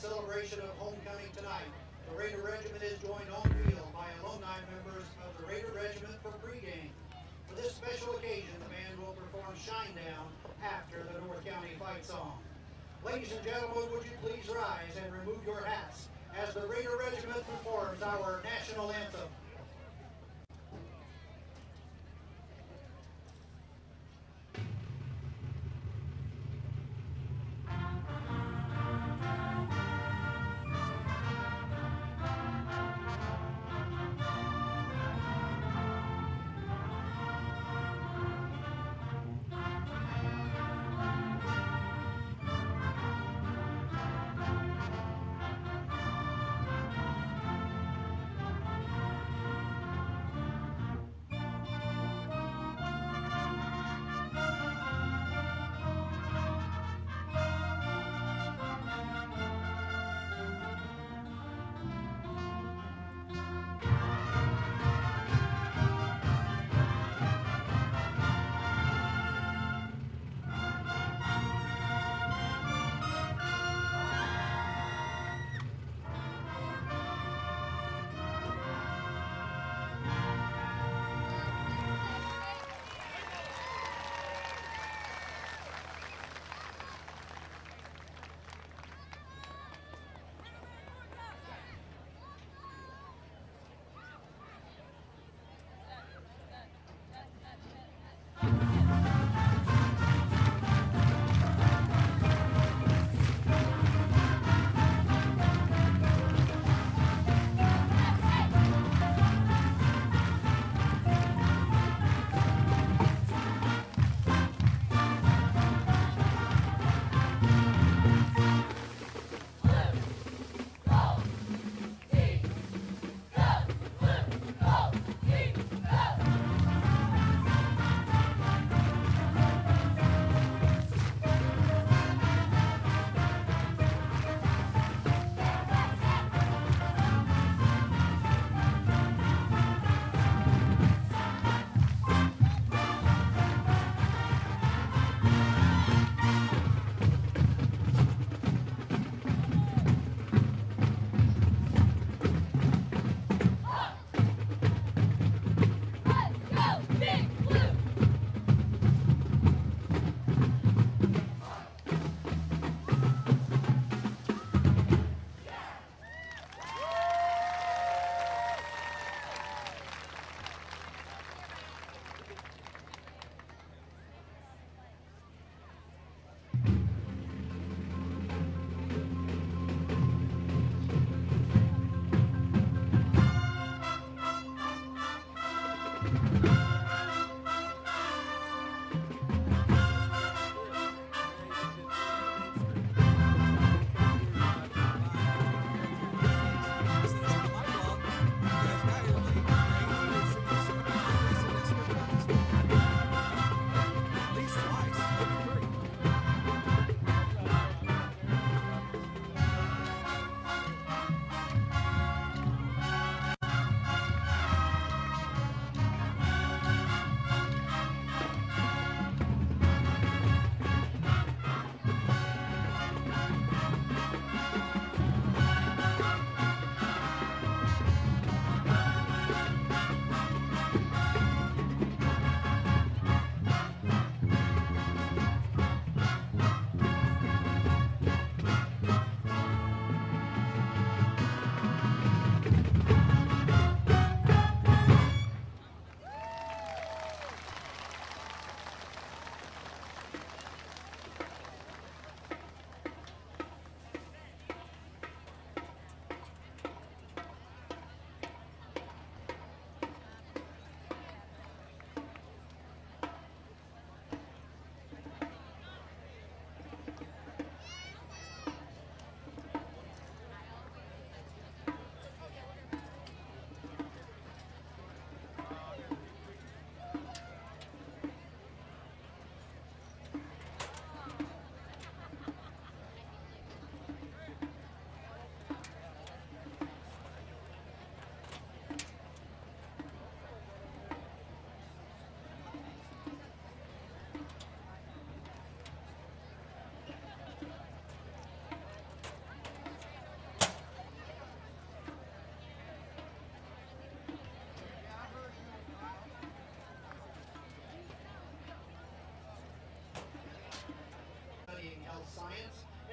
celebration of homecoming tonight, the Raider Regiment is joined on field by alumni members of the Raider Regiment for pregame. For this special occasion, the band will perform Shinedown after the North County fight song. Ladies and gentlemen, would you please rise and remove your hats as the Raider Regiment performs our national anthem.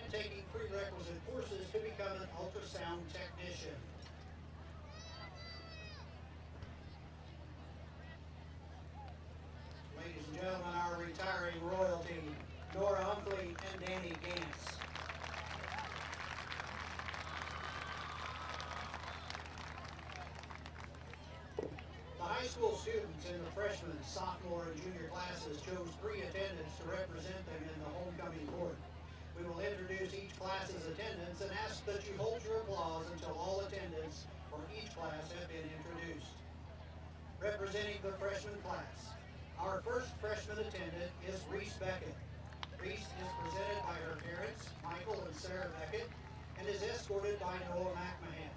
and taking prerequisite courses to become an ultrasound technician. Ladies and gentlemen, our retiring royalty, Nora Hunkley and Danny Gantz. The high school students in the freshman, sophomore, and junior classes chose 3 attendants to represent them in the homecoming court. We will introduce each class's attendants and ask that you hold your applause until all attendants for each class have been introduced. Representing the freshman class, our first freshman attendant is Reese Beckett. Reese is presented by her parents, Michael and Sarah Beckett, and is escorted by Noah McMahon.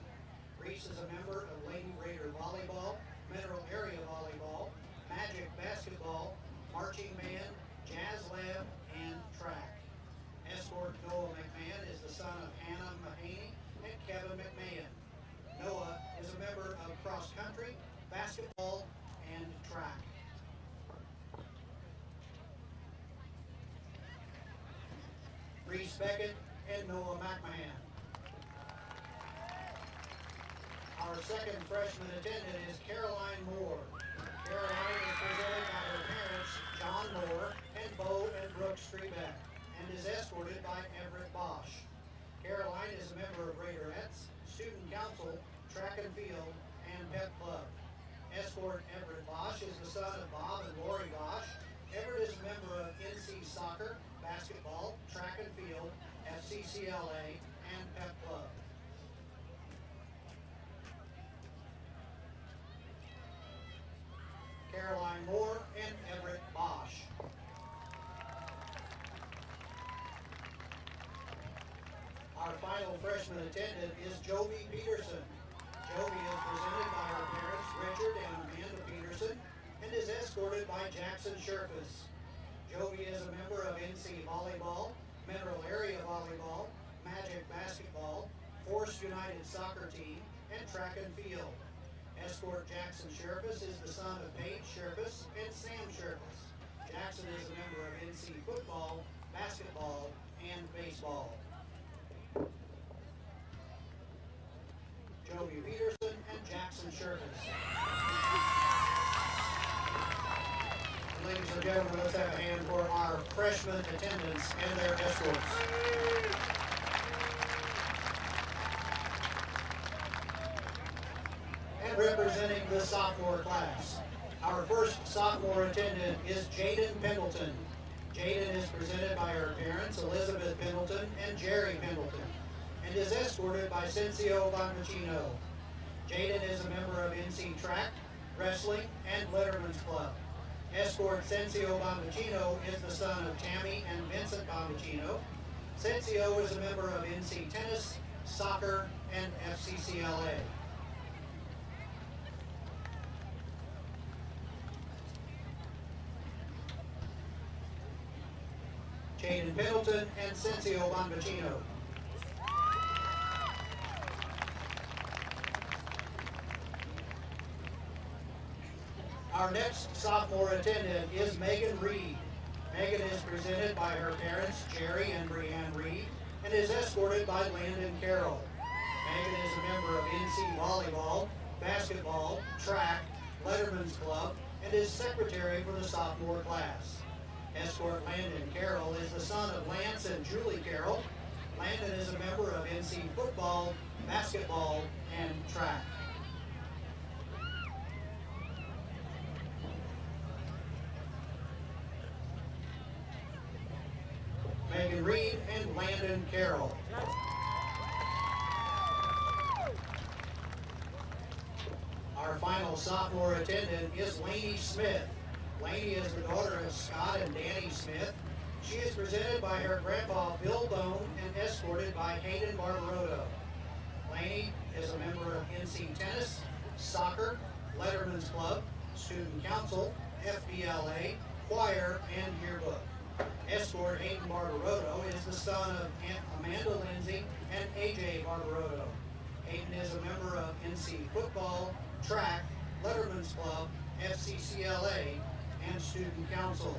Reese is a member of Lady Raider Volleyball, Mineral Area Volleyball, Magic Basketball, Marching Band, Jazz Lab, and Track. Escort Noah McMahon is the son of Hannah Mahaney and Kevin McMahon. Noah is a member of Cross Country, Basketball, and Track. Reese Beckett and Noah McMahon. Our second freshman attendant is Caroline Moore. Caroline is presented by her parents, John Moore and Bo and Brooke Strebeck, and is escorted by Everett Bosch. Caroline is a member of Raiderettes, Student Council, Track and Field, and Pep Club. Escort Everett Bosch is the son of Bob and Lori Bosch. Everett is a member of NC Soccer, Basketball, Track and Field, FCCLA, and Pep Club. Caroline Moore and Everett Bosch. Our final freshman attendant is Jovi Peterson. Jovi is presented by her parents, Richard and Amanda Peterson, and is escorted by Jackson Sherfus. Jovi is a member of NC Volleyball, Mineral Area Volleyball, Magic Basketball, Force United Soccer Team, and Track and Field. Escort Jackson Sherfus is the son of Paige Sherfus and Sam Sherfus. Jackson is a member of NC Football, Basketball, and Baseball. Jovi Peterson and Jackson Sherfus. Ladies and gentlemen, let's have a hand for our freshman attendants and their escorts. And representing the sophomore class, our first sophomore attendant is Jaden Pendleton. Jaden is presented by her parents, Elizabeth Pendleton and Jerry Pendleton, and is escorted by Cincio Bonvicino. Jaden is a member of NC Track, Wrestling, and Letterman's Club. Escort Cincio Bonvicino is the son of Tammy and Vincent Bonvicino. Cincio is a member of NC Tennis, Soccer, and FCCLA. Jaden Pendleton and Cincio Bonvicino. Our next sophomore attendant is Megan Reed. Megan is presented by her parents, Jerry and Breanne Reed, and is escorted by Landon Carroll. Megan is a member of NC Volleyball, Basketball, Track, Letterman's Club, and is secretary for the sophomore class. Escort Landon Carroll is the son of Lance and Julie Carroll. Landon is a member of NC Football, Basketball, and Track. Megan Reed and Landon Carroll. Our final sophomore attendant is Lainey Smith. Lainey is the daughter of Scott and Danny Smith. She is presented by her grandpa Bill Bone and escorted by Hayden Barbaroto. Lainey is a member of NC Tennis, Soccer, Letterman's Club, Student Council, FBLA, Choir, and Yearbook. Escort Hayden Barbaroto is the son of Amanda Lindsay and AJ Barbaroto. Hayden is a member of NC Football, Track, Letterman's Club, FCCLA, and Student Council.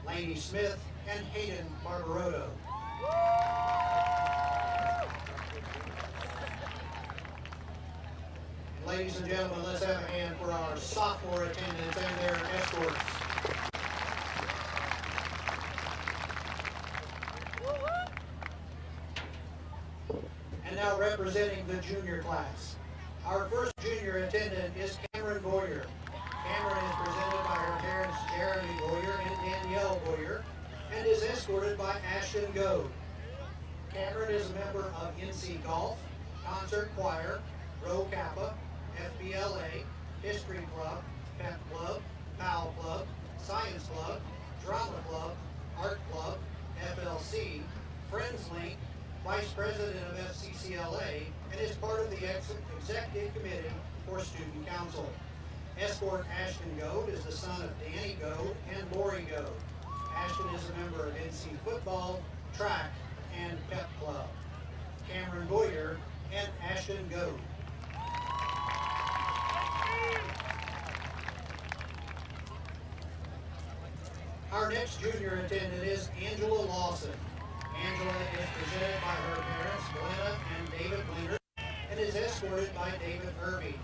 Lainey Smith, and Hayden Barbaroto. And ladies and gentlemen, let's have a hand for our sophomore attendants and their escorts. And now representing the junior class. Our first junior attendant is Cameron Boyer. Cameron is presented by her parents Jeremy Boyer and Danielle Boyer and is escorted by Ashton Goad. Cameron is a member of NC Golf, Concert Choir, Rho Kappa, FBLA, History Club, Pep Club, PAL Club, Science Club, Drama Club, Art Club, FLC, Friends Link, Vice President of FCCLA, and is part of the Executive Committee for Student Council. Escort Ashton Goad is the son of Danny Goad and Lori Goad. Ashton is a member of NC Football, Track, and Pep Club. Cameron Boyer and Ashton Goad. Our next junior attendant is Angela Lawson. Angela is presented by her parents, Glenna and David Linder, and is escorted by David Irby.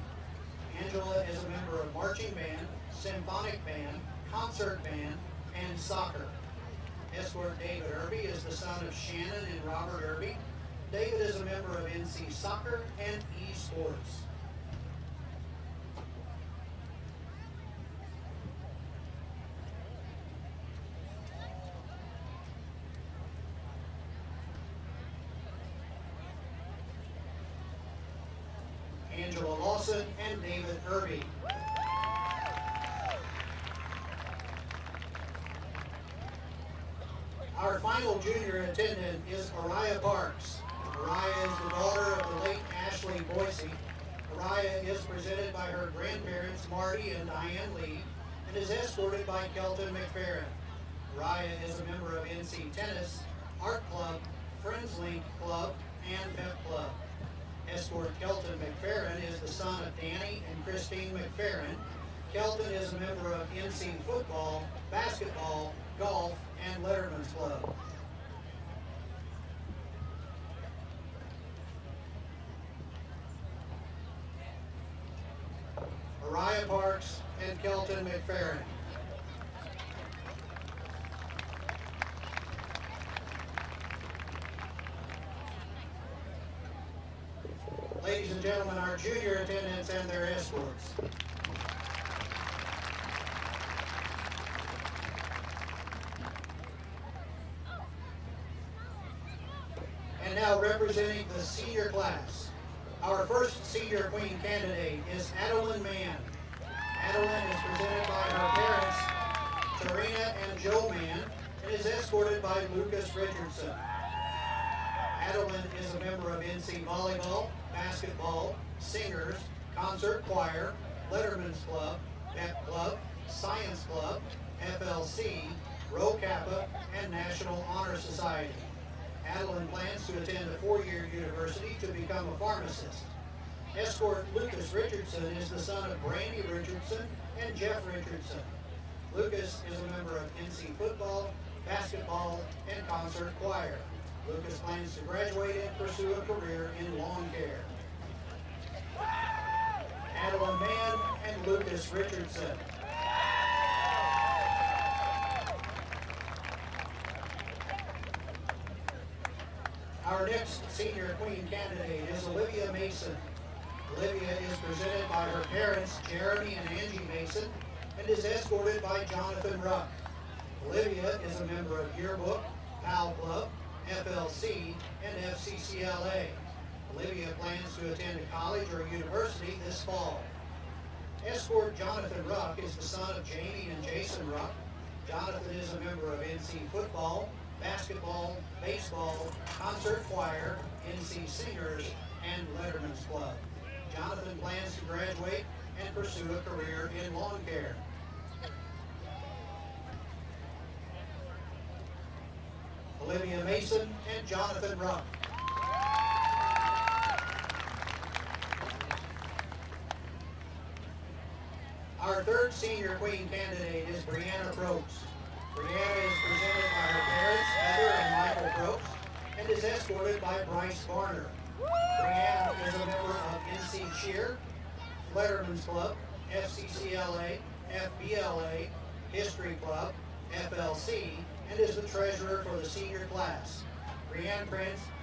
Angela is a member of marching band, symphonic band, concert band, and soccer. Escort David Irby is the son of Shannon and Robert Irby. David is a member of NC Soccer and eSports. Angela Lawson and David Irby. Our final junior attendant is Araya Parks. Araya is the daughter of the late Ashley Boise. Araya is presented by her grandparents Marty and Diane Lee and is escorted by Kelton McFerrin. Araya is a member of NC Tennis, Art Club, Friends Link Club, and Pep Club. Escort Kelton McFerrin is the son of Danny and Christine McFerrin. Kelton is a member of NC Football, Basketball, Golf, and Letterman's Club. Araya Parks and Kelton McFerrin. Ladies and gentlemen, our junior attendants and their escorts. And now representing the senior class. Our first senior queen candidate is Adeline Mann. Adeline is presented by her parents, Tarina and Joe Mann, and is escorted by Lucas Richardson. Adeline is a member of NC Volleyball, Basketball, Singers, Concert Choir, Letterman's Club, Pep Club, Science Club, FLC, Rho Kappa, and National Honor Society. Adeline plans to attend a four-year university to become a pharmacist. Escort Lucas Richardson is the son of Brandy Richardson and Jeff Richardson. Lucas is a member of NC Football, Basketball, and Concert Choir. Lucas plans to graduate and pursue a career in lawn care. Adeline Mann and Lucas Richardson. Our next senior queen candidate is Olivia Mason. Olivia is presented by her parents, Jeremy and Angie Mason, and is escorted by Jonathan Ruck. Olivia is a member of Yearbook, PAL Club, FLC, and FCCLA. Olivia plans to attend a college or university this fall. Escort Jonathan Ruck is the son of Jamie and Jason Ruck. Jonathan is a member of NC Football, Basketball, Baseball, Concert Choir, NC Singers, and Letterman's Club. Jonathan plans to graduate and pursue a career in lawn care. Olivia Mason and Jonathan Ruck. Our third senior queen candidate is Brianna Probst. Brianna is escorted by Bryce Varner. Brianne is a member of NC Cheer, Letterman's Club, FCCLA, FBLA, History Club, FLC, and is the treasurer for the senior class. Brianne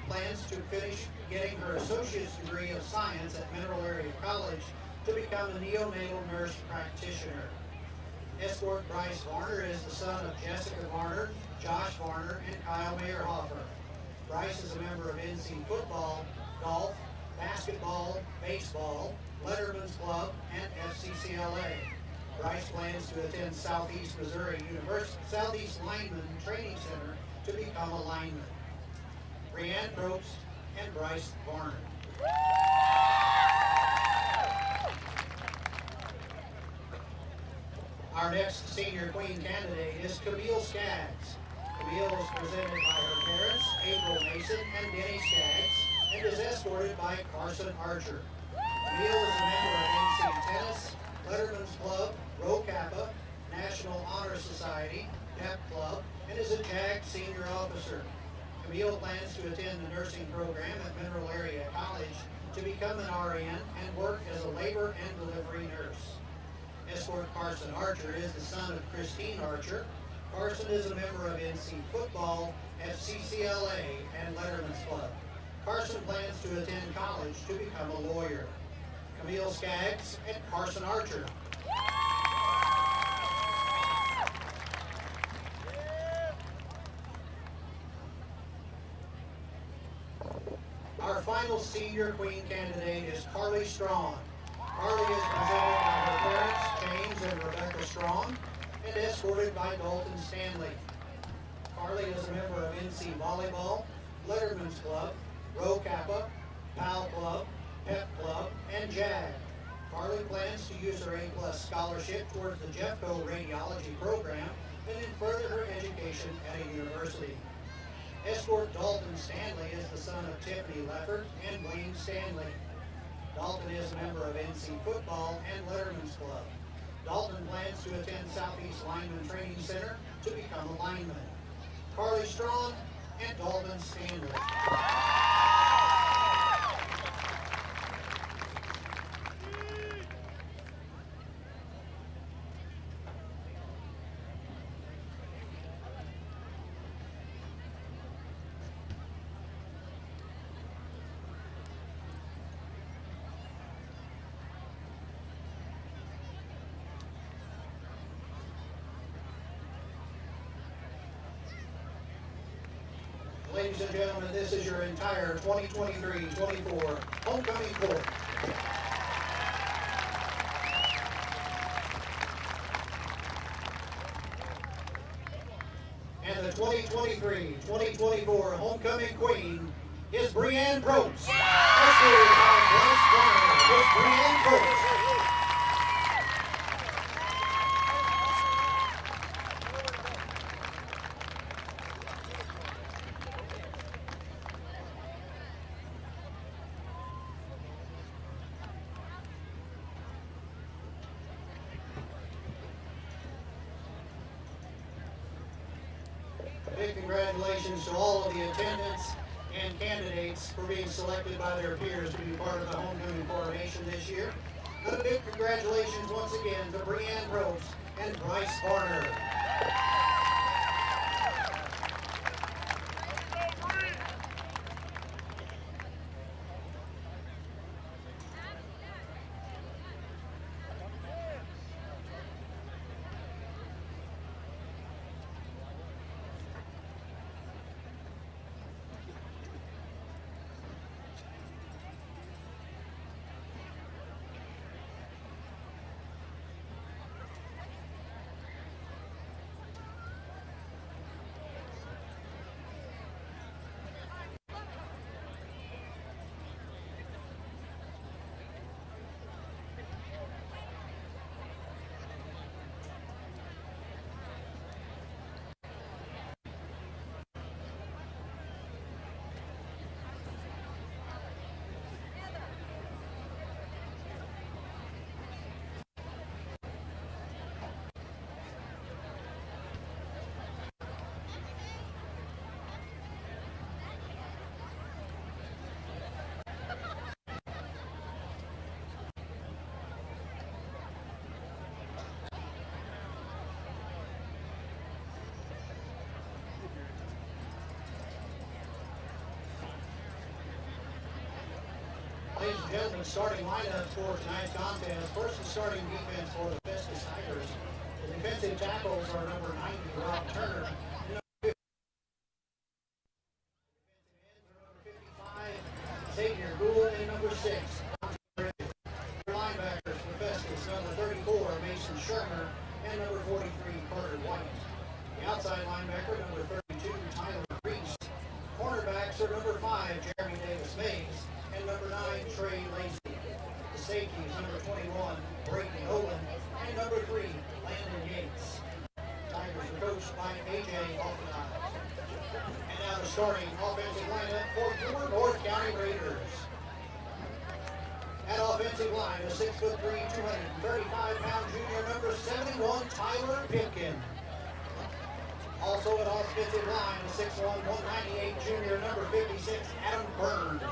plans to finish getting her associate's degree of science at Mineral Area College to become a neonatal nurse practitioner. Escort Bryce Varner is the son of Jessica Varner, Josh Varner, and Kyle Mayerhofer. Bryce is a member of NC football, golf, basketball, baseball, Letterman's Club, and FCCLA. Bryce plans to attend Southeast Missouri University Southeast Lineman Training Center to become a lineman. Brianne Probst and Bryce Varner. Our next senior queen candidate is Camille Skaggs. Camille is presented by her parents, April Mason and Denny Skaggs, and is escorted by Carson Archer. Camille is a member of NC Tennis, Letterman's Club, Rho Kappa, National Honor Society, PEP Club, and is a JAG senior officer. Camille plans to attend the nursing program at Mineral Area College to become an RN and work as a labor and delivery nurse. Escort Carson Archer is the son of Christine Archer. Carson is a member of NC Football, FCCLA, and Letterman's Club. Carson plans to attend college to become a lawyer. Camille Skaggs and Carson Archer. Our final senior queen candidate is Carly Strong. Carly is presented by her parents, James and Rebecca Strong, and escorted by Dalton Stanley. Carly is a member of NC Volleyball, Letterman's Club, Rho Kappa, PAL Club, PEP Club, and JAG. Carly plans to use her A+ scholarship towards the Jeffco radiology program and then further her education at a university. Escort Dalton Stanley is the son of Tiffany Leffert and Wayne Stanley. Dalton is a member of NC Football and Letterman's Club. Dalton plans to attend Southeast Lineman Training Center to become a lineman. Carly Strong and Dalton Stanley. Ladies and gentlemen, this is your entire 2023-24 homecoming court. And the 2023-2024 homecoming queen is Brianne Probst. Escorted by Bryce Varner with Brianne Probst. Big congratulations to all of the attendants and candidates for being selected by their peers to be part of the homecoming coronation this year. And a big congratulations once again to Brianne Probst and Bryce Varner. ladies and gentlemen, starting lineup for tonight's contest. First, the starting defense for the Festus Tigers. The defensive tackles are number 90, Rob Turner, and number 50. Defensive ends are number 55, Xavier Gould, and number 6, linebackers for Festus, number 34, Mason Shermer, and number 43, Carter White. The outside linebacker, number 32, Tyler Reese. Cornerbacks are number 5, Jeremy Davis Mays, and number 9, Trey Lacey. The safeties, number 21, Brayton Nolan, and number 3, Landon Yates. Tigers are coached by A.J. Offenheim. And now the starting offensive lineup for your North County Raiders. At offensive line, a 6'3", 235-pound junior, number 71, Tyler Pipkin. Also at offensive line, a 6'1", 198 junior, number 56, Adam Burns.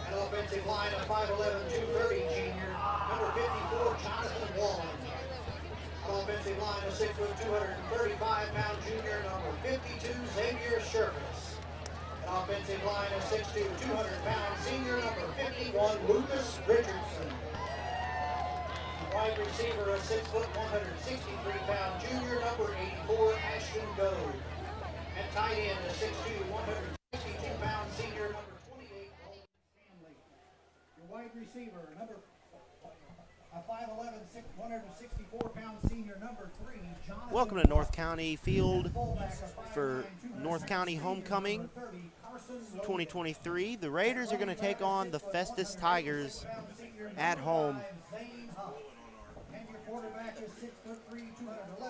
At offensive line, a 5'11", 230 junior, number 54, Jonathan Wallen. At offensive line, a 6', 235-pound junior, number 52, Xavier Sherkis. At offensive line, a 6'2", 200-pound senior, number 51, Lucas Richardson. Wide receiver, a 6', 163-pound junior, number 84, Ashton Dove. At tight end, a 6'2", 162-pound senior, number 28, Colton Stanley. Your wide receiver, a 5'11", 164-pound senior, number 3, Jonathan. Welcome to North County Field for North County Homecoming 2023. The Raiders are going to take on the Festus Tigers at home.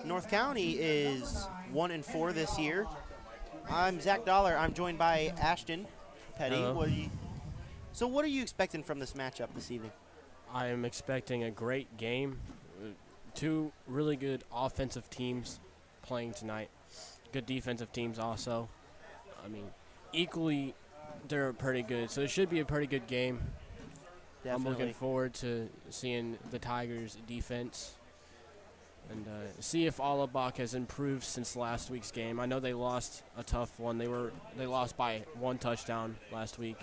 North County is 1-4 this year. I'm Zach Dollar. I'm joined by Ashton Petty. So what are you expecting from this matchup this evening? I am expecting a great game. Two really good offensive teams playing tonight. Good defensive teams also. I mean, equally, they're pretty good. So it should be a pretty good game. Definitely. I'm looking forward to seeing the Tigers' defense and see if Allebach has improved since last week's game. I know they lost a tough one. They lost by 1 touchdown last week.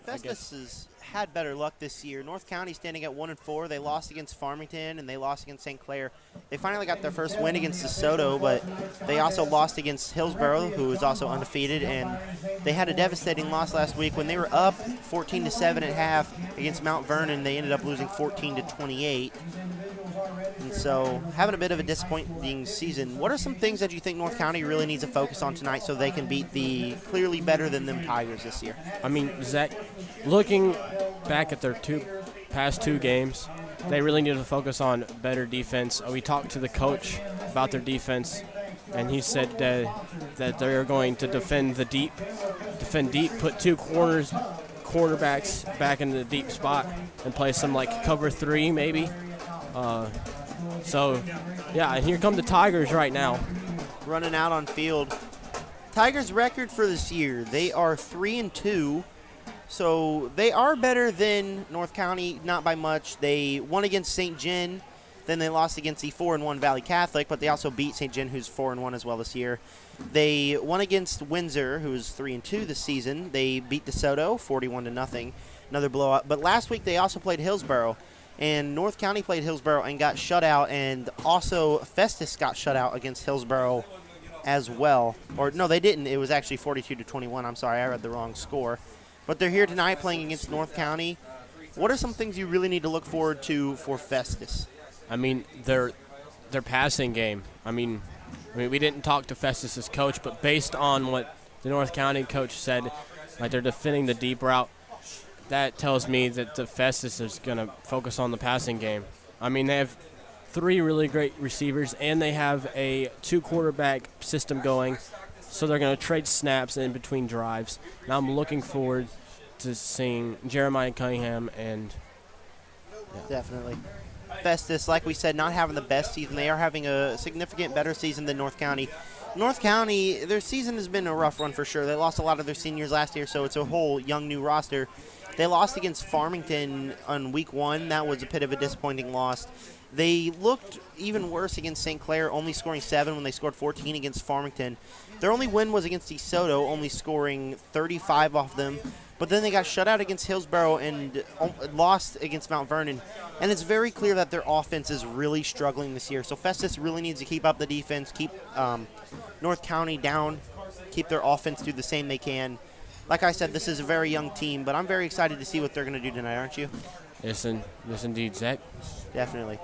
Festus has had better luck this year. North County standing at 1-4. They lost against Farmington and they lost against St. Clair. They finally got their first win against DeSoto, but they also lost against Hillsborough, who is also undefeated, and they had a devastating loss last week when they were up 14-7 at half against Mount Vernon. They ended up losing 14-28. And so having a bit of a disappointing season. What are some things that you think North County really needs to focus on tonight so they can beat the clearly better than them Tigers this year? I mean, Zach, looking back at their past two games, they really need to focus on better defense. We talked to the coach about their defense, and he said that they're going to defend deep, put 2 quarterbacks back in the deep spot and play some like cover 3 maybe. So, yeah, and here come the Tigers right now. Running out on field. Tigers' record for this year, they are 3-2. So they are better than North County, not by much. They won against St. John, then they lost against the 4-1 Valley Catholic, but they also beat St. John, who's 4-1 as well this year. They won against Windsor, who's 3-2 this season. They beat DeSoto 41-0, another blowout. But last week they also played Hillsborough, and North County played Hillsborough and got shut out, and also Festus got shut out against Hillsborough as well. Or no, they didn't. It was actually 42-21. I'm sorry, I read the wrong score. But they're here tonight playing against North County. What are some things you really need to look forward to for Festus? I mean, their passing game. I mean, we didn't talk to Festus's coach, but based on what the North County coach said, like they're defending the deep route, that tells me that the Festus is going to focus on the passing game. I mean, they have 3 really great receivers, and they have a 2-quarterback system going, so they're going to trade snaps in between drives. And I'm looking forward to seeing Jeremiah Cunningham and Definitely. Festus, like we said, not having the best season. They are having a significant better season than North County. North County, their season has been a rough run for sure. They lost a lot of their seniors last year, so it's a whole young new roster. They lost against Farmington on week 1. That was a bit of a disappointing loss. They looked even worse against St. Clair, only scoring 7 when they scored 14 against Farmington. Their only win was against DeSoto, only scoring 35 off them. But then they got shut out against Hillsborough and lost against Mount Vernon. And it's very clear that their offense is really struggling this year. So Festus really needs to keep up the defense, keep North County down, keep their offense do the same they can. Like I said, this is a very young team, but I'm very excited to see what they're going to do tonight, aren't you? Yes, indeed, Zach. Definitely.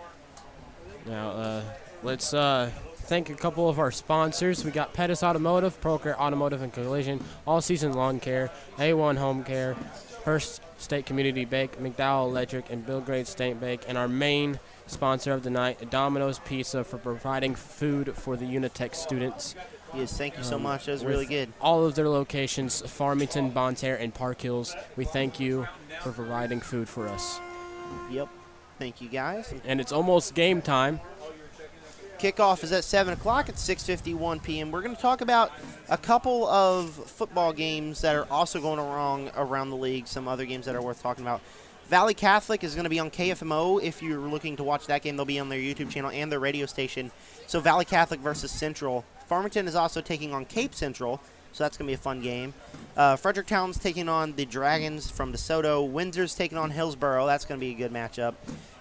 Now, let's thank a couple of our sponsors. We got Pettis Automotive, ProCare Automotive and Collision, All Season Lawn Care, A1 Home Care, First State Community Bake, McDowell Electric, and Bill Grade State Bake. And our main sponsor of the night, Domino's Pizza, for providing food for the UniTec students. Yes, thank you so much. That was really good. All of their locations, Farmington, Bonterre, and Park Hills. We thank you for providing food for us. Yep. Thank you, guys. And it's almost game time. Kickoff is at 7 o'clock at 6:51 p.m. We're going to talk about a couple of football games that are also going wrong around the league, some other games that are worth talking about. Valley Catholic is going to be on KFMO. If you're looking to watch that game, they'll be on their YouTube channel and their radio station. So Valley Catholic versus Central. Farmington is also taking on Cape Central, so that's going to be a fun game. Fredericktown's taking on the Dragons from DeSoto. Windsor's taking on Hillsborough. That's going to be a good matchup.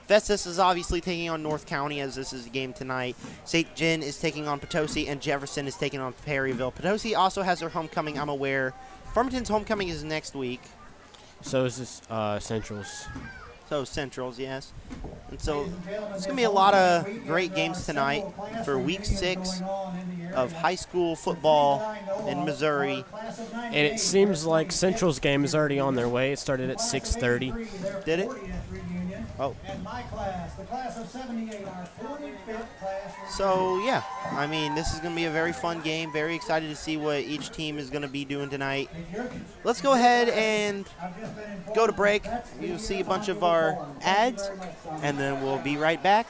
Festus is obviously taking on North County, as this is a game tonight. St. John is taking on Potosi, and Jefferson is taking on Perryville. Potosi also has their homecoming, I'm aware. Farmington's homecoming is next week. So is this Central's. So Central's, yes. And so it's going to be a lot of great games tonight for Week 6 of high school football in Missouri. And it seems like Central's game is already on their way. It started at 6:30. Did it? Oh. So, yeah, I mean, this is going to be a very fun game. Very excited to see what each team is going to be doing tonight. Let's go ahead and go to break. You'll see a bunch of our ads, and then we'll be right back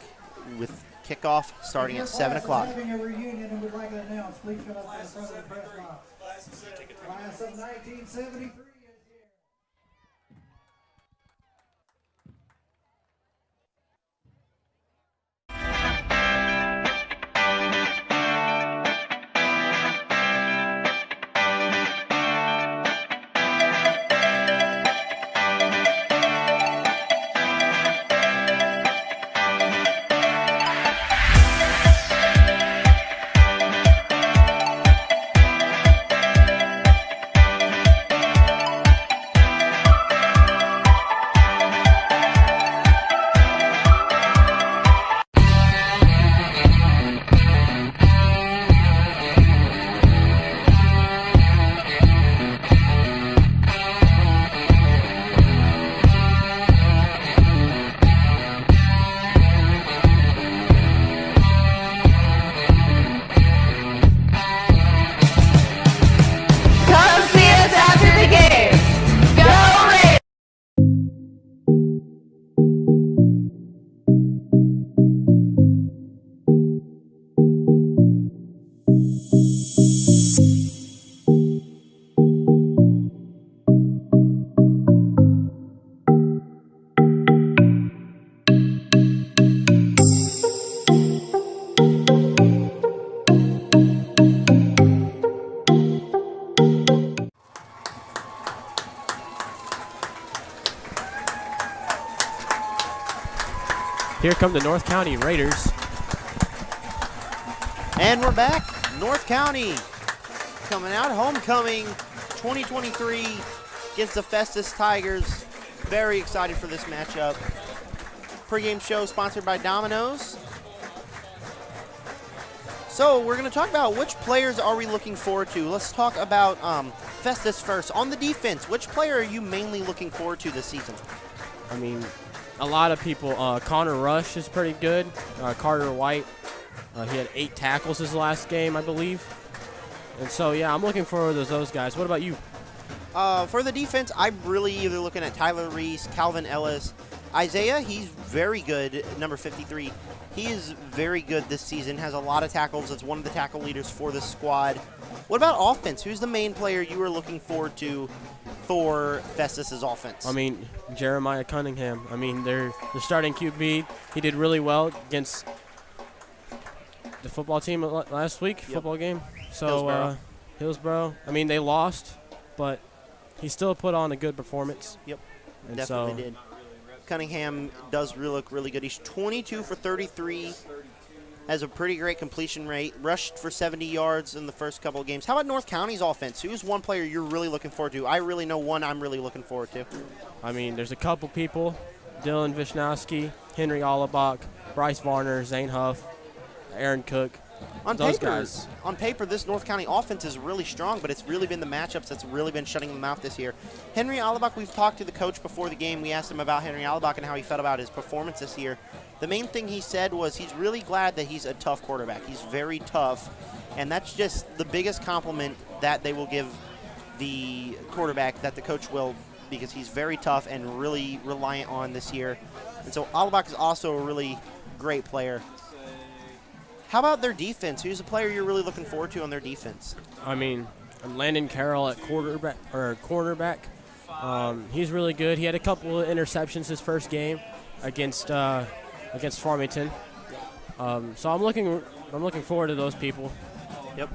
with kickoff starting at 7 o'clock. Class of 1973. Here come the North County Raiders. And we're back. North County coming out. Homecoming 2023 against the Festus Tigers. Very excited for this matchup. Pregame show sponsored by Domino's. So we're going to talk about which players are we looking forward to. Let's talk about Festus first. On the defense, which player are you mainly looking forward to this season? I mean, a lot of people. Connor Rush is pretty good. Carter White, he had 8 tackles his last game, I believe. And so, yeah, I'm looking forward to those guys. What about you? For the defense, I'm really either looking at Tyler Reese, Calvin Ellis. Isaiah, he's very good, number 53. He is very good this season, has a lot of tackles. It's one of the tackle leaders for this squad. What about offense? Who's the main player you are looking forward to for Festus's offense? I mean, Jeremiah Cunningham. I mean, they're starting QB. He did really well against the football team last week, football game. So Hillsborough. I mean, they lost, but he still put on a good performance. Yep, and definitely did. Cunningham does look really good. He's 22 for 33. Has a pretty great completion rate. Rushed for 70 yards in the first couple of games. How about North County's offense? Who's one player you're really looking forward to? I really know one I'm really looking forward to. I mean, there's a couple people. Dylan Vishnowski, Henry Allebach, Bryce Varner, Zane Huff, Aaron Cook. On paper, this North County offense is really strong, but it's really been the matchups that's really been shutting them out this year. Henry Allebach, we've talked to the coach before the game. We asked him about Henry Allebach and how he felt about his performance this year. The main thing he said was he's really glad that he's a tough quarterback. He's very tough, and that's just the biggest compliment that they will give the quarterback, that the coach will, because he's very tough and really reliant on this year. And so Allebach is also a really great player. How about their defense? Who's a player you're really looking forward to on their defense? I mean, Landon Carroll at cornerback. He's really good. He had a couple of interceptions his first game against Farmington. So I'm looking forward to those people. Yep.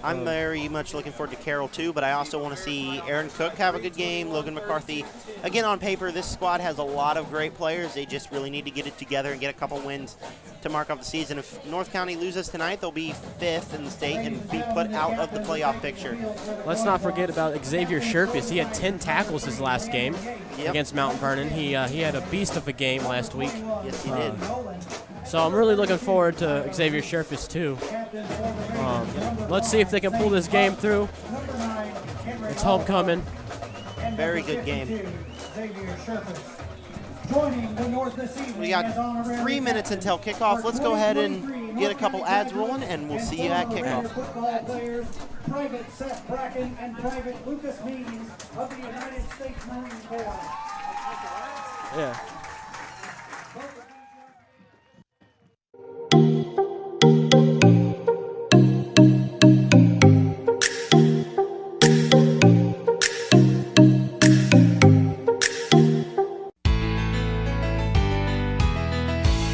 I'm very much looking forward to Carroll too, but I also want to see Aaron Cook have a good game, Logan McCarthy. Again, on paper, this squad has a lot of great players. They just really need to get it together and get a couple wins to mark off the season. If North County loses tonight, they'll be 5th in the state and be put out of the playoff picture. Let's not forget about Xavier Sherfus. He had 10 tackles his last game against Mount Vernon. He had a beast of a game last week. Yes, he did. So I'm really looking forward to Xavier Sherfus too. Let's see if they can pull this game through. It's homecoming. Very good game. We got 3 minutes until kickoff. Let's go ahead and get a couple ads rolling, and we'll see you at kickoff. Football players, Private Seth Bracken and Private Lucas Means of the United States Marine Corps. Yeah.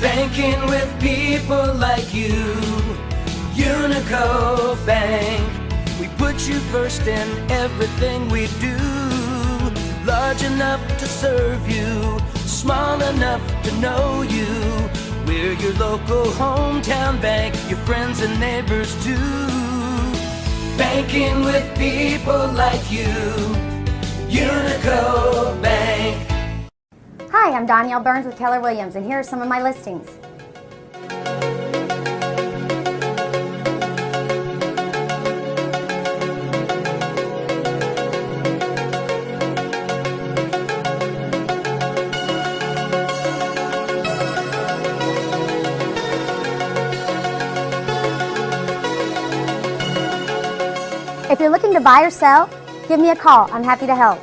Banking with people like you, UniTec Bank. We put you first in everything we do. Large enough to serve you, small enough to know you. We're your local hometown bank, your friends and neighbors too. Banking with people like you, UniTec Bank. Hi, I'm Danielle Burns with Keller Williams, and here are some of my listings. If you're looking to buy or sell, give me a call. I'm happy to help.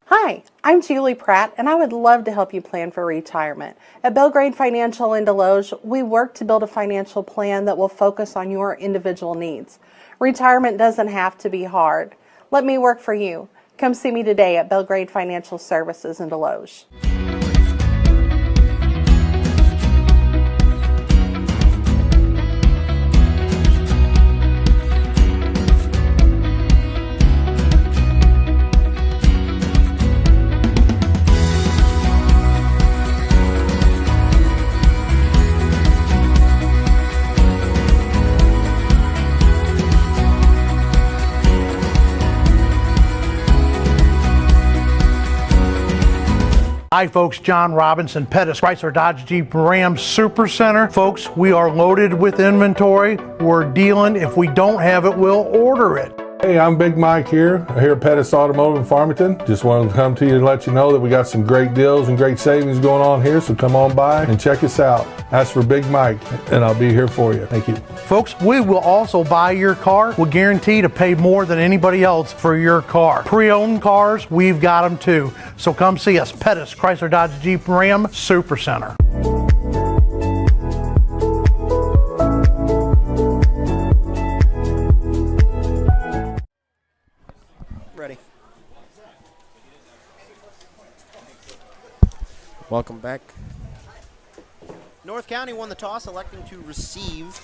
Hi, I'm Julie Pratt, and I would love to help you plan for retirement. At Belgrade Financial in Deloge, we work to build a financial plan that will focus on your individual needs. Retirement doesn't have to be hard. Let me work for you. Come see me today at Belgrade Financial Services in Deloge. Hi folks, John Robinson, Pettis, Chrysler Dodge Jeep Ram Super Center. Folks, we are loaded with inventory. We're dealing. If we don't have it, we'll order it. Hey, I'm Big Mike here at Pettis Automotive in Farmington. Just wanted to come to you and let you know that we got some great deals and great savings going on here, so come on by and check us out. Ask for Big Mike, and I'll be here for you. Thank you. Folks, we will also buy your car. We'll guarantee to pay more than anybody else for your car. Pre-owned cars, we've got them too. So come see us, Pettis, Chrysler Dodge Jeep Ram Super Center. welcome back. North County won the toss, electing to receive.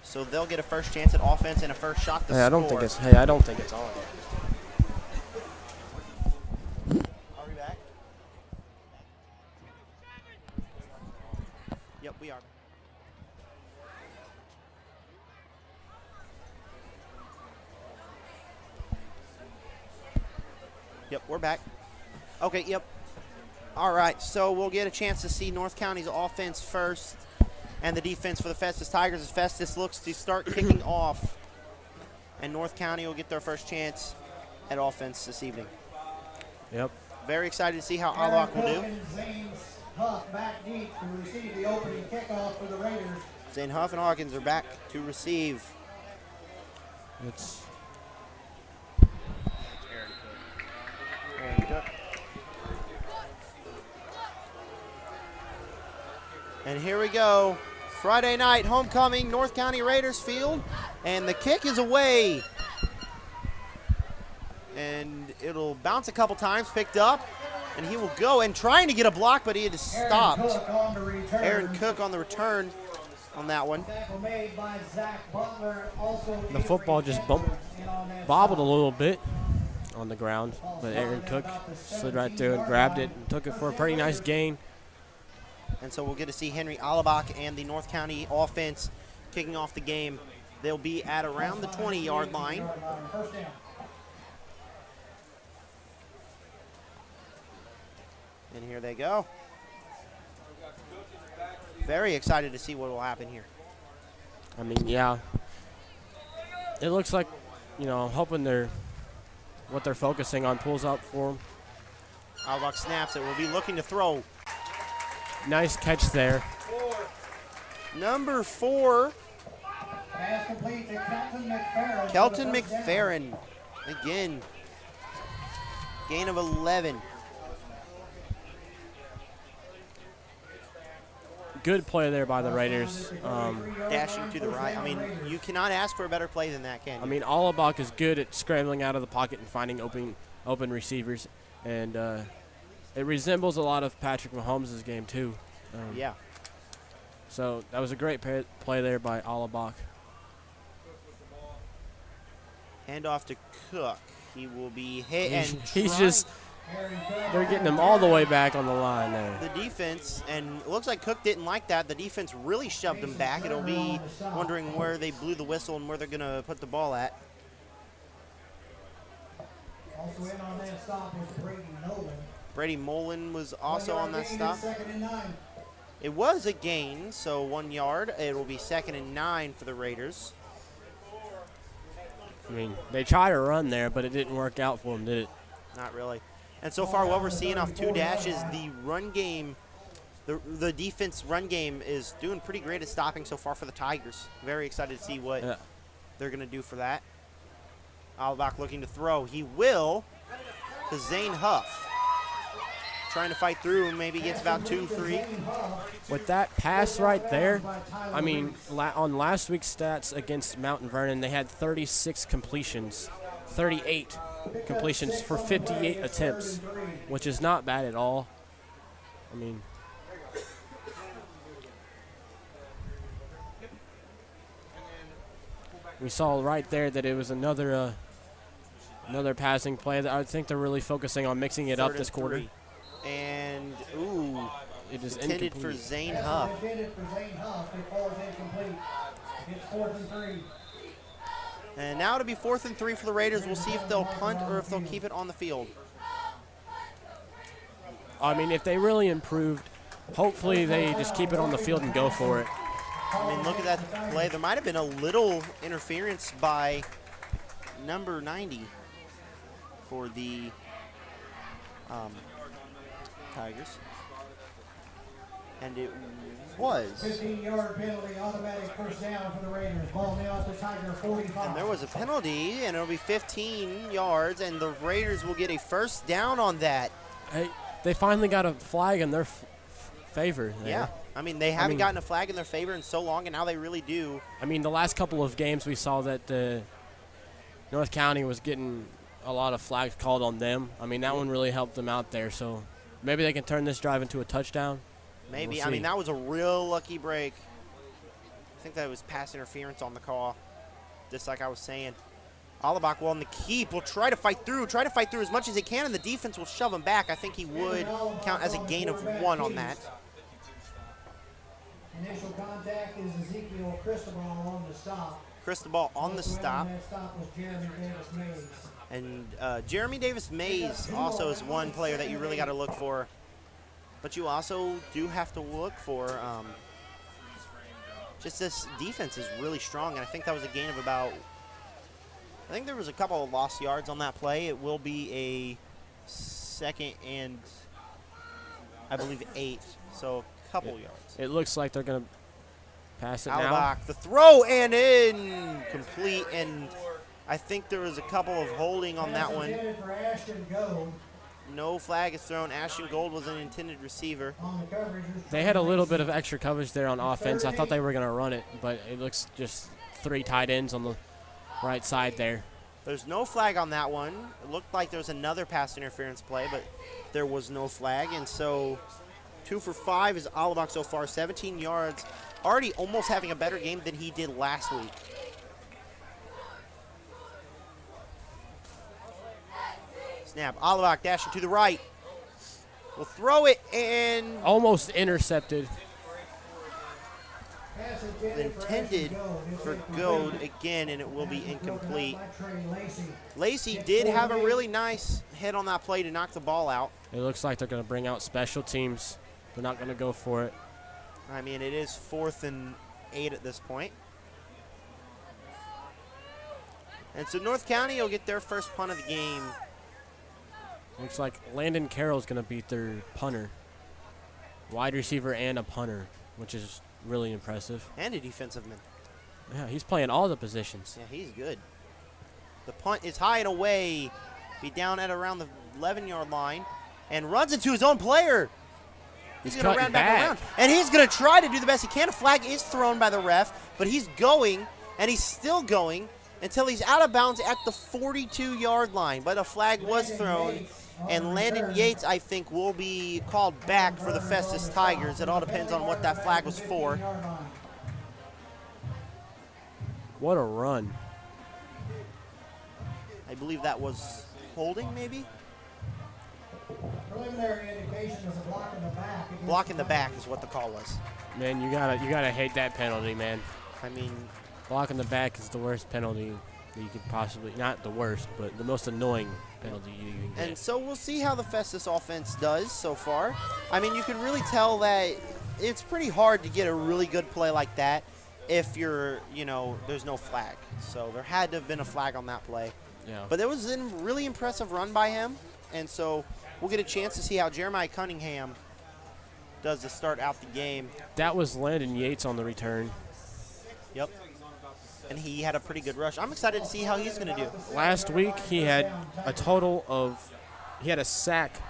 So they'll get a first chance at offense and a first shot to score. I don't think it's on. Are we back? Yep, we are. Yep, we're back. Okay, yep. All right, so we'll get a chance to see North County's offense first and the defense for the Festus Tigers as Festus looks to start kicking off. And North County will get their first chance at offense this evening. Yep. Very excited to see how Alabak will do. Zane Huff back deep to receive the opening kickoff for the Raiders. Zane Huff and Hawkins are back to receive. It's Aaron Cook. And here we go. Friday night homecoming, North County Raiders field. And the kick is away. And it'll bounce a couple times, picked up. And he will go and trying to get a block, but he had stopped. Aaron Cook on the return on that one. the football just bobbled a little bit on the ground, but Aaron Cook slid right through and grabbed it and took it for a pretty nice gain. And so we'll get to see Henry Alabak and the North County offense kicking off the game. They'll be at around the 20-yard line. And here they go. Very excited to see what will happen here. I mean, yeah. It looks like, you know, hoping what they're focusing on pulls up for them. Alabak snaps it. Will be looking to throw. Nice catch there. Number 4. Pass complete to Kelton McFerrin. Kelton McFerrin. Again. Gain of 11. Good play there by the Raiders. Dashing to the right. I mean, you cannot ask for a better play than that, can you? I mean, Alabak is good at scrambling out of the pocket and finding open receivers. And it resembles a lot of Patrick Mahomes' game, too. Yeah. So that was a great play there by Alabak. Hand off to Cook. He will be hit. And He's just – they're getting him all the way back on the line there. The defense, and it looks like Cook didn't like that. The defense really shoved him back. It'll be wondering where they blew the whistle and where they're going to put the ball at. Also in on that stop was Brady Nolan. Brady Mullen was also on that stop. It was a gain, so 1 yard. It will be 2nd and 9 for the Raiders. I mean, they tried to run there, but it didn't work out for them, did it? Not really. And so far, what we're seeing off 2 dashes, the run game, the defense run game is doing pretty great at stopping so far for the Tigers. Very excited to see what they're going to do for that. Alabak looking to throw. He will to Zane Huff. Trying to fight through and maybe gets about 2-3. With that pass right there, I mean, on last week's stats against Mountain Vernon, they had 36 completions, 38 completions for 58 attempts, which is not bad at all. I mean, we saw right there that it was another passing play. That I think they're really focusing on mixing it up this quarter. And, ooh, it is intended for Zane Huff. And now it'll be 4th and 3 for the Raiders. We'll see if they'll punt or if they'll keep it on the field. I mean, if they really improved, hopefully they just keep it on the field and go for it. I mean, look at that play. There might have been a little interference by number 90 for the Tigers. And it was. 15-yard penalty, automatic first down for the Raiders. Ball now at the Tiger 45. And there was a penalty, and it'll be 15 yards, and the Raiders will get a first down on that. Hey, they finally got a flag in their favor there. Yeah. I mean, they haven't gotten a flag in their favor in so long, and now they really do. I mean, the last couple of games we saw that North County was getting a lot of flags called on them. I mean, that one really helped them out there. So Maybe they can turn this drive into a touchdown. Maybe. We'll I mean, see. that was a real lucky break. I think that was pass interference on the call, just like I was saying. Alabak will on the keep, will try to fight through as much as he can, and the defense will shove him back. I think he would count as a gain of 1 on that. Initial contact is Ezekiel Cristobal on the stop. Cristobal on the stop. That stop was Jeremy Davis-Mays. And Jeremy Davis-Mays also is one player that you really got to look for. But you also do have to look for just this defense is really strong. And I think that was a gain of about, I think there was a couple of lost yards on that play. It will be a 2nd and, I believe, 8. So a couple yards. It looks like they're going to pass it now. Alabak, the throw and incomplete. And I think there was a couple of holding on that one. For Ashton Gold. No flag is thrown. Ashton Gold was an intended receiver. They had a little bit of extra coverage there on offense. I thought they were going to run it, but it looks just 3 tight ends on the right side there. There's no flag on that one. It looked like there was another pass interference play, but there was no flag. And so 2 for 5 is Alabak so far. 17 yards. Already almost having a better game than he did last week. Snap. Alabak dashing to the right. Will throw it and almost intercepted. Intended for Gold again, and it will be incomplete. Lacey did have a really nice hit on that play to knock the ball out. It looks like they're going to bring out special teams. They're not going to go for it. I mean, it is 4th and 8 at this point. And so North County will get their first punt of the game. Looks like Landon Carroll's going to beat their punter. Wide receiver and a punter, which is really impressive. And a defensive man. Yeah, he's playing all the positions. Yeah, he's good. The punt is high and away. Be down at around the 11-yard line. And runs into his own player. He's going to run back around. And he's going to try to do the best he can. A flag is thrown by the ref, but he's going, and he's still going until he's out of bounds at the 42-yard line. But a flag was thrown. And Landon Yates, I think, will be called back for the Festus Tigers. It all depends on what that flag was for. What a run. I believe that was holding, maybe? Preliminary indication was a block in the back. Block in the back is what the call was. Man, you gotta hate that penalty, man. I mean, block in the back is the worst penalty that you could possibly, not the worst, but the most annoying penalty you can get. And so we'll see how the Festus offense does so far. I mean, you can really tell that it's pretty hard to get a really good play like that if you're, there's no flag. So there had to have been a flag on that play. Yeah. But it was a really impressive run by him. And so we'll get a chance to see how Jeremiah Cunningham does to start out the game. That was Landon Yates on the return. Yep. And he had a pretty good rush. I'm excited to see how he's going to do. Last week he had he had a sack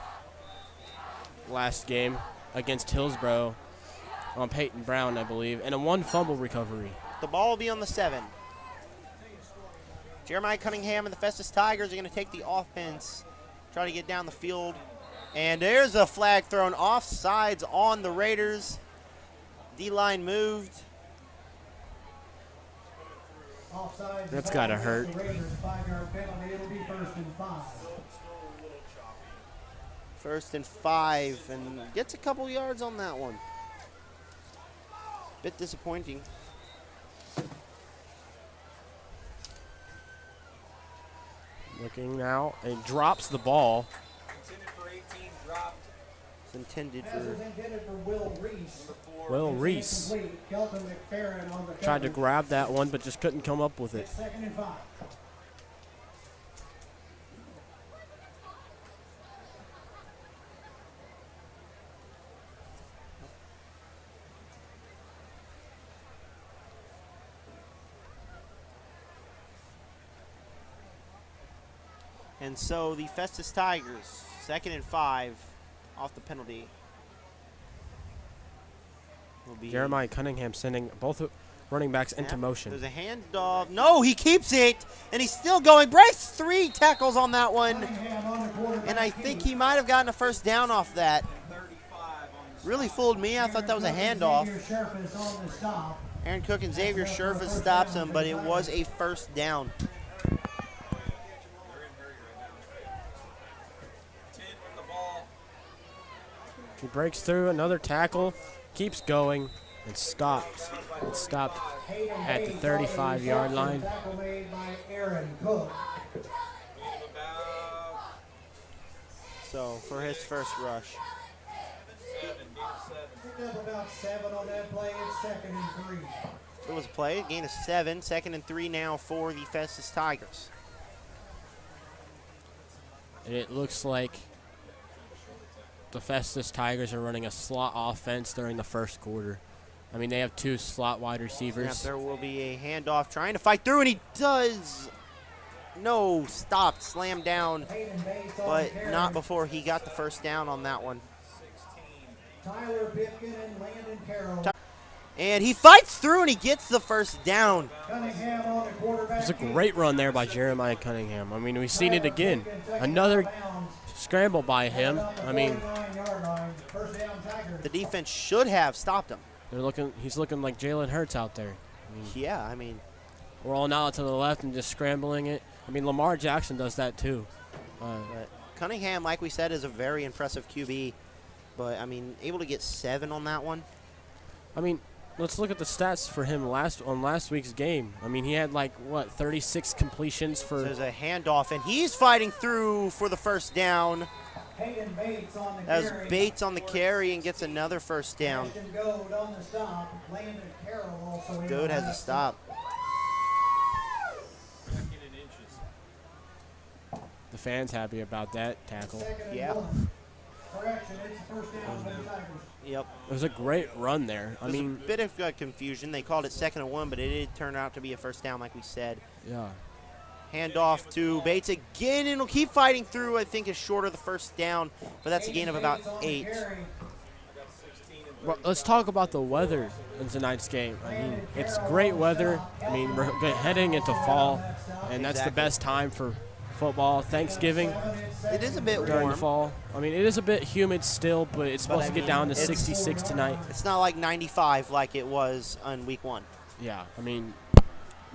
last game against Hillsborough on Peyton Brown, I believe, and a 1 fumble recovery. The ball will be on the 7. Jeremiah Cunningham and the Festus Tigers are going to take the offense, try to get down the field. And there's a flag thrown offsides on the Raiders. D-line moved. That's got to hurt. First and 5, and gets a couple yards on that one. Bit disappointing. Looking now, and drops the ball. It's intended for Will Reese. Will Reese tried to grab that one, but just couldn't come up with it. 2nd and 5. And so the Festus Tigers, 2nd and 5 off the penalty. Jeremiah Cunningham sending both. running backs into motion. There's a handoff. No, he keeps it, and he's still going. Breaks 3 tackles on that one, and I think he might have gotten a first down off that. Really fooled me. I thought that was a handoff. Aaron Cook and Xavier Sherfus stops him, but it was a first down. He breaks through another tackle, keeps going, and stops. It stopped at the 35-yard line. So for his first rush. About 7 on that play. It's 2nd and 3. It was a play, gain of 7, 2nd and 3 now for the Festus Tigers. And it looks like the Festus Tigers are running a slot offense during the first quarter. I mean, they have 2 slot wide receivers. Yep, there will be a handoff trying to fight through, and he does. No, stopped, slammed down, but not before he got the first down on that one. Tyler Pipkin and Landon Carroll. And he fights through, and he gets the first down. Cunningham on the quarterback. It was a great run there by Jeremiah Cunningham. I mean, we've seen it again. Another scramble by him. I mean, the defense should have stopped him. He's looking like Jalen Hurts out there. I mean, yeah, I mean, rolling out to the left and just scrambling it. I mean, Lamar Jackson does that too. But Cunningham, like we said, is a very impressive QB. But, I mean, able to get 7 on that one. I mean, let's look at the stats for him on last week's game. I mean, he had, like, what, 36 completions for. So there's a handoff, and he's fighting through for the first down. As Bates on the carry and gets another first down. Goad has a stop. The fans happy about that tackle. Yeah. Yep. It was a great run there. I mean, a bit of confusion. They called it 2nd and 1, but it did turn out to be a first down, like we said. Yeah. Handoff to Bates again, and he'll keep fighting through. I think is short of the first down, but that's a gain of about 8. Well, let's talk about the weather in tonight's game. I mean, it's great weather. I mean, we're heading into fall, and that's the best time for football. Thanksgiving. It is a bit during warm. The fall. I mean, it is a bit humid still, but it's supposed to get down to 66 tonight. It's not like 95 like it was on week 1. Yeah, I mean,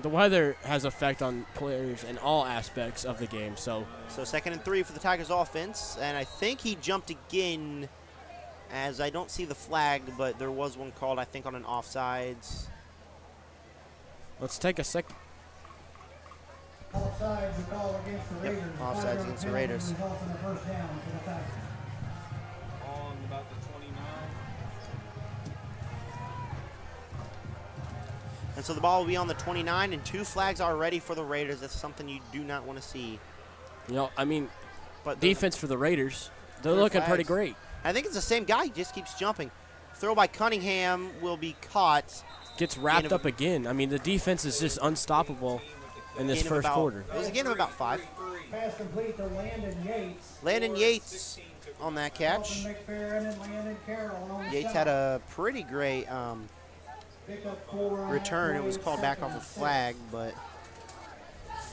the weather has effect on players in all aspects of the game. So 2nd and 3 for the Tigers offense, and I think he jumped again, as I don't see the flag, but there was one called, I think, on an offsides. Let's take a second. Offsides, a call against the Raiders. Offsides against the Raiders. On about the 29. And so the ball will be on the 29, and 2 flags are ready for the Raiders. That's something you do not want to see. You know, I mean, but defense for the Raiders, they're looking pretty great. I think it's the same guy. He just keeps jumping. Throw by Cunningham will be caught. Gets wrapped up again. I mean, the defense is just unstoppable in this first quarter. It was a gain of about 5. Pass complete to Landon Yates. Landon Yates on that catch. Yates had a pretty great return. It was called back off a flag, but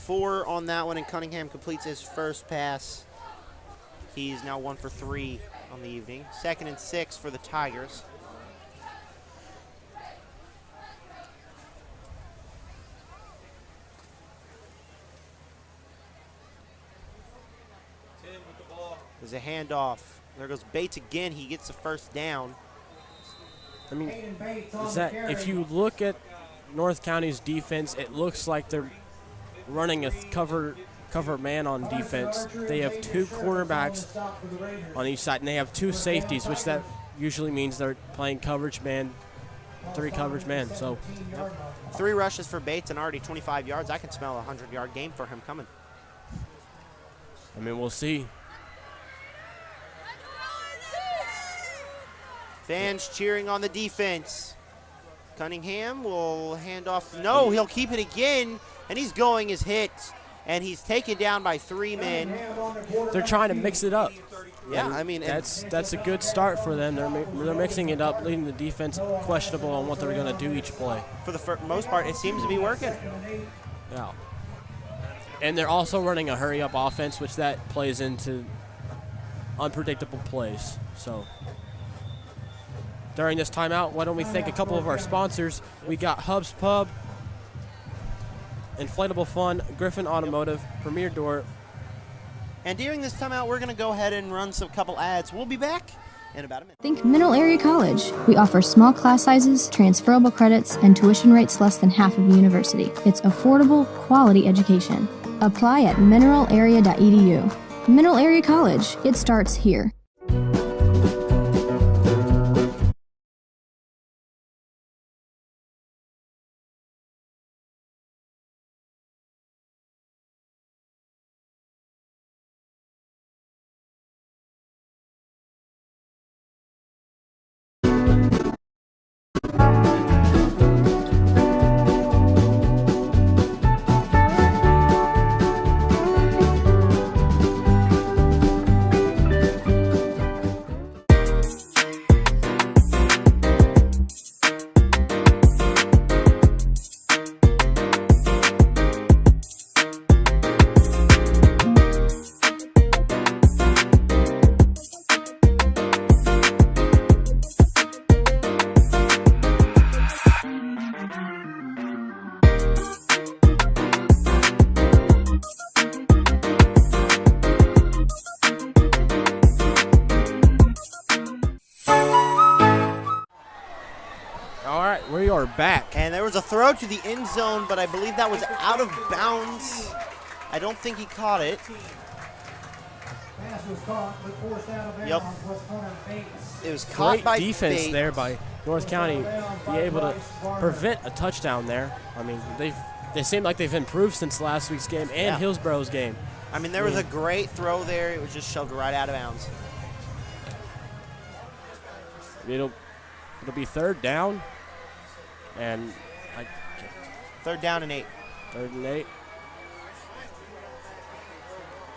4 on that one, and Cunningham completes his first pass. He's now 1 for 3 on the evening. 2nd and 6 for the Tigers. There's a handoff. There goes Bates again. He gets the first down. I mean, if you look at North County's defense, it looks like they're running a cover man on defense. They have 2 cornerbacks on each side, and they have 2 safeties, which that usually means they're playing coverage man, 3 coverage man. So 3 rushes for Bates and already 25 yards. I can smell a 100-yard game for him coming. I mean, we'll see. Fans cheering on the defense. Cunningham will hand off. No, he'll keep it again, and he's going his hit. and he's taken down by 3 men. They're trying to mix it up. Yeah, I mean, that's a good start for them. They're mixing it up, leaving the defense questionable on what they're going to do each play. For the most part, it seems to be working. Yeah. And they're also running a hurry-up offense, which that plays into unpredictable plays. So during this timeout, why don't we thank a couple of our sponsors? We got Hub's Pub, Inflatable Fun, Griffin Automotive, Premier Door. And during this timeout, we're going to go ahead and run some couple ads. We'll be back in about a minute. Think Mineral Area College. We offer small class sizes, transferable credits, and tuition rates less than half of a university. It's affordable, quality education. Apply at mineralarea.edu. Mineral Area College. It starts here. Back. And there was a throw to the end zone, but I believe that was out of bounds. I don't think he caught it. Pass was caught, but forced out of bounds. Yep. Was Hunter Bates. It was caught Great by defense Bates. there by North County, be able to prevent a touchdown there. I mean, they seem like they've improved since last week's game and Hillsborough's game. I mean, there was a great throw there. It was just shoved right out of bounds. It'll be third down. And third down and 8. 3rd and 8.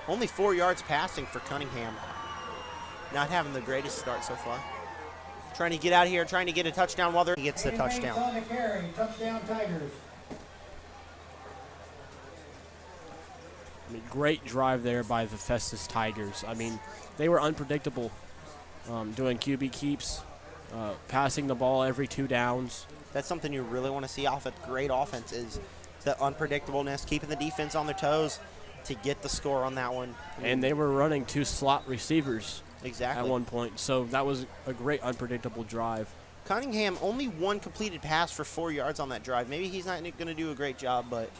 Only 4 yards passing for Cunningham. Not having the greatest start so far. Trying to get out of here, trying to get a touchdown while he gets the touchdown. On the carry. Touchdown Tigers. I mean, great drive there by the Festus Tigers. I mean, they were unpredictable, doing QB keeps, passing the ball every 2 downs. That's something you really want to see off a great offense is the unpredictableness, keeping the defense on their toes to get the score on that one. And they were running 2 slot receivers at one point, so that was a great unpredictable drive. Cunningham only 1 completed pass for 4 yards on that drive. Maybe he's not going to do a great job, but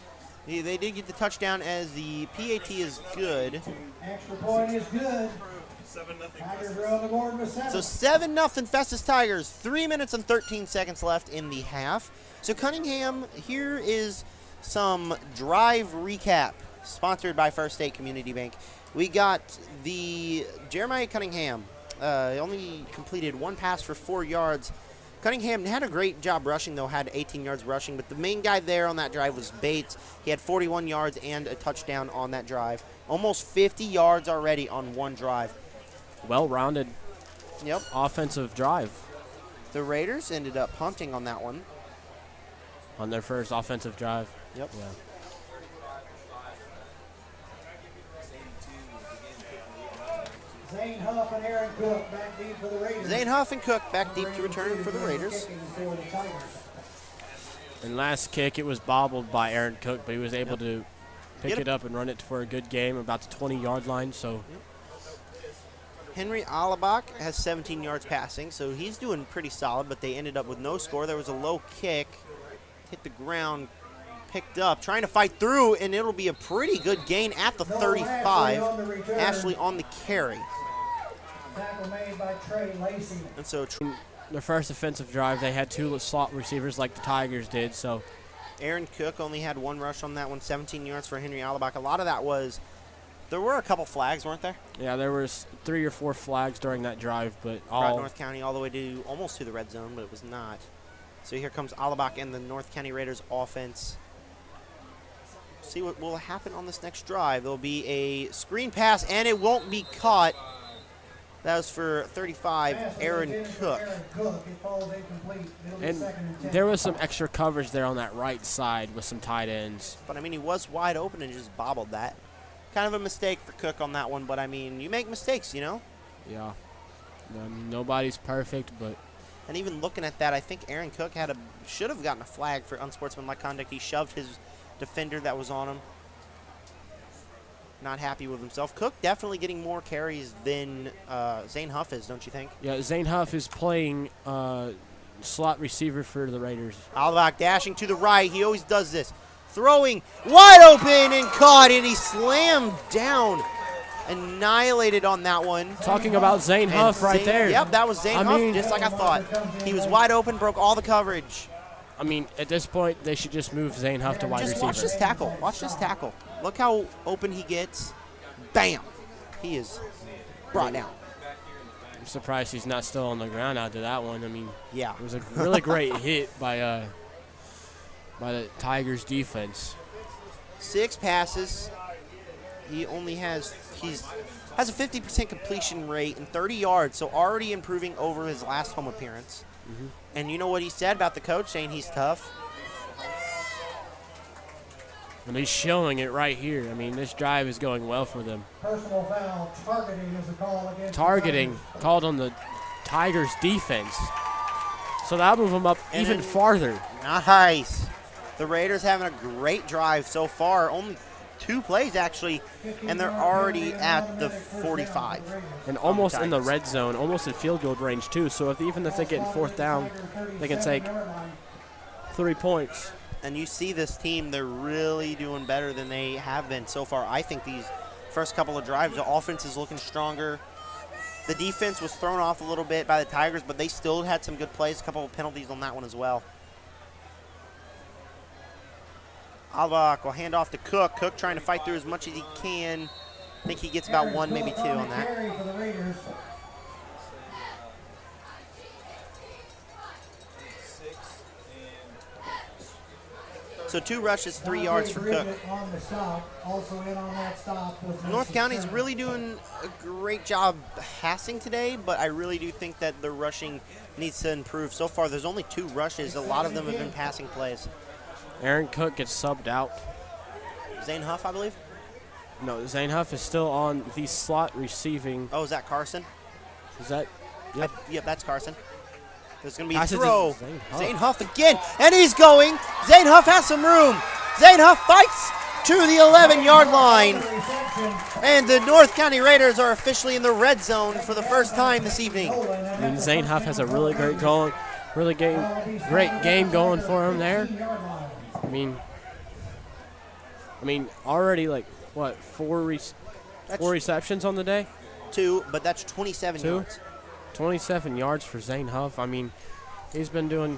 they did get the touchdown as the PAT is good. Extra point is good. 7-0. Tigers are on the board with 7. So 7-0 Festus Tigers. 3 minutes and 13 seconds left in the half. So Cunningham, here is some drive recap sponsored by First State Community Bank. We got the Jeremiah Cunningham. Only completed 1 pass for 4 yards. Cunningham had a great job rushing, though, had 18 yards rushing. But the main guy there on that drive was Bates. He had 41 yards and a touchdown on that drive. Almost 50 yards already on 1 drive. Well-rounded offensive drive. The Raiders ended up punting on that one. On their first offensive drive. Yep. Yeah. Zane Huff and Aaron Cook back deep for the Raiders. Zane Huff and Cook back deep to return for the Raiders. And last kick, it was bobbled by Aaron Cook, but he was able to pick it up and run it for a good game, about the 20-yard line. So. Henry Alabach has 17 yards passing, so he's doing pretty solid, but they ended up with no score. There was a low kick, hit the ground, picked up, trying to fight through, and it'll be a pretty good gain at the 35. Ashley on the carry. Tackle made by Trey Lacey. And so their first offensive drive, they had 2 slot receivers like the Tigers did. So Aaron Cook only had 1 rush on that one, 17 yards for Henry Alabach. A lot of that was, there were a couple flags, weren't there? Yeah, there was 3 or 4 flags during that drive, but brought North County all the way to almost to the red zone, but it was not. So here comes Alabach and the North County Raiders offense. see what will happen on this next drive. There'll be a screen pass, and it won't be caught. That was for 35, Aaron Cook. And there was some extra coverage there on that right side with some tight ends. But, I mean, he was wide open and just bobbled that. Kind of a mistake for Cook on that one, but, I mean, you make mistakes, you know? Yeah. Nobody's perfect, but... And even looking at that, I think Aaron Cook should have gotten a flag for unsportsmanlike conduct. He shoved his defender that was on him. Not happy with himself. Cook definitely getting more carries than Zane Huff is, don't you think? Yeah, Zane Huff is playing slot receiver for the Raiders. Alvak dashing to the right. He always does this. Throwing wide open and caught, and he slammed down. Annihilated on that one. Talking about Zane Huff right there. Yep, that was Zane Huff, just like I thought. He was wide open, broke all the coverage. I mean, at this point, they should just move Zane Huff to wide receiver. Watch this tackle. Watch this tackle. Look how open he gets. Bam. He is brought down. I'm surprised he's not still on the ground after that one. I mean, yeah, it was a really great hit by the Tigers defense. 6 passes. He only has a 50% completion rate and 30 yards, so already improving over his last home appearance. Mm-hmm. And you know what he said about the coach, saying he's tough? And he's showing it right here. I mean, this drive is going well for them. Personal foul, targeting is a call against Targeting called on the Tigers defense. So that'll move them up even farther. Nice. The Raiders having a great drive so far. Only 2 plays, actually, and they're already at the 45. And almost in the red zone, almost in field goal range, too. So even if they get in 4th down, they can take 3 points. And you see this team, they're really doing better than they have been so far. I think these first couple of drives, the offense is looking stronger. The defense was thrown off a little bit by the Tigers, but they still had some good plays, a couple of penalties on that one as well. Alvak will hand off to Cook. Cook trying to fight through as much as he can. I think he gets about 1, maybe 2 on that. So 2 rushes, 3 yards for Cook. North County's really doing a great job passing today, but I really do think that the rushing needs to improve. So far, there's only 2 rushes. A lot of them have been passing plays. Aaron Cook gets subbed out. Zane Huff, I believe? No, Zane Huff is still on the slot receiving. Oh, is that Carson? Is that? Yep. Yep, that's Carson. There's going to be a throw. Zane Huff again, and he's going. Zane Huff has some room. Zane Huff fights to the 11-yard line. And the North County Raiders are officially in the red zone for the first time this evening. I mean, Zane Huff has a really great game going for him there. I mean, already like what, 4 receptions on the day? 2, but that's 27 yards. 27 yards for Zane Huff. I mean, he's been doing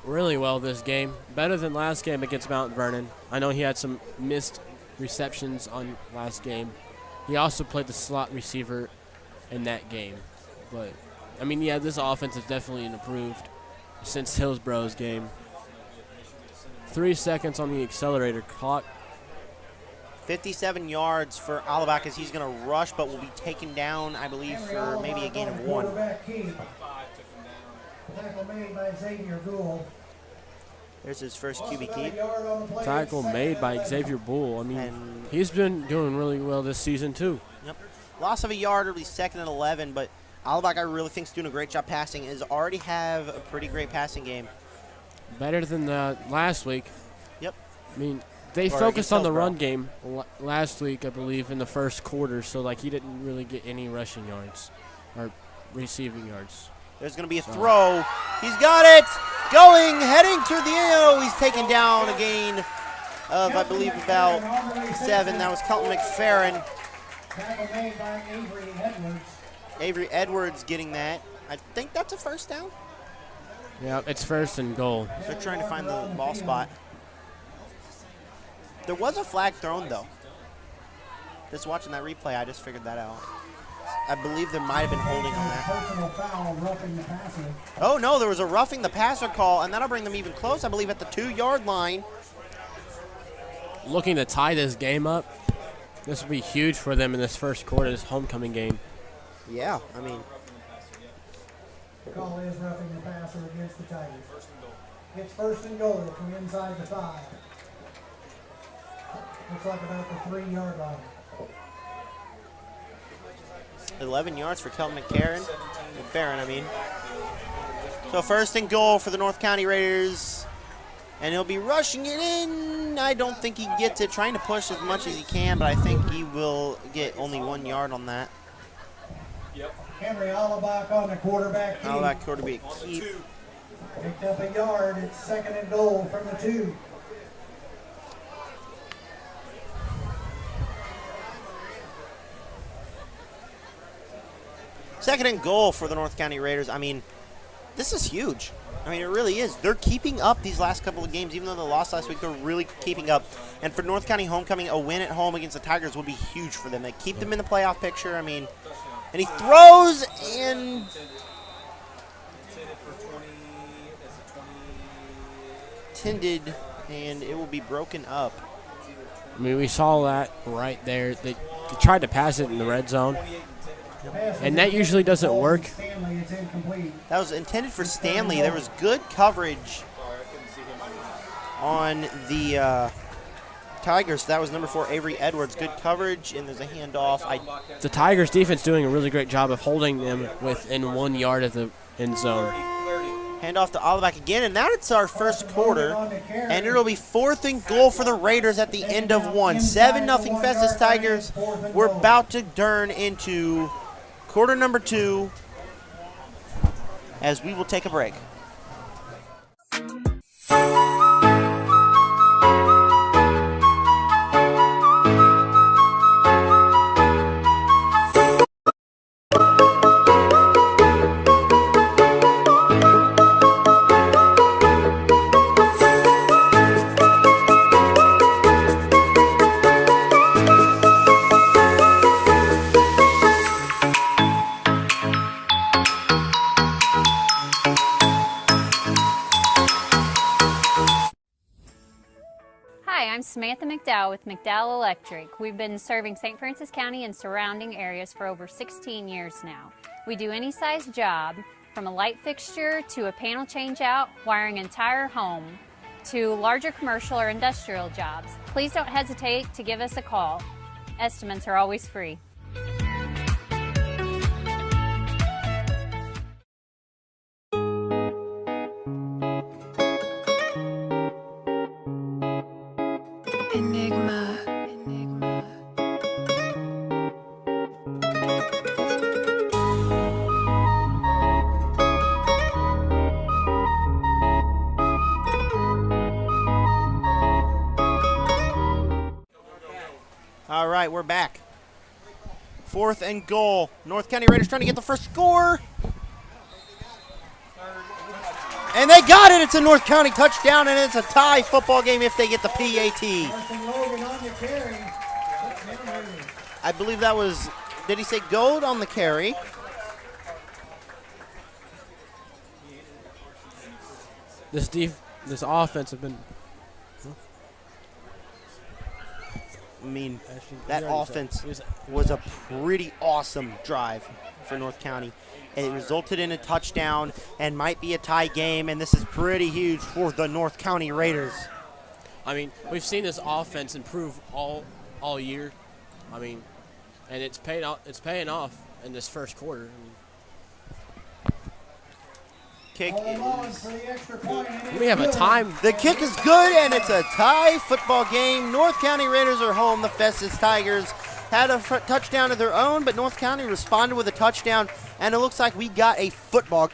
really well this game. Better than last game against Mount Vernon. I know he had some missed receptions on last game. He also played the slot receiver in that game. But, I mean, yeah, this offense has definitely improved since Hillsborough's game. 3 seconds on the accelerator clock. 57 yards for Alvak as he's going to rush, but will be taken down, I believe, for maybe a gain of 1. There's his first QB keep. Tackle made by Xavier Bull. I mean, he's been doing really well this season, too. Yep. Loss of a yard, it'll be 2nd and 11, but Alvak, I really think, is doing a great job passing. Is already have a pretty great passing game. Better than last week. Yep. I mean, they focused on the run game last week, I believe, in the first quarter, so, like, he didn't really get any rushing yards or receiving yards. There's going to be a throw. He's got it. Going, heading to the end. He's taken down a gain of, I believe, about 7. That was Kelton McFerrin. Avery Edwards getting that. I think that's a first down. Yeah, it's 1st and goal. They're trying to find the ball spot. There was a flag thrown, though. Just watching that replay, I just figured that out. I believe there might have been holding on that. Oh, no, there was a roughing the passer call, and that'll bring them even close, I believe, at the 2-yard line. looking to tie this game up. This will be huge for them in this first quarter, this homecoming game. Yeah, I mean. The call is roughing the passer against the Tigers. It's first and goal from inside the 5. Looks like about the 3-yard line. 11 yards for Kelvin McCarron. McFerrin, I mean. So first and goal for the North County Raiders. And he'll be rushing it in. I don't think he gets it. Trying to push as much as he can, but I think he will get only 1 yard on that. Henry Allabach on the quarterback keep. Allabach quarterback keep. Picked up a yard. It's second and goal from the 2. Second and goal for the North County Raiders. I mean, this is huge. I mean, it really is. They're keeping up these last couple of games. Even though they lost last week, they're really keeping up. And for North County homecoming, a win at home against the Tigers would be huge for them. They keep them in the playoff picture. I mean, and he throws and intended, and it will be broken up. I mean, we saw that right there. They tried to pass it in the red zone. And that usually doesn't work. That was intended for Stanley. There was good coverage on the Tigers. That was number 4, Avery Edwards. Good coverage, and there's a handoff. The Tigers defense doing a really great job of holding them within 1 yard of the end zone. Handoff to Allabach again, and now it's our first quarter. And it'll be fourth and goal for the Raiders at the end of one. 7-0 Festus Tigers. We're about to turn into quarter number 2 as we will take a break. I'm Samantha McDowell with McDowell Electric. We've been serving St. Francis County and surrounding areas for over 16 years now. We do any size job, from a light fixture to a panel change out, wiring an entire home, to larger commercial or industrial jobs. Please don't hesitate to give us a call. Estimates are always free. All right, we're back. Fourth and goal. North County Raiders trying to get the first score. And they got it. It's a North County touchdown, and it's a tie football game if they get the PAT. I believe that was, did he say gold on the carry? This offense have been. I mean, that offense was a pretty awesome drive for North County. And it resulted in a touchdown and might be a tie game, and this is pretty huge for the North County Raiders. I mean, we've seen this offense improve all year. I mean, and it's paying off in this first quarter. Kick is, we have a time. The kick is good, and it's a tie football game. North County Raiders are home. The Festus Tigers had a touchdown of their own, but North County responded with a touchdown, and it looks like we got a football.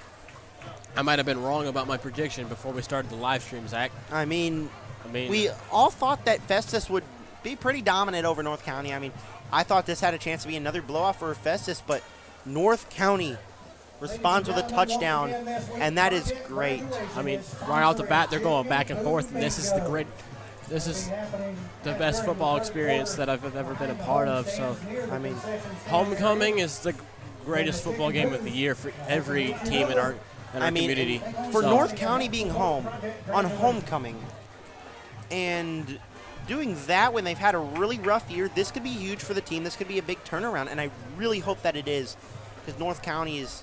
I might have been wrong about my prediction before we started the live stream, Zach. I mean, we all thought that Festus would be pretty dominant over North County. I mean, I thought this had a chance to be another blowout for Festus, but North County responds with a touchdown, and that is great. I mean, right off the bat, they're going back and forth, and this is the best football experience that I've ever been a part of. So, I mean, homecoming is the greatest football game of the year for every team in our community. For North County being home on homecoming, and doing that when they've had a really rough year, this could be huge for the team. This could be a big turnaround, and I really hope that it is, because North County is,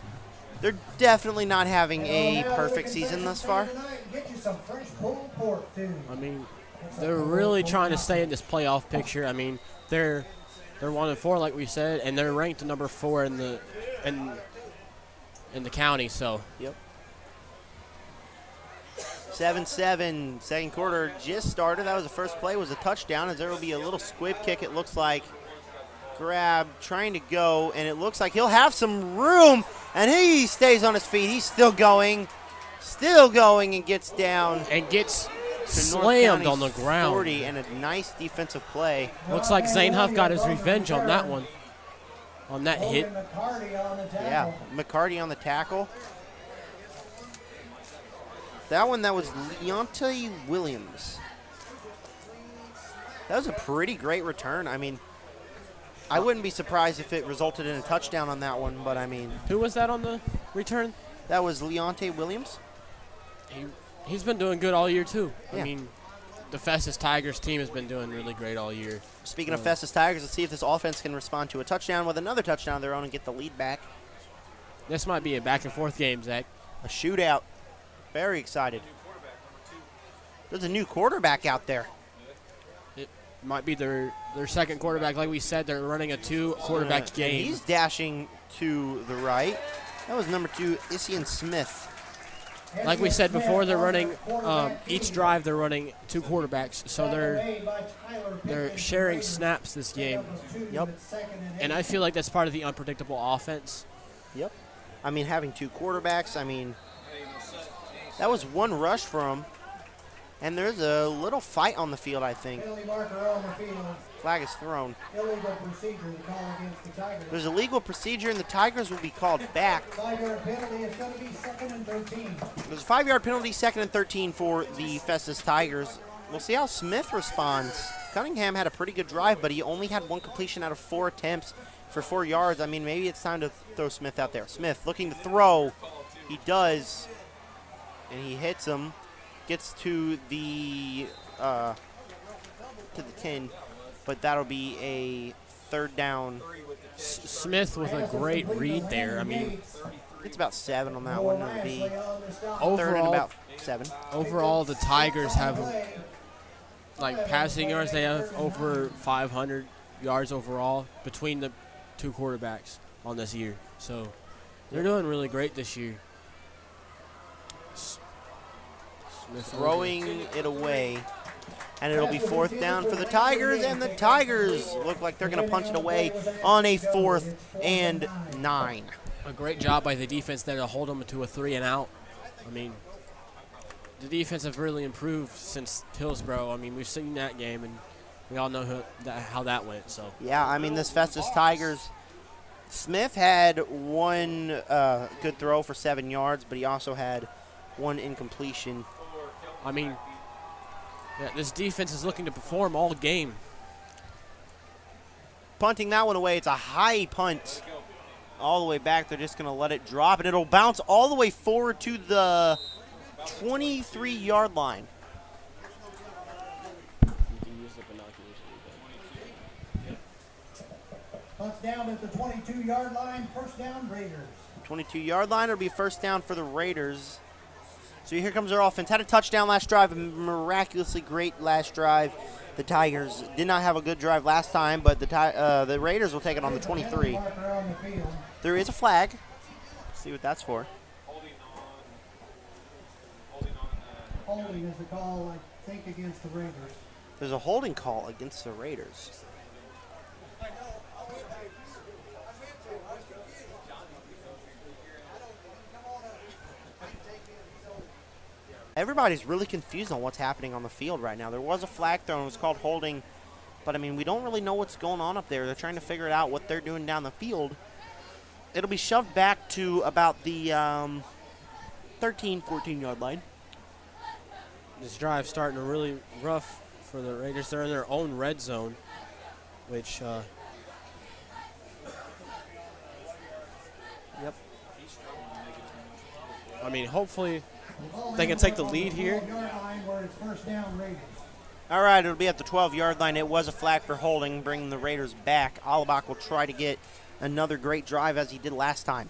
they're definitely not having a perfect season thus far. I mean, they're really trying to stay in this playoff picture. I mean, they're 1-4, like we said, and they're ranked number 4 in the county. So. Yep. 7-7, second quarter just started. That was the first play, was a touchdown, as there will be a little squib kick, it looks like. Grab, trying to go, and it looks like he'll have some room, and he stays on his feet. He's still going, and gets down. And gets slammed on the ground. 40, and a nice defensive play. Looks like Zane Huff got his revenge on that one, on that hit. Yeah, McCarty on the tackle. That one, that was Leonte Williams. That was a pretty great return. I mean, I wouldn't be surprised if it resulted in a touchdown on that one, but I mean. Who was that on the return? That was Leonte Williams. He's been doing good all year, too. Yeah. I mean, the Festus Tigers team has been doing really great all year. Speaking of Festus Tigers, let's see if this offense can respond to a touchdown with another touchdown of their own and get the lead back. This might be a back-and-forth game, Zach. A shootout. Very excited. There's a new quarterback out there. It might be their second quarterback. Like we said, they're running a 2-quarterback game. He's dashing to the right. That was number 2, Isian Smith. Like we said before, they're running each drive. They're running 2 quarterbacks, so they're sharing snaps this game. Yep. And I feel like that's part of the unpredictable offense. Yep. I mean, having 2 quarterbacks. I mean, that was one rush for him. And there's a little fight on the field, I think. Flag is thrown. There's a legal procedure, and the Tigers will be called back. There's a 5-yard penalty, 2nd and 13 for the Festus Tigers. We'll see how Smith responds. Cunningham had a pretty good drive, but he only had 1 completion out of 4 attempts for 4 yards. I mean, maybe it's time to throw Smith out there. Smith looking to throw. He does. And he hits him, gets to the 10, but that'll be a 3rd down. Smith with a great read there. I mean, it's about 7 on that one. It'll be overall, 3rd and about 7. Overall, the Tigers have, like, passing yards. They have over 500 yards overall between the 2 quarterbacks on this year. So they're doing really great this year. Throwing it away, and it'll be 4th down for the Tigers, and the Tigers look like they're going to punch it away on a 4th and 9. A great job by the defense there to hold them to a 3 and out. I mean, the defense have really improved since Hillsborough. I mean, we've seen that game, and we all know how that went. So yeah, I mean, this Festus Tigers, Smith had 1 good throw for 7 yards, but he also had 1 incompletion. I mean, yeah, this defense is looking to perform all game. Punting that one away. It's a high punt all the way back. They're just going to let it drop, and it'll bounce all the way forward to the 23-yard line. Punts down at the 22-yard line, 1st down, Raiders. 22-yard line, it'll be 1st down for the Raiders. So here comes their offense. Had a touchdown last drive, a miraculously great last drive. The Tigers did not have a good drive last time, but the Raiders will take it on the 23. There is a flag. Let's see what that's for. Holding is the call, I think, against the Raiders. There's a holding call against the Raiders. Everybody's really confused on what's happening on the field right now. There was a flag thrown. It was called holding. But, I mean, we don't really know what's going on up there. They're trying to figure it out, what they're doing down the field. It'll be shoved back to about the 13, 14-yard line. This drive starting really rough for the Raiders. They're in their own red zone, which yep. I mean, hopefully they can take the lead here. All right, it'll be at the 12-yard line. It was a flag for holding, bringing the Raiders back. Alabak will try to get another great drive as he did last time.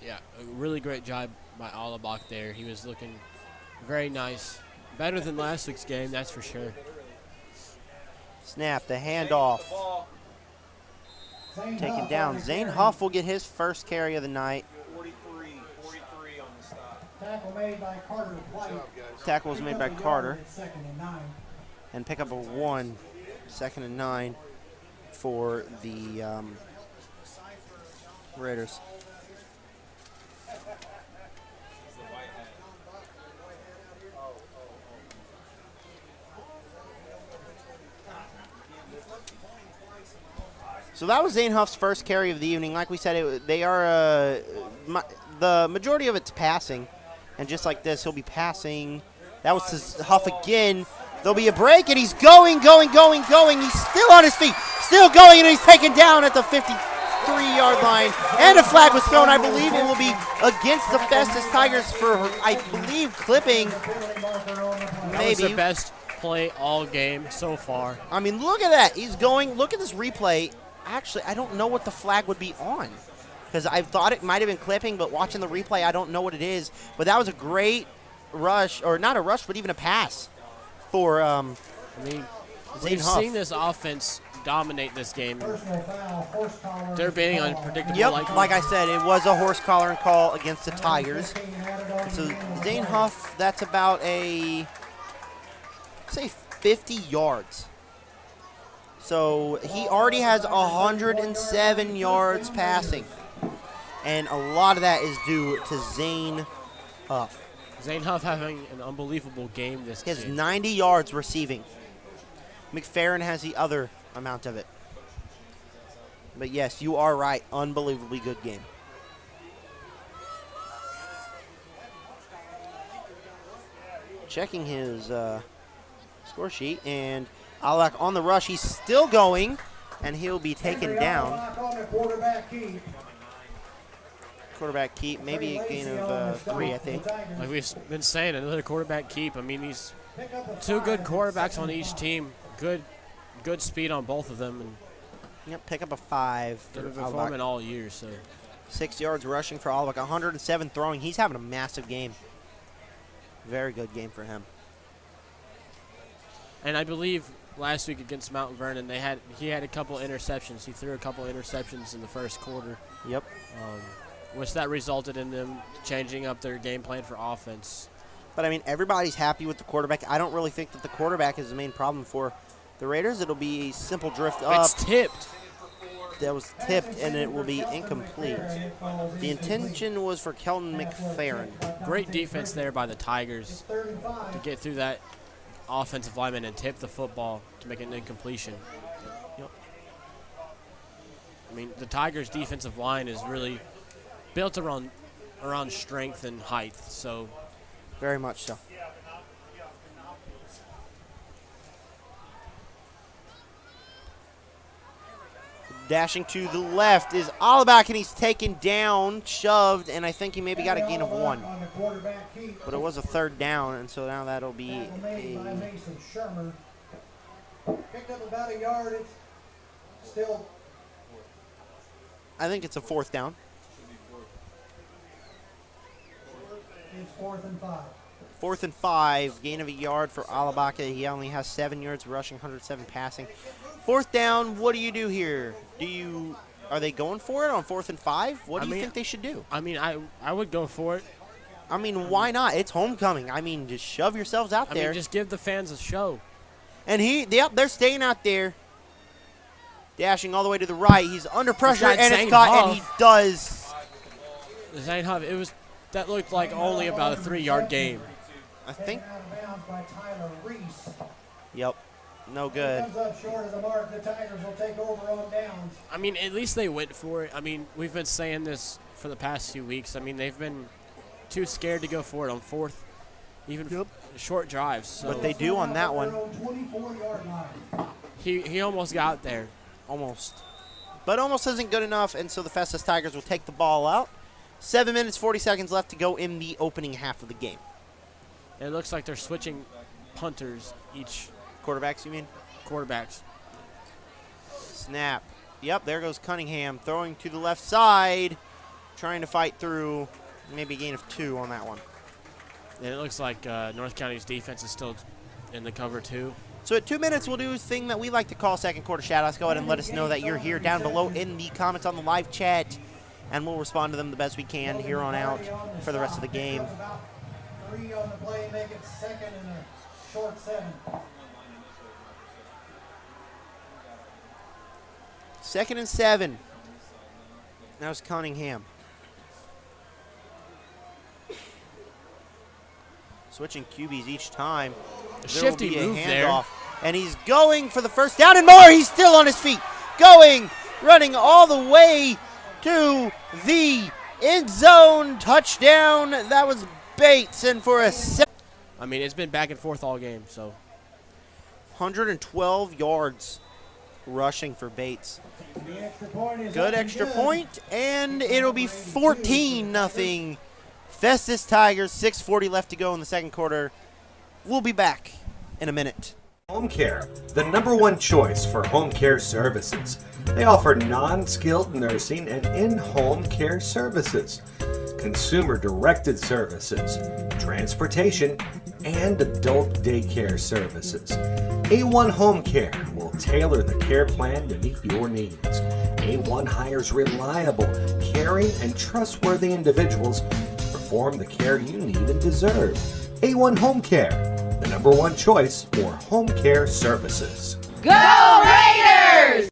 Yeah, a really great job by Alabak there. He was looking very nice. Better than last week's game, that's for sure. Snap, the handoff. Taken down. Zane Huff will get his first carry of the night. 43 on the stop. Tackle made by Carter White. Tackle was made by Carter. Second and 9. And pick up a 1, 2nd and 9 for the Raiders. So that was Zane Huff's first carry of the evening. Like we said, they are the majority of it's passing, and just like this, he'll be passing. That was to Huff again. There'll be a break, and he's going. He's still on his feet, still going, and he's taken down at the 53-yard line. And a flag was thrown. I believe it will be against the Festus Tigers for, I believe, clipping. That was the best play all game so far. I mean, look at that. He's going. Look at this replay. Actually, I don't know what the flag would be on because I thought it might have been clipping, but watching the replay, I don't know what it is. But that was a great rush, or not a rush, but even a pass for we've seen this offense dominate this game. They're being unpredictable. Yep, like I said, it was a horse collar and call against the Tigers. So Zane Huff, that's about say 50 yards. So he already has 107 yards passing. And a lot of that is due to Zane Huff. Zane Huff having an unbelievable game this game. He has 90 yards receiving. McFerrin has the other amount of it. But yes, you are right. Unbelievably good game. Checking his score sheet, and Alak on the rush. He's still going, and he'll be taken down. Quarterback keep, maybe a gain of 3, I think. Like we've been saying, another quarterback keep. I mean, these two good quarterbacks on each team. Good speed on both of them. And yep, pick up a 5. They've been performing all year. So 6 yards rushing for Alak, 107 throwing. He's having a massive game. Very good game for him. And I believe last week against Mount Vernon, he had a couple interceptions. He threw a couple interceptions in the first quarter. Yep. Which that resulted in them changing up their game plan for offense. But, I mean, everybody's happy with the quarterback. I don't really think that the quarterback is the main problem for the Raiders. It'll be a simple drift up. It's tipped. That was tipped, and it will be incomplete. The intention was for Kelton McFerrin. Great defense there by the Tigers to get through that offensive lineman and tip the football to make an incompletion. Yep. I mean, the Tigers' defensive line is really built around strength and height. So, very much so. Dashing to the left is Alabak, and he's taken down, shoved, and I think he maybe got a gain of 1. But it was a 3rd down, and so now that'll be a... Picked up about a yard. It's still... I think it's a 4th down. It's 4th and 5. 4th and 5, gain of a yard for Alabak. He only has 7 yards rushing, 107 passing. 4th down, what do you do here? Are they going for it on 4th and 5? What do you think they should do? I mean, I would go for it. I mean, why not? It's homecoming. I mean, just shove yourselves out there. I mean, just give the fans a show. And they're staying out there. Dashing all the way to the right. He's under pressure, and it's caught, and he does. Zane Huff, that looked like only about a 3-yard game. I think. Out of bounds by Tyler Reese. Yep. No good. Comes up short of the mark. The Tigers will take over on downs. I mean, at least they went for it. I mean, we've been saying this for the past few weeks. I mean, they've been too scared to go for it on 4th, even short drives. So. But they do on that one. 24-yard line. He almost got there. Almost. But almost isn't good enough, and so the Festus Tigers will take the ball out. 7 minutes, 40 seconds left to go in the opening half of the game. It looks like they're switching punters each Quarterbacks, you mean? Quarterbacks. Snap. Yep, there goes Cunningham throwing to the left side, trying to fight through. Maybe a gain of 2 on that one. And it looks like North County's defense is still in the cover 2. So at 2 minutes, we'll do a thing that we like to call second quarter shout-outs. Go ahead and let us know that you're here down below in the comments on the live chat, and we'll respond to them the best we can here on out for the rest of the game. 3 on the play, make it second and a short 7. Second and 7. That was Cunningham. Switching QBs each time. There will be a handoff. And he's going for the first down and more. He's still on his feet. Going, running all the way to the end zone. Touchdown. That was Bates. And for a I mean, it's been back and forth all game, so. 112 yards rushing for Bates. Good extra point, and it'll be 14-0. Festus Tigers, 6:40 left to go in the second quarter. We'll be back in a minute. Home Care, the #1 choice for home care services. They offer non-skilled nursing and in-home care services, consumer-directed services, transportation, and adult daycare services. A1 Home Care will tailor the care plan to meet your needs. A1 hires reliable, caring, and trustworthy individuals to perform the care you need and deserve. A1 Home Care, the #1 choice for home care services. Go Raiders!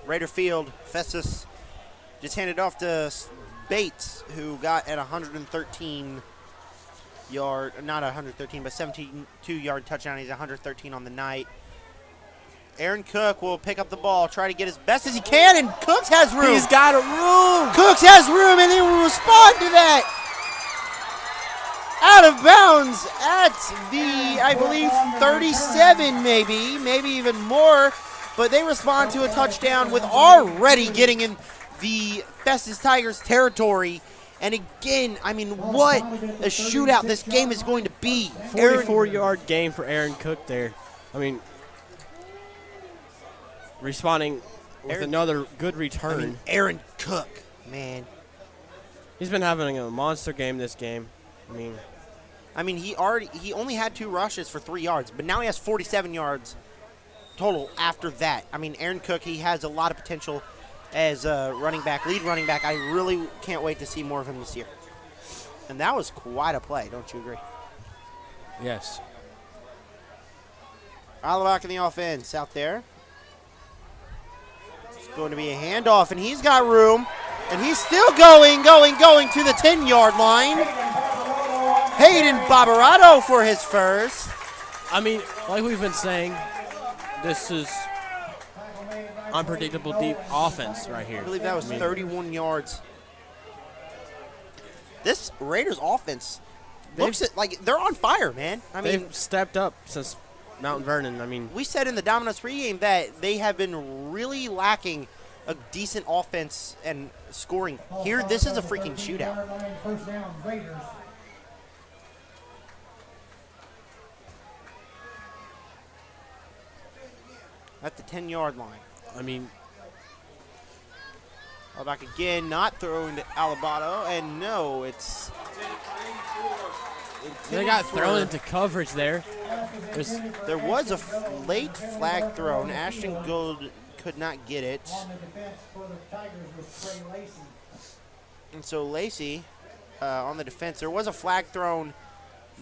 Raider Field, Festus just handed off to Bates, who got at 113 yard, not 113, but 72-yard touchdown. He's 113 on the night. Aaron Cook will pick up the ball, try to get as best as he can, and Cooks has room. He's got a room. Cooks has room, and he will respond to that. Out of bounds at the, I believe, 37 maybe even more. But they respond to a touchdown with already getting in the Festus Tigers territory. And again, I mean, what a shootout this game is going to be. 44-yard game for Aaron Cook there. I mean, responding with another good return. I mean, Aaron Cook, man. He's been having a monster game this game. I mean, he only had 2 rushes for 3 yards, but now he has 47 yards total after that. I mean, Aaron Cook, he has a lot of potential as a running back, lead running back. I really can't wait to see more of him this year. And that was quite a play, don't you agree? Yes. Alabak in the offense out there. It's going to be a handoff, and he's got room. And he's still going to the 10-yard line. Hayden Barbarato for his first. I mean, like we've been saying, this is unpredictable deep offense right here. I believe that was 31 yards. This Raiders offense looks like they're on fire, man. I mean, they've stepped up since Mount Vernon. I mean, we said in the Domino's pregame that they have been really lacking a decent offense and scoring. Here, this is a freaking shootout. At the 10-yard line. I mean, back again, not throwing to Alabato, and no, it's. They got thrown into coverage there. There was a late flag thrown. Ashton Gold could not get it. And so Lacey on the defense. There was a flag thrown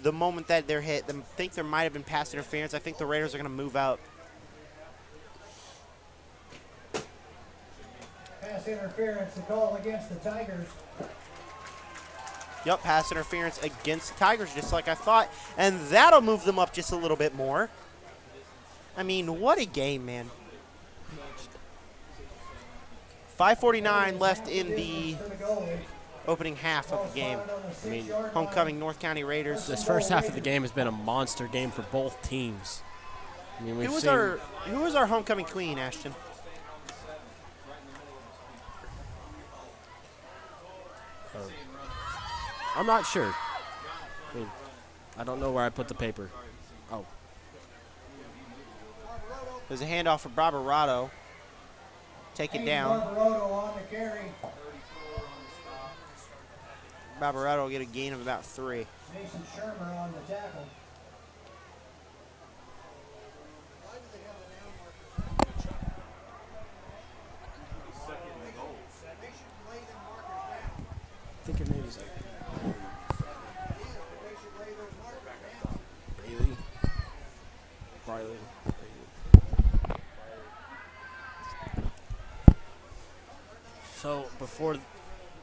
the moment that they're hit. I think there might have been pass interference. I think the Raiders are going to move out. Pass interference, the call against the Tigers. Yep, pass interference against the Tigers, just like I thought. And that'll move them up just a little bit more. I mean, what a game, man. 5:49 left in the opening half of the game. I mean, homecoming North County Raiders. This first half of the game has been a monster game for both teams. I mean, Who was our homecoming queen, Ashton? I'm not sure. I mean, I don't know where I put the paper. Oh. There's a handoff for Barbarato. Take it down. Barbarato on the carry. Barbarato will get a gain of about 3. Mason Shermer on the tackle. I think her name is Riley. So before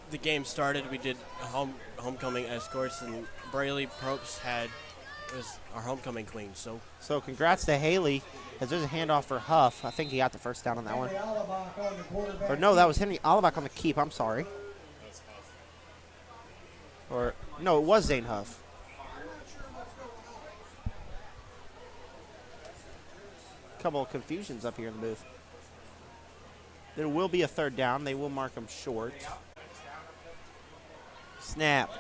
the game started, we did homecoming escorts, and Braley Probst was our homecoming queen. So congrats to Haley, as there's a handoff for Huff. I think he got the first down on that one. Or no, that was Henry Alabak on the keep. I'm sorry. Or no, it was Zane Huff. Couple of confusions up here in the booth. There will be a third down. They will mark them short. Snap.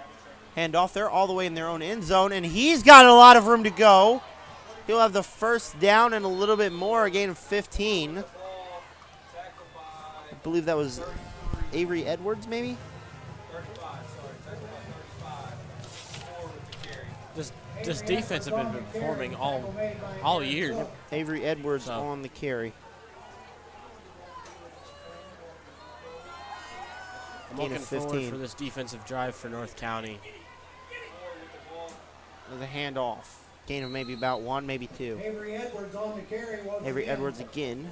Handoff. They're all the way in their own end zone, and he's got a lot of room to go. He'll have the first down and a little bit more, a gain of 15. I believe that was Avery Edwards, maybe? This defense has been performing all year. Yep. Avery Edwards on the carry. I'm looking forward for this defensive drive for North County. There's a handoff. Gain of maybe about 1, maybe 2. Avery Edwards on the carry. Avery Edwards again.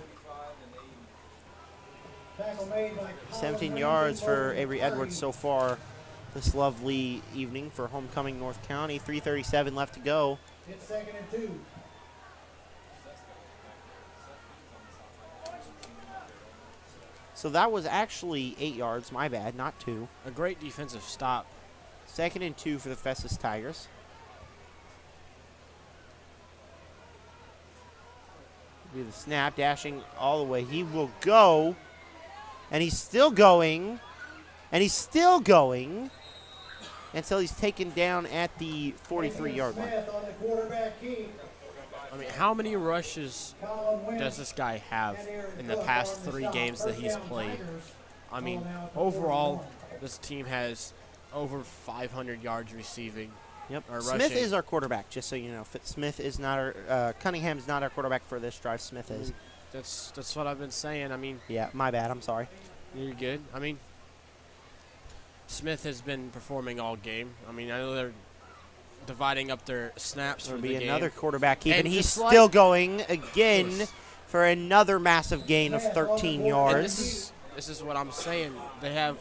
Tackle made by 17 yards for Avery Edwards so far this lovely evening for homecoming North County. 3:37 left to go. It's 2nd and 2. So that was actually 8 yards, my bad, not 2. A great defensive stop. 2nd and 2 for the Festus Tigers. Be the snap, dashing all the way. He will go, and he's still going, and he's still going until he's taken down at the 43-yard line. I mean, how many rushes does this guy have in the past 3 games that he's played? I mean, overall, this team has over 500 yards receiving. Yep. Or Smith rushing. is our quarterback, just so you know. Smith is not our Cunningham's not our quarterback for this drive. Smith is. That's what I've been saying. I mean, yeah, my bad. I'm sorry. You're good. I mean, Smith has been performing all game. I mean, I know they're dividing up their snaps for the game. There'll be another quarterback keep, and he's just still going again for another massive gain of 13 yards. This is what I'm saying. They have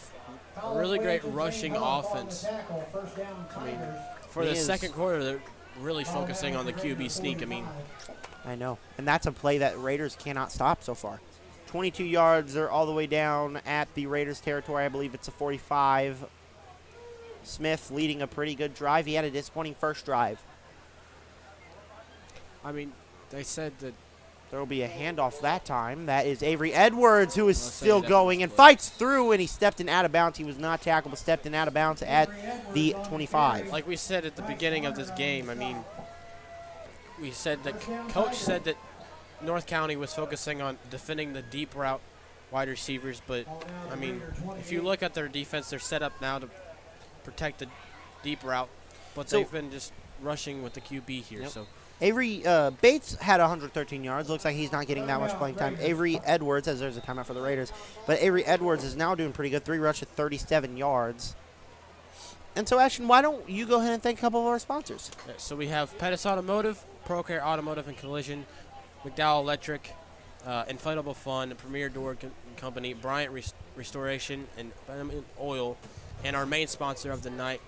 a really great rushing offense. I mean, for the second quarter, they're really focusing on the QB sneak. I mean, I know, and that's a play that Raiders cannot stop so far. 22 yards. They're all the way down at the Raiders territory. I believe it's a 45. Smith leading a pretty good drive. He had a disappointing first drive. I mean, they said that there will be a handoff that time. That is Avery Edwards, who is still going and fights through, and he stepped in out of bounds. He was not tackled, but stepped in out of bounds at the 25. Like we said at the beginning of this game, I mean, we said that Coach said that North County was focusing on defending the deep route wide receivers, but, I mean, if you look at their defense, they're set up now to protect the deep route, but they've been just rushing with the QB here. Yep. So Avery Bates had 113 yards. Looks like he's not getting that much playing time. Avery Edwards, as there's a timeout for the Raiders, but Avery Edwards is now doing pretty good. 3 rushes, 37 yards. And so, Ashton, why don't you go ahead and thank a couple of our sponsors? So we have Pettis Automotive, ProCare Automotive and Collision, McDowell Electric, Inflatable Fun, Premier Door Company, Bryant Restoration, and Oil, and our main sponsor of the night,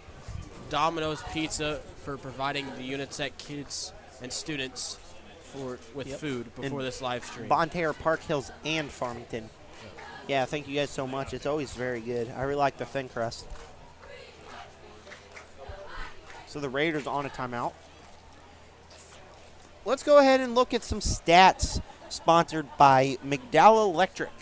Domino's Pizza, for providing the UniTec kids and students with food before this live stream. Bonterra, Park Hills, and Farmington. Yeah, thank you guys so much. It's always very good. I really like the thin crust. So the Raiders on a timeout. Let's go ahead and look at some stats sponsored by McDowell Electric.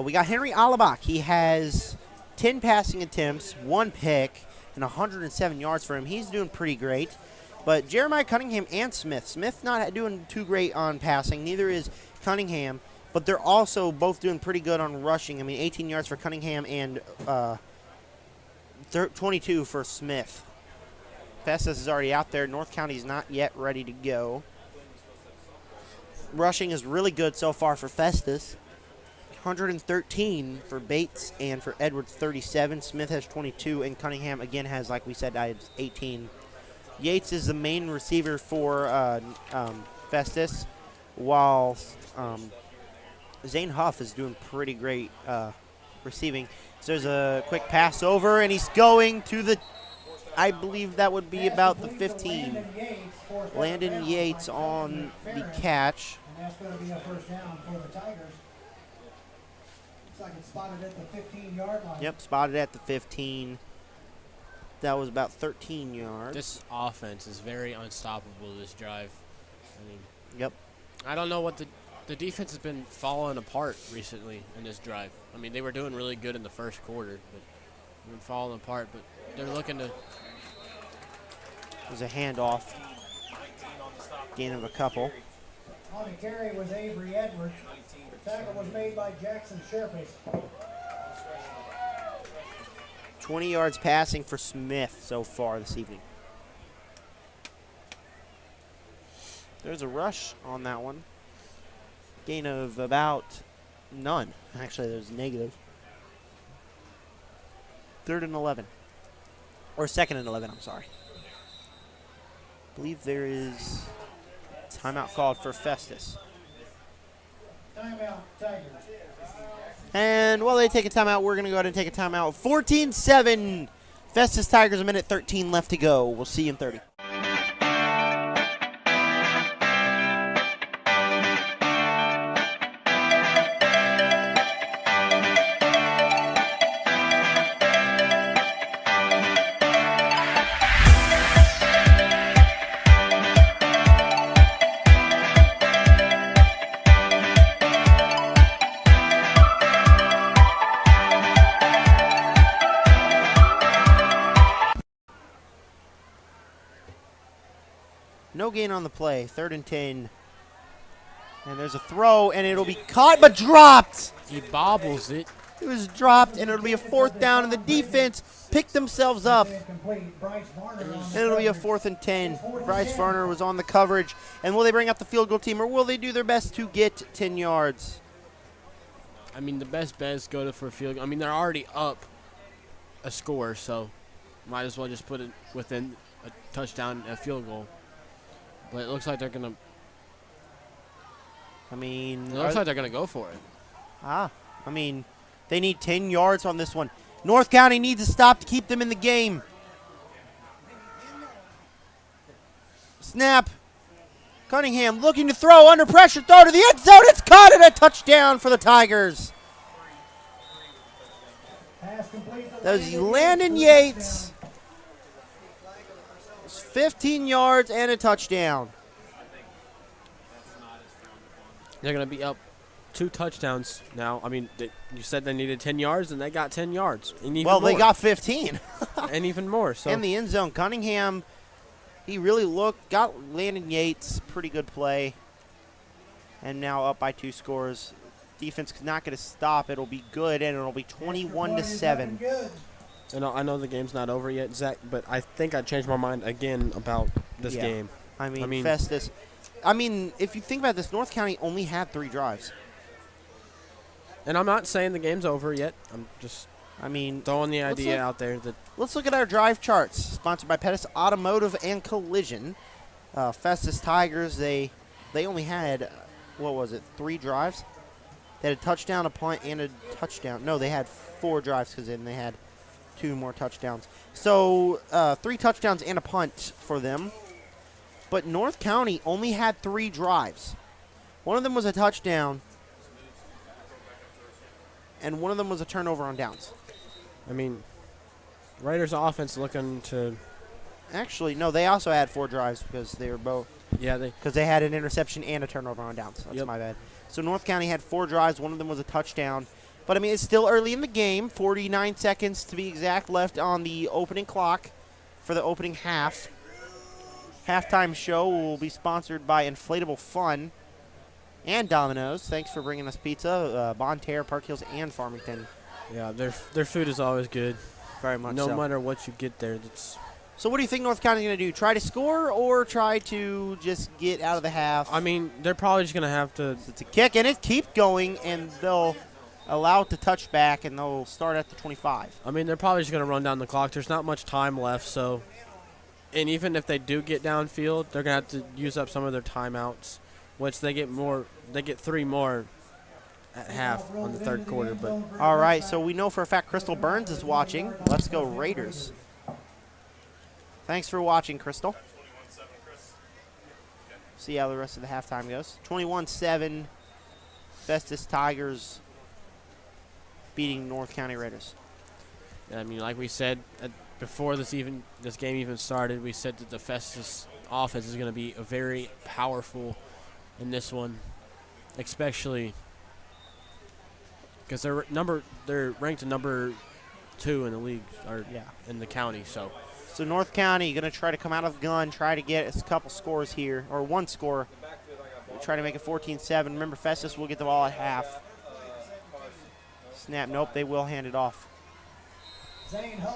We got Henry Alabach. He has 10 passing attempts, 1 pick, and 107 yards for him. He's doing pretty great. But Jeremiah Cunningham and Smith. Smith not doing too great on passing. Neither is Cunningham. But they're also both doing pretty good on rushing. I mean, 18 yards for Cunningham and 22 for Smith. Festus is already out there. North County's not yet ready to go. Rushing is really good so far for Festus. 113 for Bates, and for Edwards 37. Smith has 22, and Cunningham again has, like we said, 18. Yates is the main receiver for Festus, while Zane Huff is doing pretty great receiving. So there's a quick pass over, and he's going to the, I believe that would be about the 15. Landon Yates on the catch. And that's going to be a first down for the Tigers. Looks like it's spotted at the 15-yard line. Yep, spotted at the 15. That was about 13 yards. This offense is very unstoppable this drive. I mean, yep. I don't know what the defense has been falling apart recently in this drive. I mean, they were doing really good in the first quarter, but they've been falling apart. But they're looking to. There's a handoff. Gain of a couple. On the carry was Avery Edwards. The tackle was made by Jackson Sherpas. 20 yards passing for Smith so far this evening. There's a rush on that one. Gain of about none. Actually, there's negative. 3rd and 11. Or 2nd and 11, I'm sorry. I believe there is timeout called for Festus. Timeout, Tigers. And while they take a timeout, we're going to go ahead and take a timeout. 14-7. Festus Tigers, a minute 13 left to go. We'll see you in 30. No gain on the play. 3rd and 10. And there's a throw, and it'll be caught but dropped. He bobbles it. It was dropped, and it'll be a 4th down, and the defense picked themselves up. And it'll be a 4th and 10. Bryce Varner was on the coverage. And will they bring out the field goal team, or will they do their best to get 10 yards? I mean, the best bet is go for a field goal. I mean, they're already up a score, so might as well just put it within a touchdown and a field goal. But it looks like they're going to. I mean. It looks like they're going to go for it. I mean, they need 10 yards on this one. North County needs a stop to keep them in the game. Snap. Cunningham looking to throw under pressure. Throw to the end zone. It's caught and a touchdown for the Tigers. That was Landon Yates. 15 yards and a touchdown. They're going to be up 2 touchdowns now. I mean, you said they needed 10 yards, and they got 10 yards. Well, they got 15. And even more. So. In the end zone, Cunningham, he really got Landon Yates, pretty good play. And now up by 2 scores. Defense is not going to stop. It'll be good, and it'll be 21-7. I know the game's not over yet, Zach, but I think I changed my mind again about this game. I mean, Festus. I mean, if you think about this, North County only had 3 drives. And I'm not saying the game's over yet. I'm just throwing the idea out there. Let's look at our drive charts, sponsored by Pettis Automotive and Collision. Festus Tigers, they only had, 3 drives? They had a touchdown, a punt, and a touchdown. No, they had 4 drives because then they had 2 more touchdowns. So 3 touchdowns and a punt for them. but North County only had 3 drives. One of them was a touchdown, and one of them was a turnover on downs. I mean, Raiders offense looking to... Actually, no, they also had 4 drives because they were both. Yeah, because they had an interception and a turnover on downs. That's my bad. So North County had 4 drives. One of them was a touchdown. But, I mean, it's still early in the game. 49 seconds to be exact left on the opening clock for the opening half. Halftime show will be sponsored by Inflatable Fun and Domino's. Thanks for bringing us pizza. Bon Terre, Park Hills, and Farmington. Yeah, their food is always good. Very much no so. matter what you get there. That's. So what do you think North County's going to do? Try to score or try to just get out of the half? I mean, they're probably just going to have to. It's a kick, and it keep going, and they'll allow it to touch back, and they'll start at the 25. I mean, they're probably just going to run down the clock. There's not much time left, so. And even if they do get downfield, they're going to have to use up some of their timeouts, which they get more. They get 3 more at half on the third quarter. But all right, so we know for a fact Crystal Burns is watching. Let's go Raiders. Thanks for watching, Crystal. See how the rest of the halftime goes. 21-7, Festus Tigers beating North County Raiders. I mean, like we said before this game even started, we said that the Festus offense is going to be very powerful in this one, especially because they're ranked at number 2 in the league or in the county. So North County going to try to come out of the gun, try to get a couple scores here, or 1 score. Try to make it 14-7. Remember, Festus will get the ball at half. Snap, nope, they will hand it off.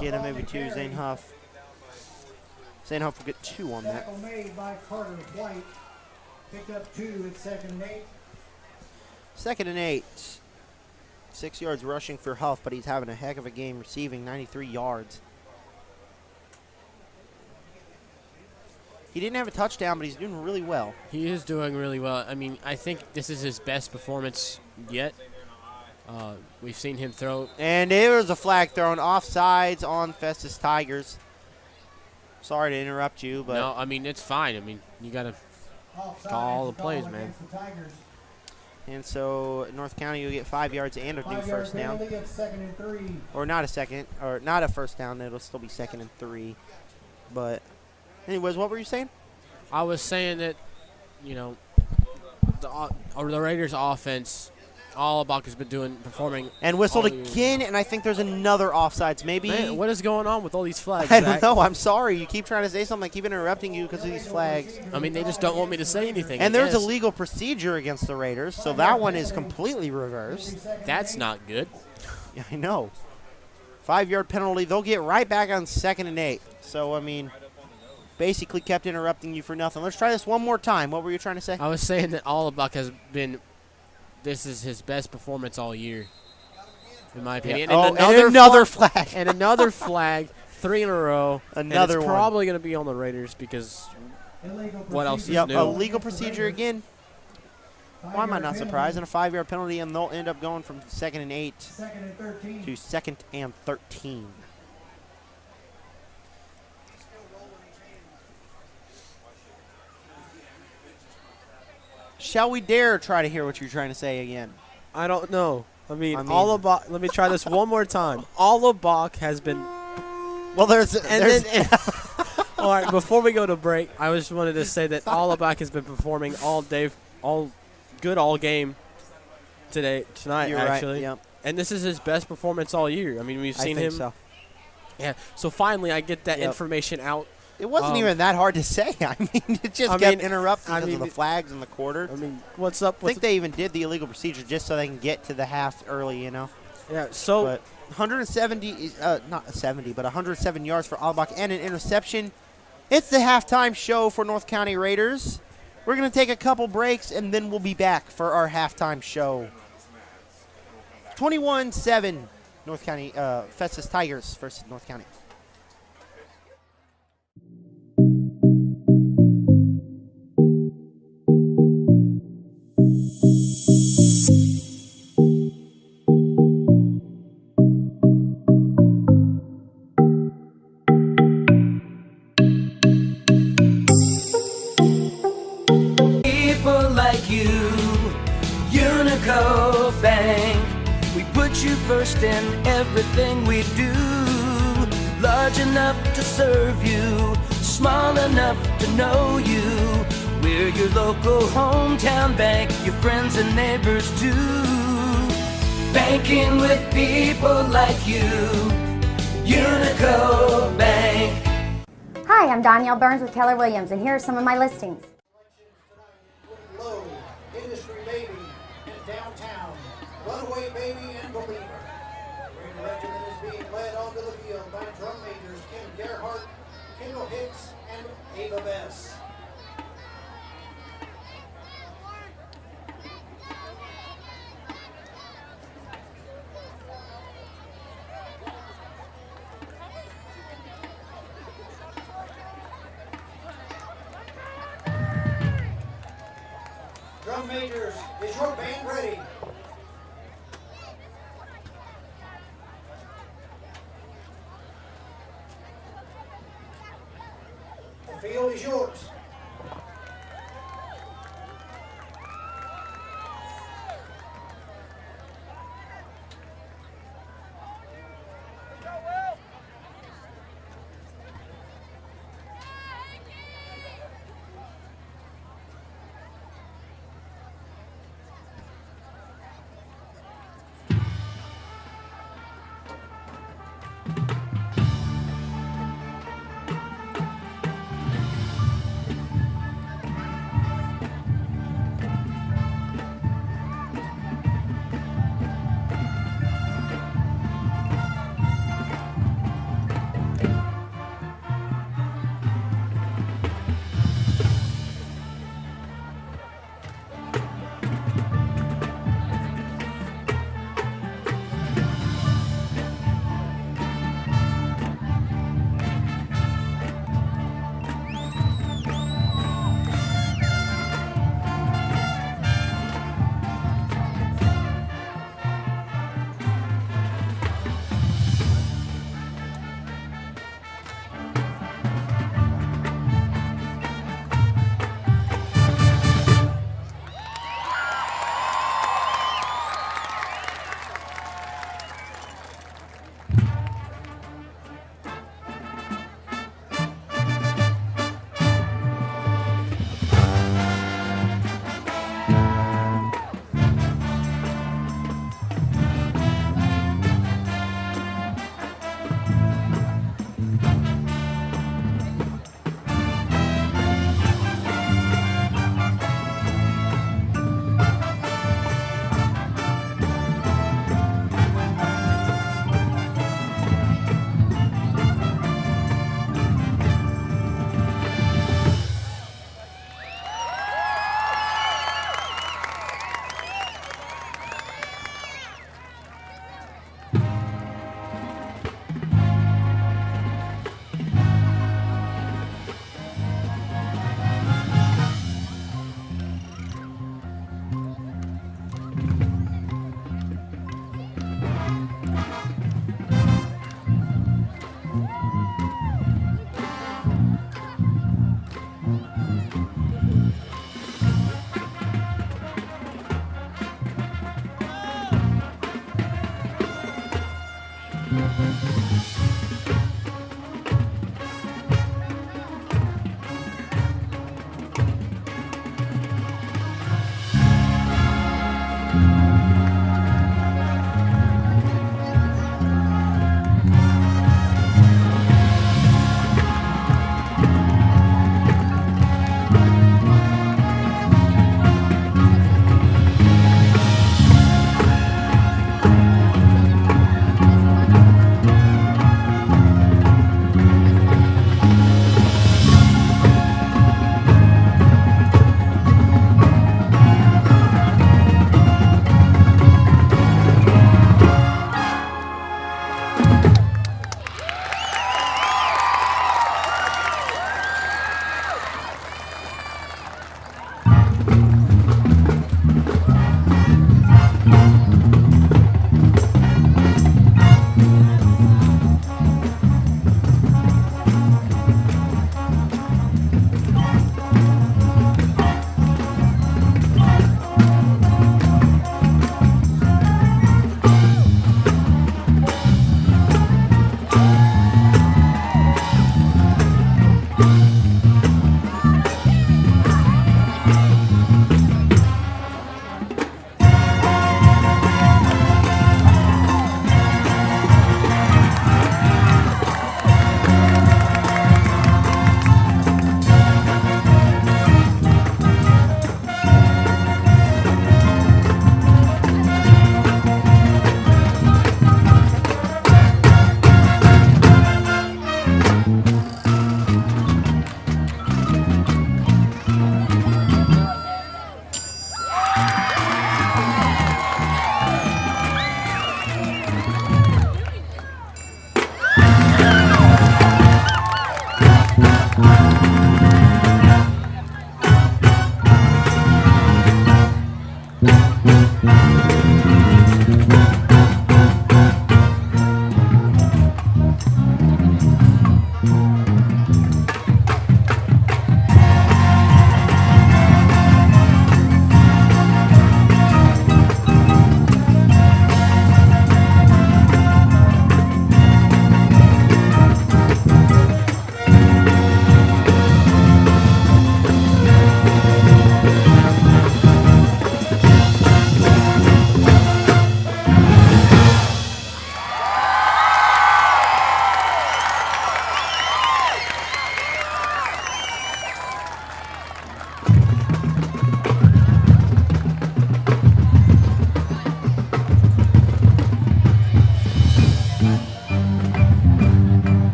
Get him maybe 2, Zane Huff. Zane Huff will get 2 on that. Tackle made by Carter White. Picked up 2 at 2nd and 8. 2nd and 8. 6 yards rushing for Huff, but he's having a heck of a game receiving, 93 yards. He didn't have a touchdown, but he's doing really well. He is doing really well. I mean, I think this is his best performance yet. We've seen him throw. And there was a flag thrown offsides on Festus Tigers. Sorry to interrupt you, but. No, I mean, it's fine. I mean, you got to call all the plays, man. And so North County will get 5 yards and a new first down. Or not a second, or not a first down. It'll still be 2nd and 3. But anyways, what were you saying? I was saying that, you know, the Raiders' offense, Allabach has been performing. And whistled again, and I think there's another offsides. Maybe. Man, what is going on with all these flags? I don't know. I'm sorry. You keep trying to say something. I keep interrupting you because of these flags. I mean, they just don't want me to say anything. And there's a legal procedure against the Raiders, so that one is completely reversed. That's not good. Yeah, I know. 5-yard penalty. They'll get right back on 2nd and 8. So, I mean, basically kept interrupting you for nothing. Let's try this one more time. What were you trying to say? I was saying that Allabach has been – this is his best performance all year, in my opinion. Yeah. And another flag. And another flag, 3 in a row. Another and it's one. Probably going to be on the Raiders because what else is new? A legal procedure again. Why am I not surprised? And a 5-yard penalty, and they'll end up going from 2nd and 8 to 2nd and 13. Shall we dare try to hear what you're trying to say again? I don't know. I mean Allabach, let me try this one more time. Allabach has been. Well, there's all right, before we go to break, I just wanted to say that Allabach has been performing all day, all game tonight, You're actually. Right, yep. And this is his best performance all year. I mean, we've seen him. So. Yeah. So finally, I get that information out. It wasn't even that hard to say. I mean, it just kept interrupting because of the flags in the quarter. I mean, what's up? I think they even did the illegal procedure just so they can get to the half early, you know. Yeah. So. But 170, not 70, but 107 yards for Allabach and an interception. It's the halftime show for North County Raiders. We're going to take a couple breaks, and then we'll be back for our halftime show. 21-7, North County, Festus Tigers versus North County. put you first in everything we do. Large enough to serve you, small enough to know you. We're your local hometown bank, your friends and neighbors too. Banking with people like you, UniTec Bank. Hi, I'm Danielle Burns with Keller Williams, and here are some of my listings. Low, Industry Baby, and Downtown, Runaway Baby, and Believer. The Raider Regiment is being led onto the field by drum majors Kim Gerhardt, Kendall Hicks, and Ava Bess. Drum majors, is your band ready? The field is yours.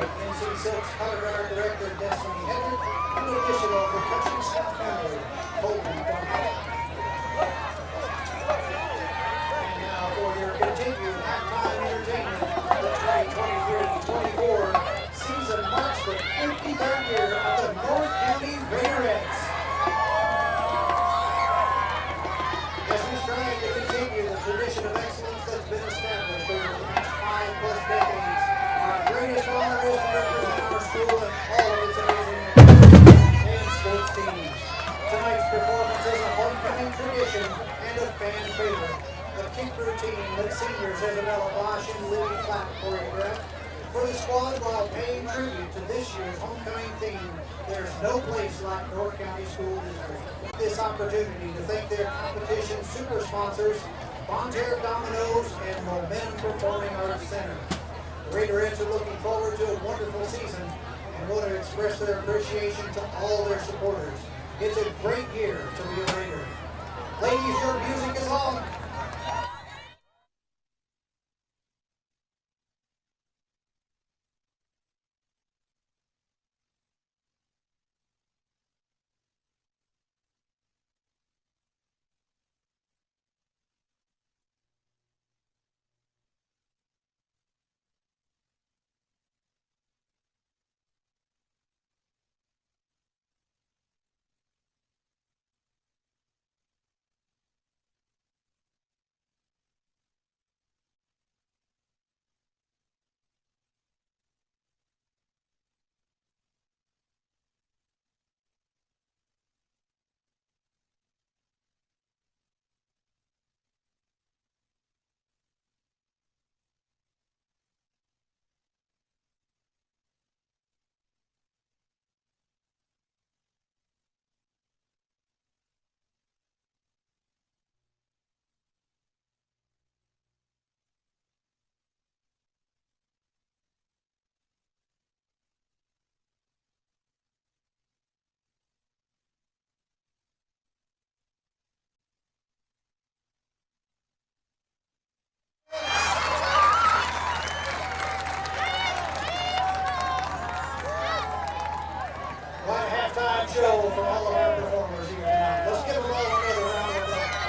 NC6 color guard director Destiny Hedrick, and additional for coaching staff member Colton Duncan. And now for your continued halftime entertainment, the 2023-24 season marks the 53rd year of the North County Raiderettes. As we strive to continue the tradition of excellence that's been established over the past 5+ decades, our greatest honor is to represent our school and all of its amazing and sports teams. Tonight's performance is a homecoming tradition and a fan favorite. The kick routine that seniors Isabella Bosch and Libby Clapp choreographed for the squad while paying tribute to this year's homecoming theme, There's No Place Like North County School District. This opportunity to thank their competition super sponsors, Bonterre Dominoes and Momentum Performing Arts Center. The Raiderettes are looking forward to a wonderful season and want to express their appreciation to all their supporters. It's a great year to be a Raider. Ladies, your music is on. Show for all of our performers here tonight. Let's give them all another round of applause.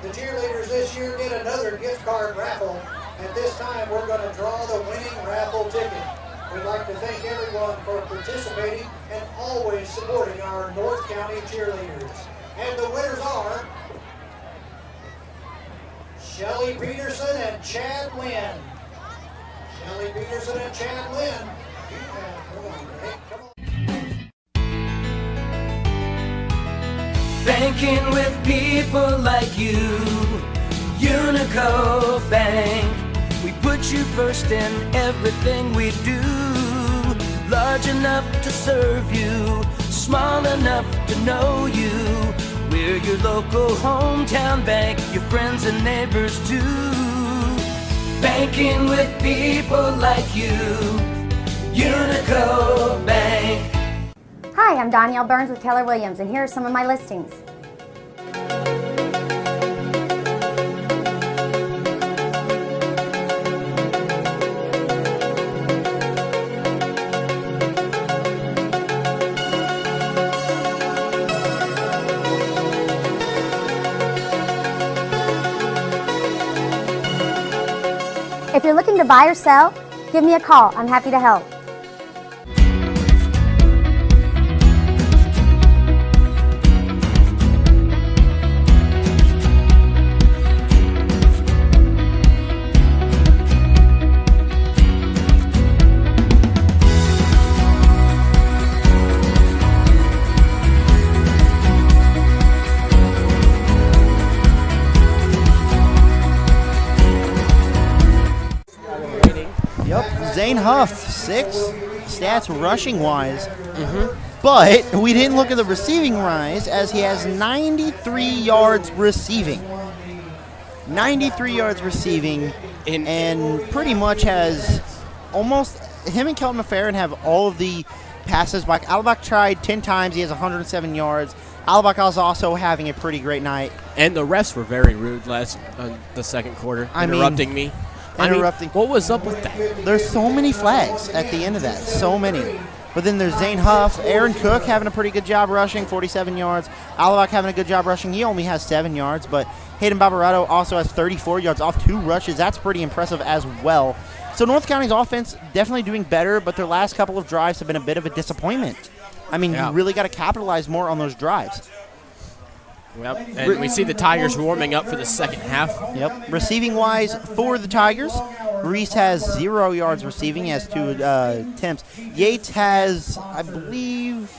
The cheerleaders this year did another gift card raffle. At this time, we're going to draw the winning raffle ticket. We'd like to thank everyone for participating and always supporting our North County cheerleaders. And the winners are Shelly Peterson and Chad Lynn. Shelly Peterson and Chad Lynn, you have won. Hey, come on. Banking with people like you, UniTec Bank. We put you first in everything we do. Large enough to serve you, small enough to know you. We're your local hometown bank, your friends and neighbors too. Banking with people like you, UniTec Bank. Hi, I'm Danielle Burns with Keller Williams, and here are some of my listings. If you're looking to buy or sell, give me a call. I'm happy to help. Zane Huff, 6 stats rushing-wise. But we didn't look at the receiving rise as he has 93 yards receiving. 93 yards receiving and pretty much has almost him and Kelton McFerrin have all of the passes back. Alabak tried 10 times. He has 107 yards. Alabak is also having a pretty great night. And the refs were very rude the second quarter, interrupting me. What was up with that? There's so many flags at the end of that. So many. But then there's Zane Huff. Aaron Cook having a pretty good job rushing, 47 yards. Alabak having a good job rushing. He only has 7 yards. But Hayden Barbarato also has 34 yards off 2 rushes. That's pretty impressive as well. So North County's offense definitely doing better, but their last couple of drives have been a bit of a disappointment. I mean, you really got to capitalize more on those drives. Yep, and we see the Tigers warming up for the second half. Yep. Receiving-wise for the Tigers, Reese has 0 yards receiving. He has 2 attempts. Yates has, I believe,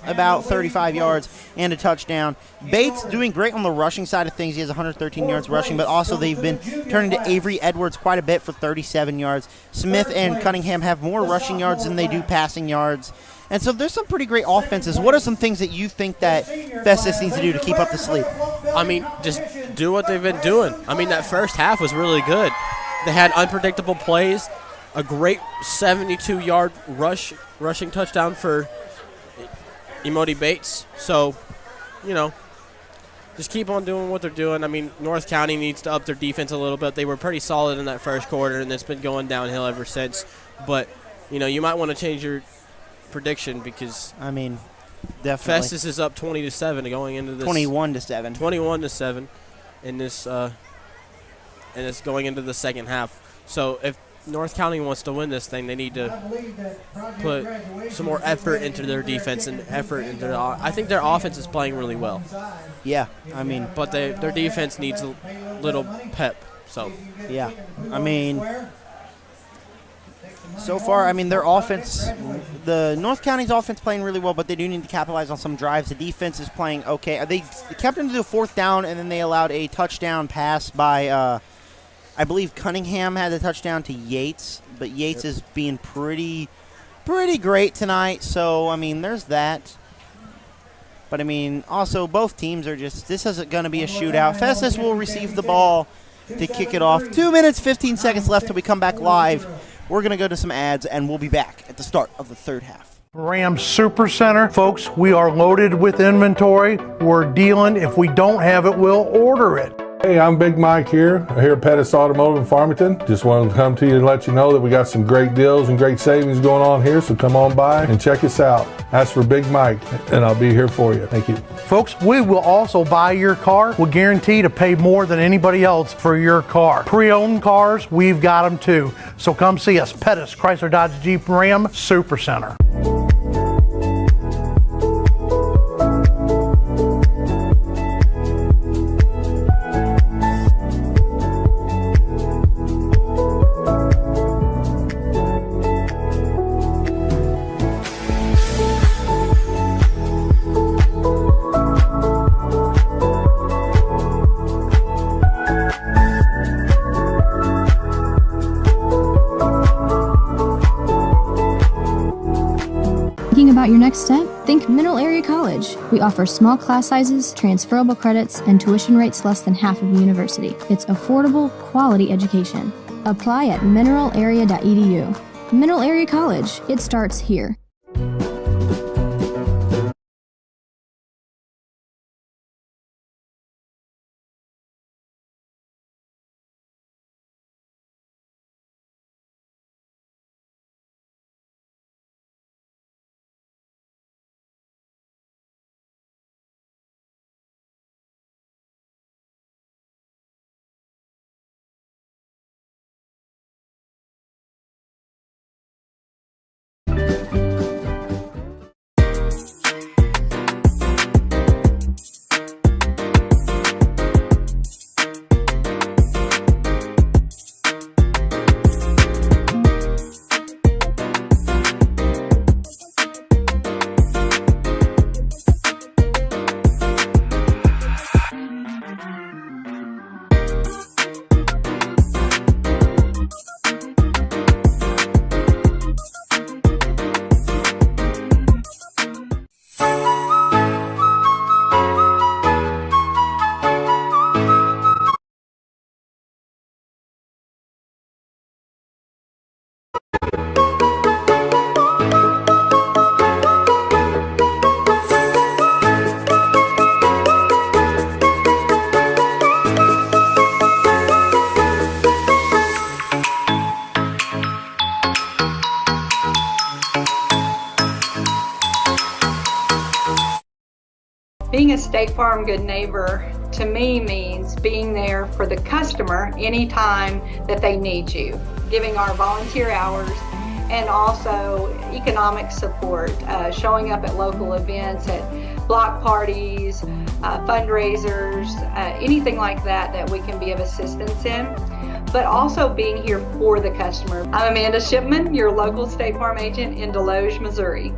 about 35 yards and a touchdown. Bates doing great on the rushing side of things. He has 113 yards rushing, but also they've been turning to Avery Edwards quite a bit for 37 yards. Smith and Cunningham have more rushing yards than they do passing yards. And so there's some pretty great offenses. What are some things that you think that Festus needs to do to keep up the sleep? I mean, just do what they've been doing. I mean, that first half was really good. They had unpredictable plays, a great 72-yard rushing touchdown for Emoti Bates. So, just keep on doing what they're doing. I mean, North County needs to up their defense a little bit. They were pretty solid in that first quarter, and it's been going downhill ever since. But, you might want to change your prediction because definitely Festus is up 20-7 going into this 21-7 in this and it's going into the second half. So if North County wants to win this thing, they need to put some more effort into their defense and effort into their I think their offense is playing really well. Yeah, but their defense needs a little pep. So yeah, so far, their offense, the North County's offense playing really well, but they do need to capitalize on some drives. The defense is playing okay. They kept them to the 4th down, and then they allowed a touchdown pass by, I believe Cunningham had the touchdown to Yates, but Yates is being pretty great tonight. So, there's that. But, also both teams are this isn't going to be a shootout. Festus will receive the ball to kick it off. 2 minutes, 15 seconds left till we come back live. We're going to go to some ads, and we'll be back at the start of the third half. Ram Super Center. Folks, we are loaded with inventory. We're dealing. If we don't have it, we'll order it. Hey, I'm Big Mike here at Pettis Automotive in Farmington. Just wanted to come to you and let you know that we got some great deals and great savings going on here, so come on by and check us out. Ask for Big Mike, and I'll be here for you. Thank you. Folks, we will also buy your car. We'll guarantee to pay more than anybody else for your car. Pre-owned cars, we've got them too. So come see us, Pettis Chrysler Dodge Jeep Ram Super Center. About your next step? Think Mineral Area College. We offer small class sizes, transferable credits, and tuition rates less than half of a university. It's affordable, quality education. Apply at mineralarea.edu. Mineral Area College. It starts here. Being a State Farm good neighbor to me means being there for the customer anytime that they need you, giving our volunteer hours and also economic support, showing up at local events, at block parties, fundraisers, anything like that we can be of assistance in, but also being here for the customer. I'm Amanda Shipman, your local State Farm agent in Deloge, Missouri.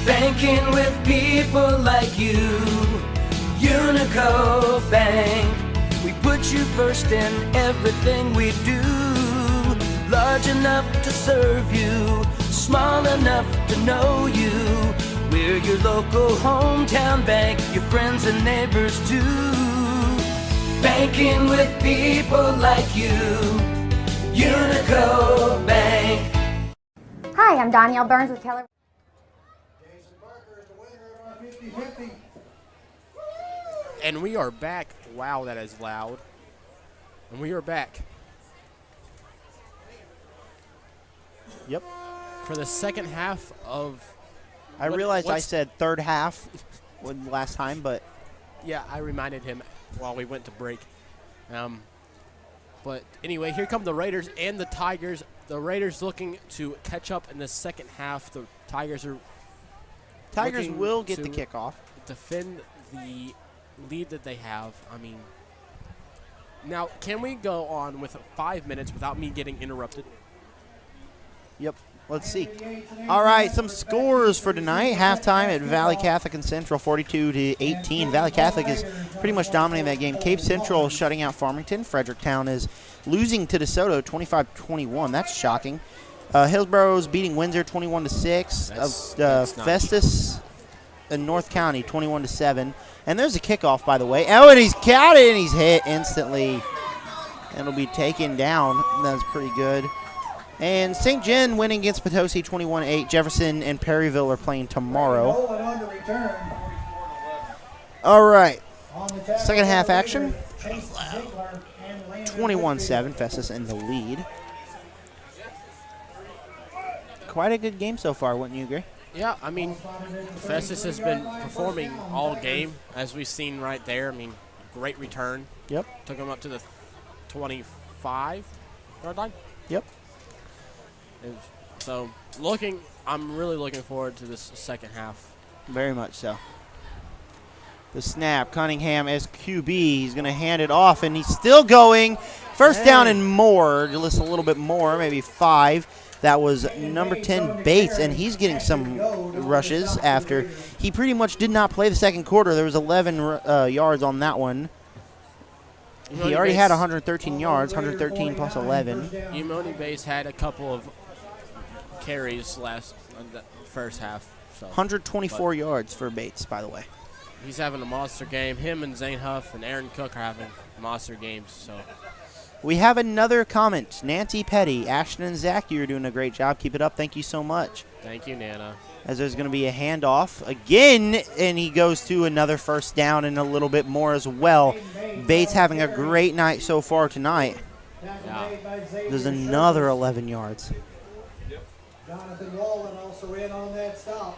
Banking with people like you, UniTec Bank. We put you first in everything we do. Large enough to serve you, small enough to know you. We're your local hometown bank, your friends and neighbors too. Banking with people like you, UniTec Bank. Hi, I'm Danielle Burns with Keller. And we are back. Wow, that is loud. And we are back. Yep. For the second half of... I realized I said third half last time, but... Yeah, I reminded him while we went to break. But anyway, here come the Raiders and the Tigers. The Raiders looking to catch up in the second half. The Tigers will get the kickoff. Defend the lead that they have. I mean, now can we go on with 5 minutes without me getting interrupted? Yep. Let's see. All right, some scores for tonight. Halftime at Valley Catholic and Central, 42-18. Valley Catholic is pretty much dominating that game. Cape Central shutting out Farmington. Fredericktown is losing to DeSoto, 25-21. That's shocking. Hillsboro's beating Windsor, 21-6. Festus in North County, 21-7. And there's a kickoff, by the way. Oh, and he's got it, and he's hit instantly. And it'll be taken down. That's pretty good. And St. John winning against Potosi 21-8. Jefferson and Perryville are playing tomorrow. All right. Second half action. 21-7. Festus in the lead. Quite a good game so far, wouldn't you agree? Yeah, I mean, Festus has been performing all game, as we've seen right there. I mean, great return. Yep. Took him up to the 25-yard line. Yep. So, I'm really looking forward to this second half. Very much so. The snap, Cunningham as QB. He's going to hand it off, and he's still going. First down and more, just a little bit more, maybe 5. That was number 10, Bates, and he's getting some rushes after he pretty much did not play the second quarter. There was 11 yards on that one. He already had 113 yards, 113 plus 11. Umoni Bates had a couple of carries the first half. So. 124 yards for Bates, by the way. He's having a monster game. Him and Zane Huff and Aaron Cook are having monster games. So. We have another comment. Nancy Petty, Ashton and Zach, you're doing a great job. Keep it up. Thank you so much. Thank you, Nana. As there's going to be a handoff again, and he goes to another first down and a little bit more as well. Bates having a great night so far tonight. Yeah. There's another 11 yards. Jonathan Wallen also in on that stop.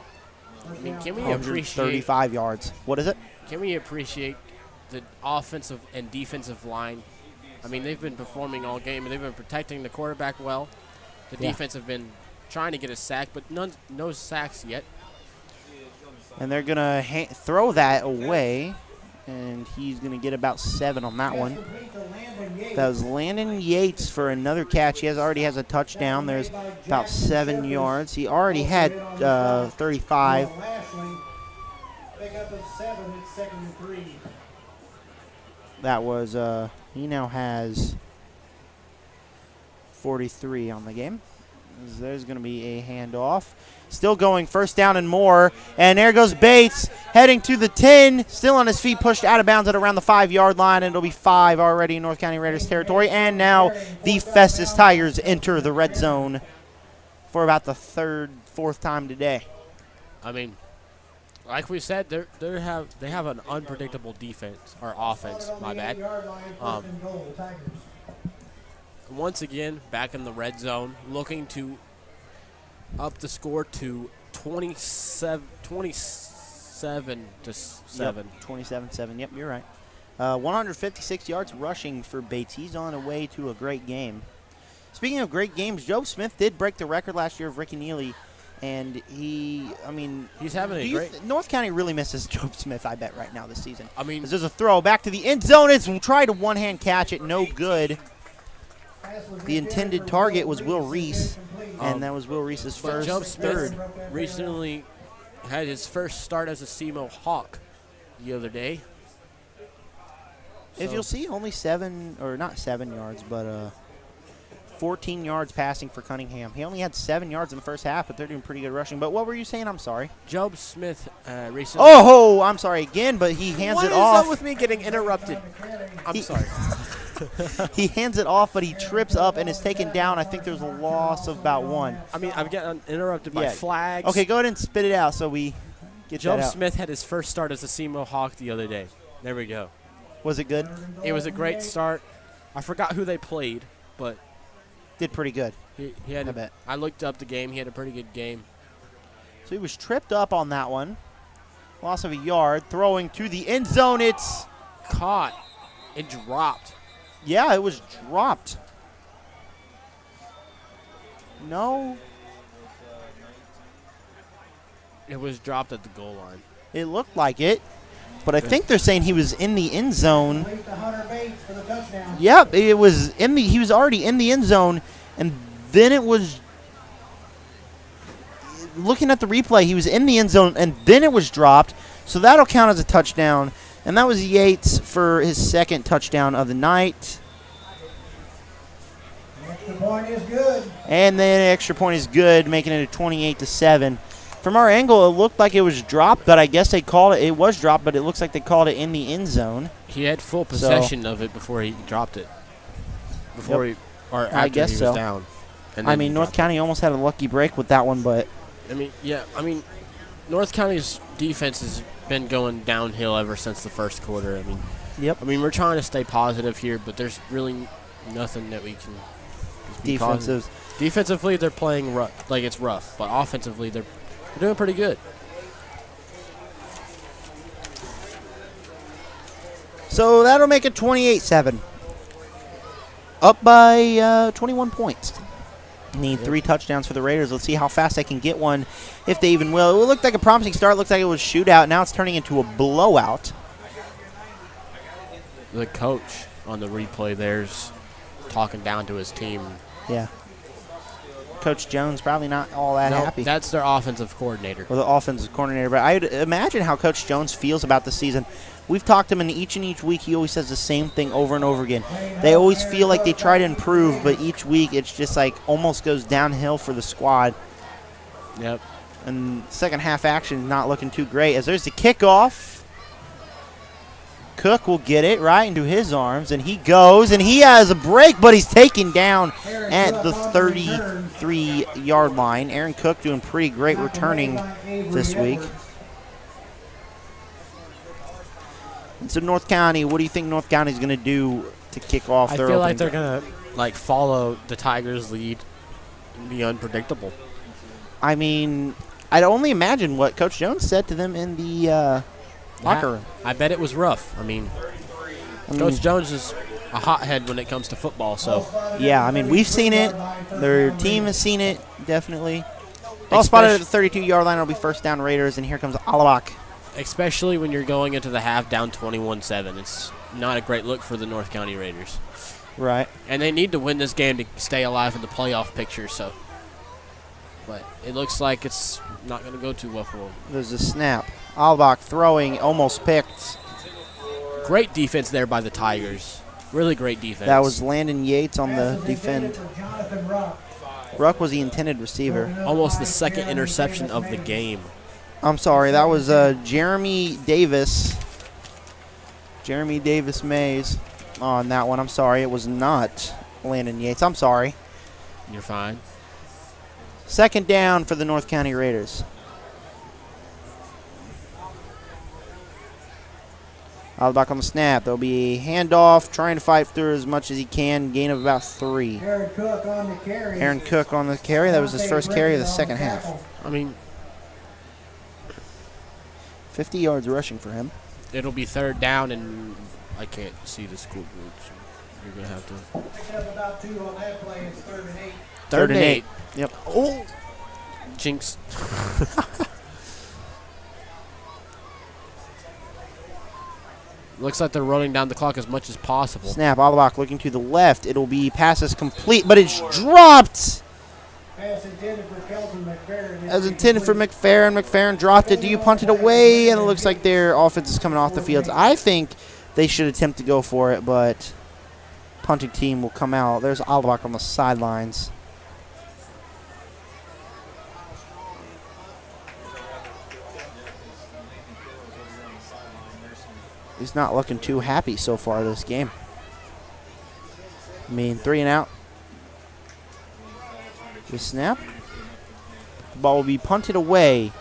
I mean, can we appreciate 35 yards? What is it? Can we appreciate the offensive and defensive line? I mean, they've been performing all game, and they've been protecting the quarterback well. The defense have been trying to get a sack, but no sacks yet. And they're going to throw that away, and he's going to get about 7 on that one. That was Landon Yates for another catch. He already has a touchdown. There's about 7 yards. He already had 35. That was, he now has 43 on the game. There's going to be a handoff. Still going, first down and more. And there goes Bates heading to the 10. Still on his feet, pushed out of bounds at around the 5-yard line. And it'll be 5 already in North County Raiders territory. And now the Festus Tigers enter the red zone for about the fourth time today. I mean, like we said, they have an unpredictable defense, or offense, my bad. Once again, back in the red zone, looking to up the score to 27 to 7. 27-7. Yep, you're right. 156 yards rushing for Bates. He's on the way to a great game. Speaking of great games, Joe Smith did break the record last year of Ricky Neely, and he's having a great. North County really misses Joe Smith, I bet, right now this season. I mean, there's a throw back to the end zone. It's tried a one-hand catch it, no good. The intended target was Will Reese, and that was Will Reese's first. Joe Smith recently had his first start as a SEMO Hawk the other day. If you'll see, only 14 yards passing for Cunningham. He only had 7 yards in the first half, but they're doing pretty good rushing. But what were you saying? I'm sorry. Job Smith recently. Oh, I'm sorry again, but he hands it off. What is up with me getting interrupted? I'm sorry. He hands it off, but he trips up and is taken down. I think there's a loss of about 1. I mean, I'm getting interrupted by flags. Okay, go ahead and spit it out so we get Job that out. Smith had his first start as a SEMO Hawk the other day. There we go. Was it good? It was a great start. I forgot who they played, but did pretty good. He had. I looked up the game. He had a pretty good game. So he was tripped up on that one. Loss of a yard. Throwing to the end zone. It's caught. It dropped. Yeah, it was dropped. No. It was dropped at the goal line. It looked like it, but I think they're saying he was in the end zone. Yep, it was in the. He was already in the end zone, and then it was. Looking at the replay, he was in the end zone, and then it was dropped. So that'll count as a touchdown. And that was Yates for his second touchdown of the night. Extra point is good. And then extra point is good, making it a 28-7. From our angle, it looked like it was dropped, but I guess they called it. It was dropped, but it looks like they called it in the end zone. He had full possession of it before he dropped it. After he was down. And I mean, North County almost had a lucky break with that one, but. I mean, North County's defense has been going downhill ever since the first quarter. I mean, we're trying to stay positive here, but there's really nothing that we can. Defensively, they're playing rough, like it's rough, but offensively, they're doing pretty good. So that'll make it 28-7. Up by 21 points. Need 3 touchdowns for the Raiders. Let's see how fast they can get one, if they even will. It looked like a promising start. Looks like it was a shootout. Now it's turning into a blowout. The coach on the replay there's talking down to his team. Yeah. Coach Jones probably not all that happy. That's their offensive coordinator. Well, the offensive coordinator. But I'd imagine how Coach Jones feels about the season. We've talked to him, and each week he always says the same thing over and over again. They always feel like they try to improve, but each week it's just like almost goes downhill for the squad. Yep. And second half action not looking too great. As there's the kickoff. Cook will get it right into his arms, and he goes, and he has a break, but he's taken down at the 33-yard line. Aaron Cook doing pretty great returning this week. And so North County, what do you think North County is going to do to kick off their I feel like they're going to follow the Tigers' lead and be unpredictable. I mean, I'd only imagine what Coach Jones said to them in the locker room. I bet it was rough. I mean, Coach Jones is a hothead when it comes to football. So yeah, I mean, we've seen it. Their team has seen it, definitely. Ball spotted at the 32-yard line. It'll be first down Raiders, and here comes Alabak. Especially when you're going into the half down 21-7. It's not a great look for the North County Raiders. Right. And they need to win this game to stay alive in the playoff picture. So, but it looks like it's not going to go too well for them. There's a snap. Alabak throwing, almost picked. Great defense there by the Tigers. Really great defense. That was Landon Yates on the defend. Ruck was the intended receiver. Almost the second interception of the game. I'm sorry, that was Jeremy Davis. Jeremy Davis Mays on that one. I'm sorry, it was not Landon Yates. I'm sorry. You're fine. Second down for the North County Raiders. Alabak on the snap. There'll be a handoff, trying to fight through as much as he can. Gain of about 3. Aaron Cook on the carry. Aaron Cook on the carry. That was his first carry of the second half. I mean, 50 yards rushing for him. It'll be third down, and I can't see the scoreboard. So you're going to have to. Pick up about 2 on that play. It's 3rd and 8. Third and 8. Yep. Oh, jinx. Looks like they're running down the clock as much as possible. Snap. Alabak looking to the left. It'll be passes complete, but it's dropped. Pass intended for Kelton McFerrin. As intended for McFerrin. McFerrin dropped it. Do you punt it away? And it looks like their offense is coming off the field. I think they should attempt to go for it, but punting team will come out. There's Alabak on the sidelines. He's not looking too happy so far this game. I mean, 3 and out. The snap. The ball will be punted away.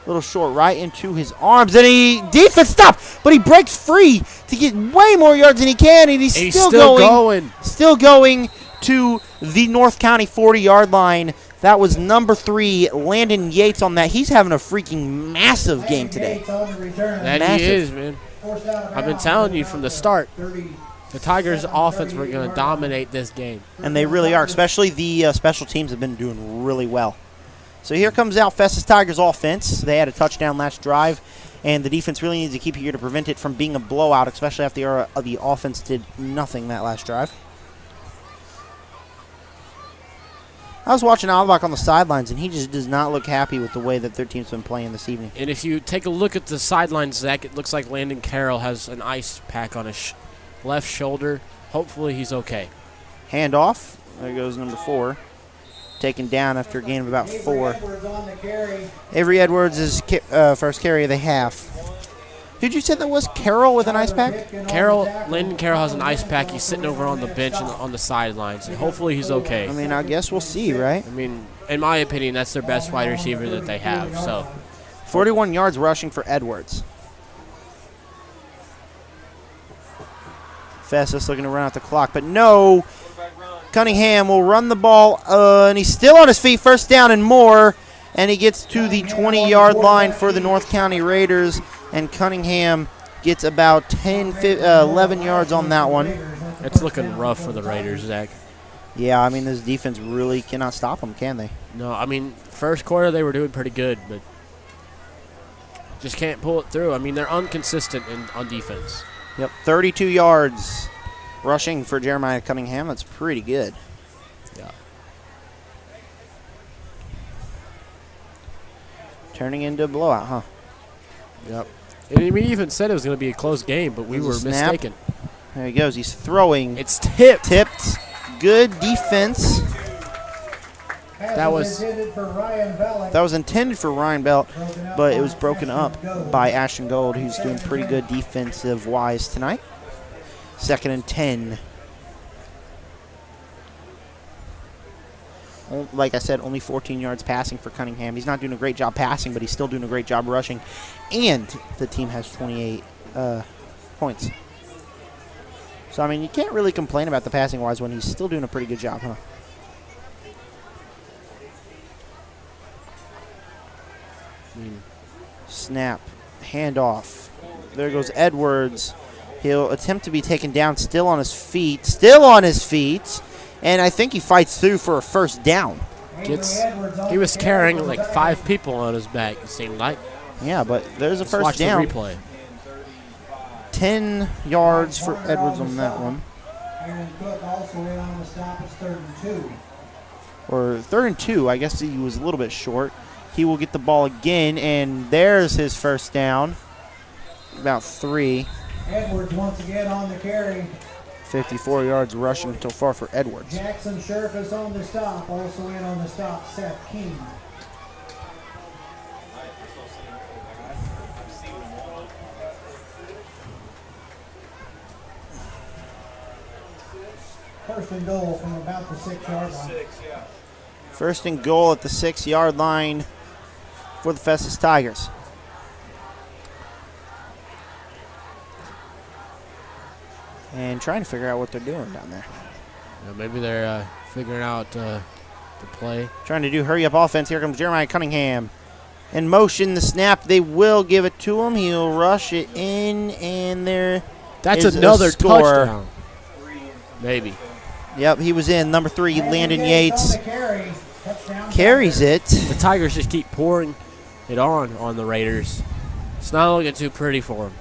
A little short right into his arms. And defense stop, but he breaks free to get way more yards than he can. And he's still going. Still going to the North County 40-yard line. That was number 3, Landon Yates on that. He's having a freaking massive game today. That he is, man. I've been telling you from the start, the Tigers' offense were going to dominate this game. And they really are, especially the special teams have been doing really well. So here comes out Festus Tigers offense. They had a touchdown last drive, and the defense really needs to keep here to prevent it from being a blowout, especially after the offense did nothing that last drive. I was watching Alabak on the sidelines, and he just does not look happy with the way that their team's been playing this evening. And if you take a look at the sidelines, Zach, it looks like Landon Carroll has an ice pack on his left shoulder. Hopefully he's okay. Handoff. There goes number 4. Taken down after a gain of about 4. Avery Edwards is first carry of the half. Who'd you say that was? Carroll with an ice pack? Landon Carroll has an ice pack. He's sitting over on the bench and on the sidelines. And hopefully he's okay. I mean, I guess we'll see, right? I mean, in my opinion, that's their best wide receiver that they have. So, 41 yards rushing for Edwards. Festus looking to run out the clock, but no. Cunningham will run the ball, and he's still on his feet. First down and more, and he gets to the 20-yard line for the North County Raiders, and Cunningham gets about 11 yards on that one. It's looking rough for the Raiders, Zach. Yeah, I mean, this defense really cannot stop them, can they? No, I mean, first quarter they were doing pretty good, but just can't pull it through. I mean, they're inconsistent on defense. Yep, 32 yards rushing for Jeremiah Cunningham. That's pretty good. Yeah. Turning into a blowout, huh? Yep. And we even said it was going to be a close game, but we were mistaken. There he goes. He's throwing. It's tipped. Tipped. Good defense. That was intended for Ryan Belt, but it was broken up by Ashton Gold, who's doing pretty good defensive-wise tonight. 2nd and 10. Like I said, only 14 yards passing for Cunningham. He's not doing a great job passing, but he's still doing a great job rushing. And the team has 28 points. So, I mean, you can't really complain about the passing-wise when he's still doing a pretty good job, huh? Snap. Handoff. There goes Edwards. He'll attempt to be taken down, still on his feet. Still on his feet. And I think he fights through for a first down. He was carrying like 5 people on his back, it seemed like. Yeah, but there's a first watch down. The replay. 10 yards for Edwards on that one. Aaron Cook also in on the stop. It's 3rd and 2. Or 3rd and 2. I guess he was a little bit short. He will get the ball again, and there's his first down. About 3. Edwards once again on the carry. 54 yards rushing until far for Edwards. Jackson Scherf is on the stop. Also in on the stop, Seth King. First and goal from about the 6-yard line. First and goal at the 6-yard line for the Festus Tigers. And trying to figure out what they're doing down there. Yeah, maybe they're figuring out the play. Trying to do hurry-up offense. Here comes Jeremiah Cunningham. In motion, the snap, they will give it to him. He'll rush it in, and there That's is another a score. touchdown. Maybe. Yep, he was in. Number 3, Landon Yates carries it. The Tigers just keep pouring it on the Raiders. It's not looking too pretty for them.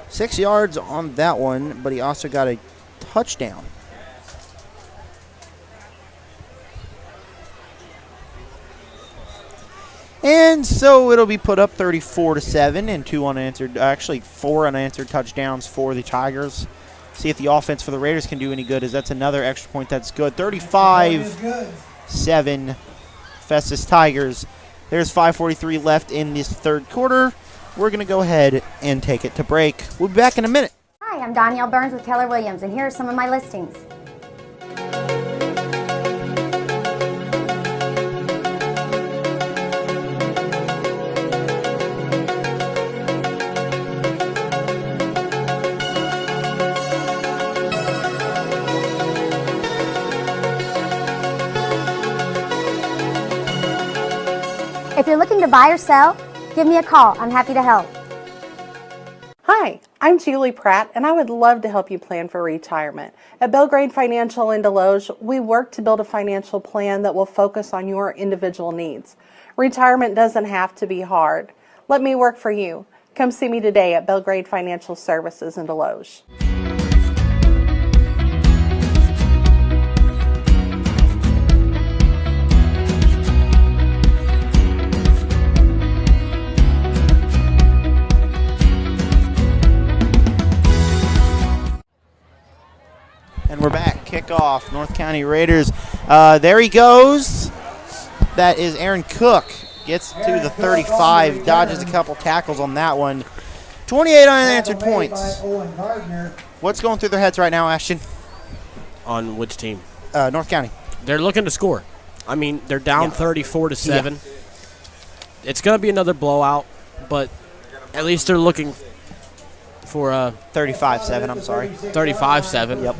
6 yards on that one, but he also got a touchdown. And so it'll be put up 34-7 and 2 unanswered, actually 4 unanswered touchdowns for the Tigers. See if the offense for the Raiders can do any good, as that's another extra point that's good. 35-7 Festus Tigers. There's 5:43 left in this 3rd quarter. We're going to go ahead and take it to break. We'll be back in a minute. Hi, I'm Danielle Burns with Keller Williams, and here are some of my listings. If you're looking to buy or sell, give me a call. I'm happy to help. Hi, I'm Julie Pratt, and I would love to help you plan for retirement. At Belgrade Financial in Deloge, we work to build a financial plan that will focus on your individual needs. Retirement doesn't have to be hard. Let me work for you. Come see me today at Belgrade Financial Services in Deloge. And we're back. Kickoff, North County Raiders. There he goes. That is Aaron Cook. Gets to the 35, dodges a couple tackles on that one. 28 unanswered points. What's going through their heads right now, Ashton? On which team? North County. They're looking to score. I mean, they're down 34-7. Yeah. It's going to be another blowout, but at least they're looking for 35-7, I'm sorry. 35-7. Yep.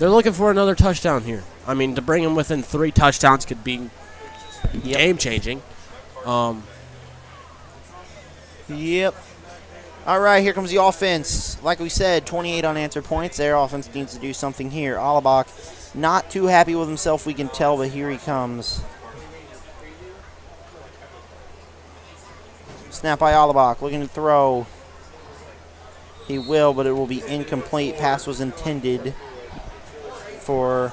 They're looking for another touchdown here. I mean, to bring them within 3 touchdowns could be game-changing. Yep. All right, here comes the offense. Like we said, 28 unanswered points. Their offense needs to do something here. Alabach not too happy with himself, we can tell, but here he comes. Snap by Alabach, looking to throw. He will, but it will be incomplete. Pass was intended for,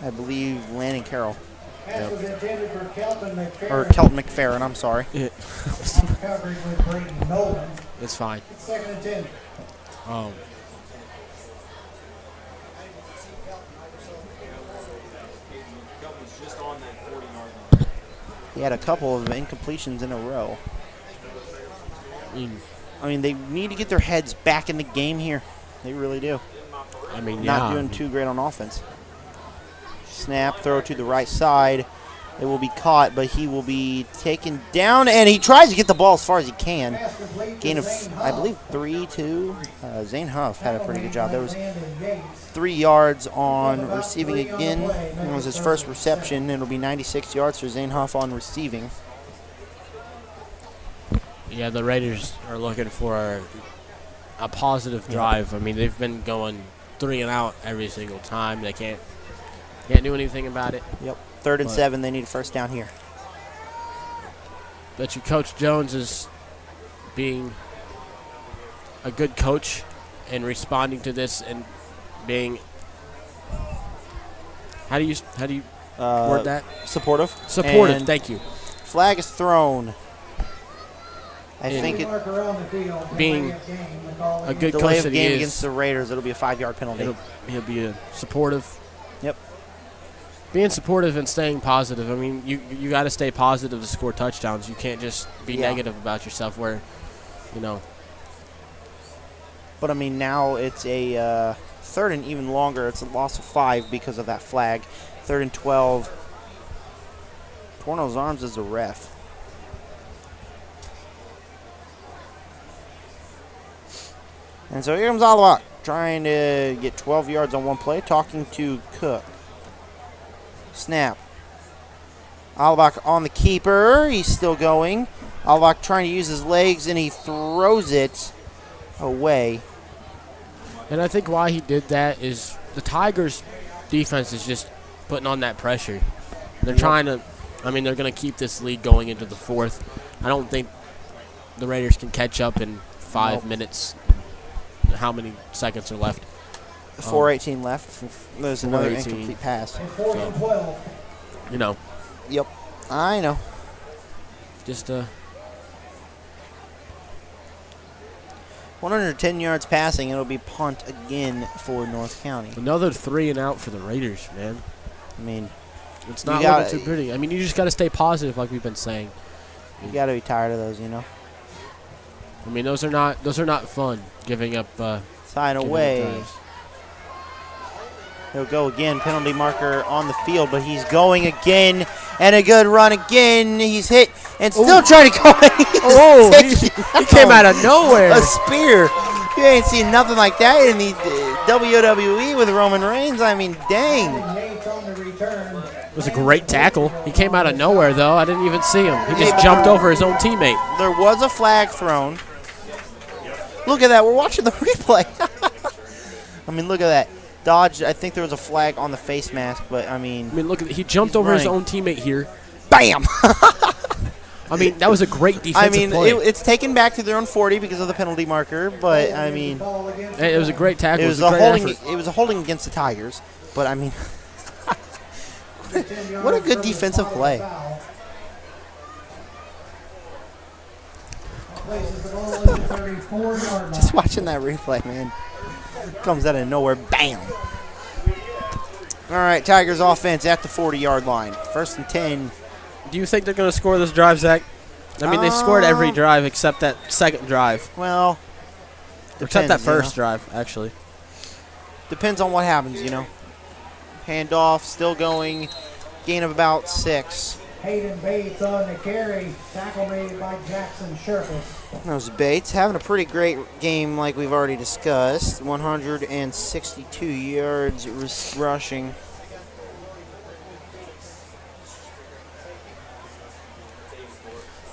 I believe, Landon Carroll. Pass was intended for Kelton McFerrin. Or Kelton McFerrin, I'm sorry. Coverage with Brayton Nolan. It's fine. It's 2nd and 10. He had a couple of incompletions in a row. I mean, they need to get their heads back in the game here. They really do. I mean, not doing too great on offense. Snap, throw to the right side. It will be caught, but he will be taken down, and he tries to get the ball as far as he can. Gain of, I believe, 3-2. Zane Huff had a pretty good job. There was 3 yards on receiving again. It was his first reception. It'll be 96 yards for Zane Huff on receiving. Yeah, the Raiders are looking for a positive drive. I mean, they've been going 3 and out every single time. They can't do anything about it. Yep. 3rd and 7. They need a first down here. Bet you Coach Jones is being a good coach and responding to this and being how do you word that? Supportive. Supportive. And thank you. Flag is thrown. I think it being a good delay coach of that game he is, against the Raiders. It'll be a 5-yard penalty. He'll be a supportive. Yep. Being supportive and staying positive. I mean, you got to stay positive to score touchdowns. You can't just be negative about yourself. Where, you know. But I mean, now it's a 3rd and even longer. It's a loss of 5 because of that flag. 3rd and 12. Torno's arms is the ref. And so here comes Alabak, trying to get 12 yards on one play, talking to Cook. Snap. Alabak on the keeper. He's still going. Alabak trying to use his legs, and he throws it away. And I think why he did that is the Tigers' defense is just putting on that pressure. They're trying to, I mean, they're going to keep this lead going into the 4th. I don't think the Raiders can catch up in 5 minutes. How many seconds are left? 4:18 left. There's another incomplete pass. So, you know. Yep. I know. Just 110 yards passing. It'll be punt again for North County. Another 3 and out for the Raiders, man. I mean, it's not looking too pretty. I mean, you just got to stay positive, like we've been saying. You got to be tired of those, you know. I mean, those are not fun. Giving up. Side away. He'll go again. Penalty marker on the field, but he's going again, and a good run again. He's hit and still trying to go. He came out of nowhere. A spear. You ain't seen nothing like that in the WWE with Roman Reigns. I mean, dang. It was a great tackle. He came out of nowhere, though. I didn't even see him. He just jumped over his own teammate. There was a flag thrown. Look at that. We're watching the replay. I mean, look at that. Dodge, I think there was a flag on the face mask, but, I mean. Look at he jumped over his own teammate here. Bam! I mean, that was a great defensive play. It's taken back to their own 40 because of the penalty marker, but, I mean. It was a great tackle. It was a holding against the Tigers, but, I mean. What a good defensive play. Just watching that replay, man. Comes out of nowhere. Bam. All right, Tigers offense at the 40-yard line. 1st and 10. Do you think they're going to score this drive, Zach? I mean, they scored every drive except that second drive. Well, except that first drive, actually. Depends on what happens, you know. Handoff, still going. Gain of about 6. Hayden Bates on the carry. Tackle made by Jackson Sherpas. That was Bates having a pretty great game like we've already discussed. 162 yards rushing.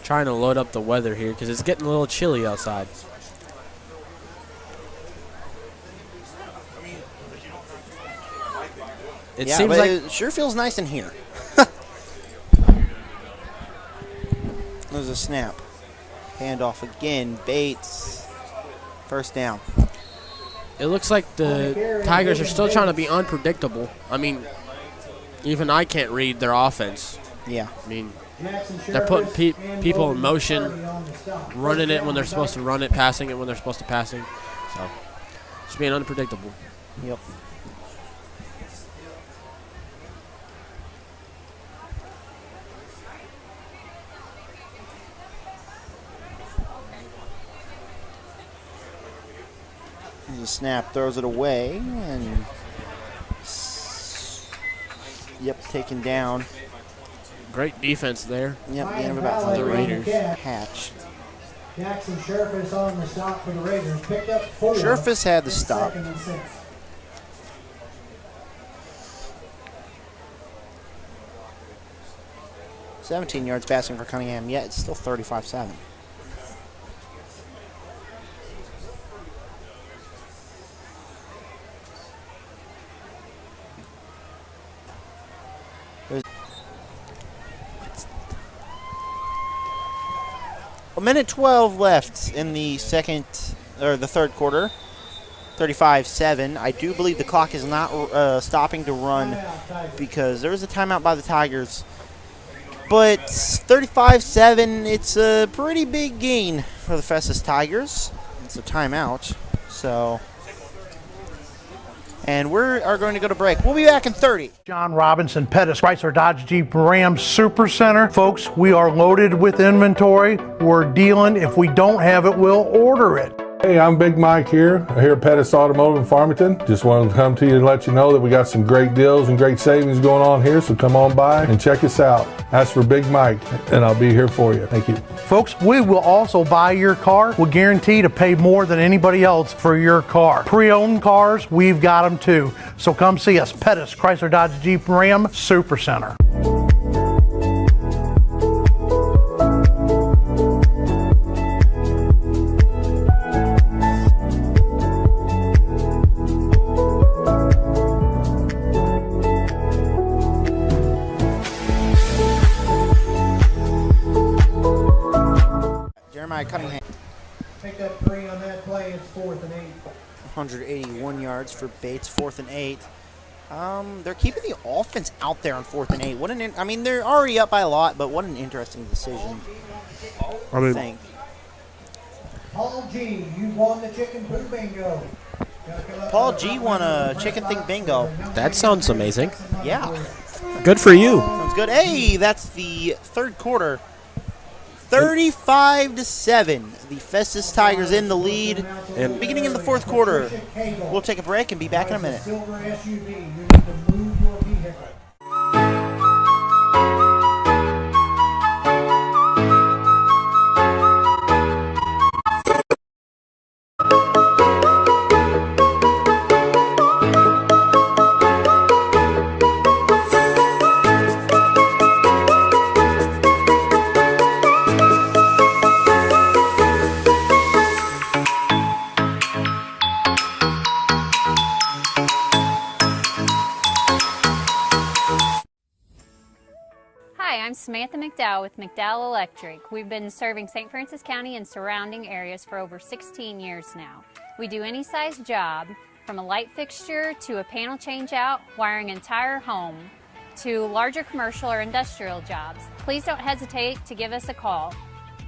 Trying to load up the weather here because it's getting a little chilly outside. It seems like it sure feels nice in here. There's a snap. Handoff again. Bates. First down. It looks like the Tigers are still trying to be unpredictable. I mean, even I can't read their offense. Yeah. I mean, they're putting people in motion, running it when they're supposed to run it, passing it when they're supposed to pass it. So, just being unpredictable. Yep. the snap, throws it away, and taken down. Great defense there. Yep, gain of about the Raiders. Hatch. Jackson Sherfus on the stop for the Raiders. Picked up 4. Sherfus had the stop. 2nd and 6. $17 yards passing for Cunningham, yet it's still 35-7. A minute 12 left in the third quarter. 35-7. I do believe the clock is not stopping to run because there was a timeout by the Tigers. But 35-7, it's a pretty big gain for the Festus Tigers. It's a timeout. And we are going to go to break. We'll be back in 30. John Robinson, Pettis, Chrysler, Dodge, Jeep, Ram Super Center. Folks, we are loaded with inventory. We're dealing. If we don't have it, we'll order it. Hey, I'm Big Mike here at Pettis Automotive in Farmington. Just wanted to come to you and let you know that we got some great deals and great savings going on here, so come on by and check us out. Ask for Big Mike, and I'll be here for you. Thank you. Folks, we will also buy your car. We'll guarantee to pay more than anybody else for your car. Pre-owned cars, we've got them too. So come see us, Pettis, Chrysler, Dodge, Jeep, Ram Super Center. Cunningham. Picked up 3 on that play. It's 4th and 8. 181 yards for Bates, 4th and 8. They're keeping the offense out there on 4th and 8. They're already up by a lot, but what an interesting decision. I think. Paul G, you won the chicken poo bingo. Paul G won a chicken thing bingo. That sounds amazing. Yeah. Good for you. Sounds good. Hey, that's the third quarter. 35-7. The Festus Tigers in the lead. And beginning in the fourth quarter. We'll take a break and be back in a minute. Silver SUV. You need to move your vehicle. I'm Samantha McDowell with McDowell Electric. We've been serving St. Francis County and surrounding areas for over 16 years now. We do any size job, from a light fixture to a panel change out, wiring an entire home, to larger commercial or industrial jobs. Please don't hesitate to give us a call.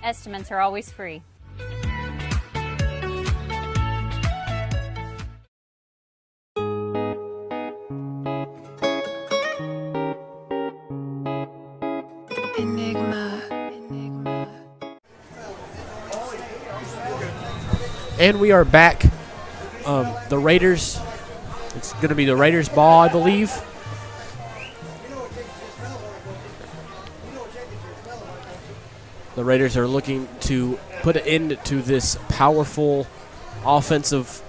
Estimates are always free. And we are back. The Raiders, it's going to be the Raiders ball, I believe. The Raiders are looking to put an end to this powerful offensive.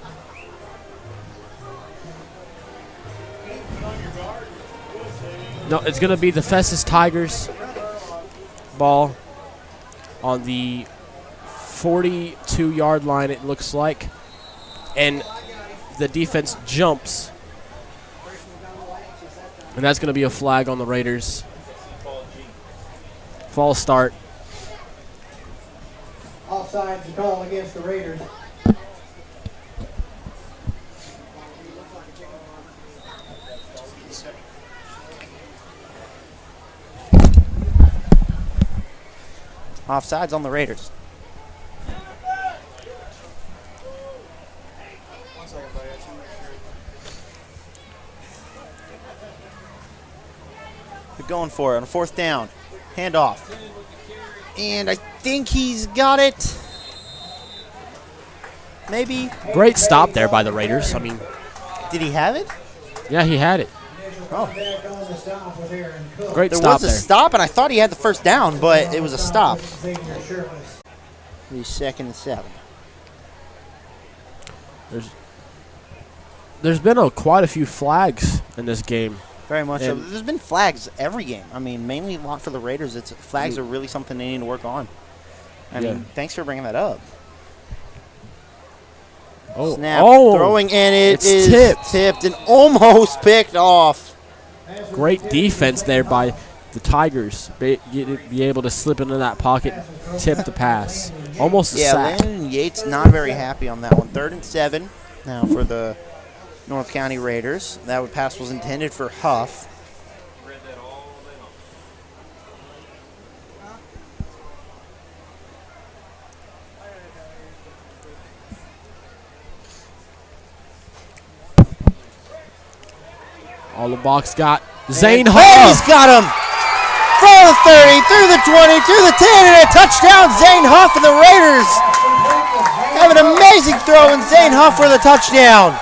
No, it's going to be the Festus Tigers ball on the 42-yard line, it looks like. And the defense jumps. And that's going to be a flag on the Raiders. False start. Offside's a call against the Raiders. Offsides on the Raiders. They're going for it on a fourth down. Handoff. And I think he's got it. maybe. Great stop there by the Raiders. I mean, did he have it? Yeah, he had it. Oh. Great there stop was a stop, and I thought he had the first down, but it was a stop. 3 2nd and 7. There's been quite a few flags in this game. Very much so. There's been flags every game. I mean, mainly a lot for the Raiders. Flags are really something they need to work on. I mean, thanks for bringing that up. Oh, snap, throwing, and it is tipped and almost picked off. Great defense there by the Tigers. Be able to slip into that pocket, tip the pass. Almost a sack. Landon Yates not very happy on that one. 3rd and 7 now for the North County Raiders. That pass was intended for Huff. All the box got Zane Huff. And he's got him. From the 30, through the 20, through the 10, and a touchdown. Zane Huff and the Raiders have an amazing throw, and Zane Huff for the touchdown.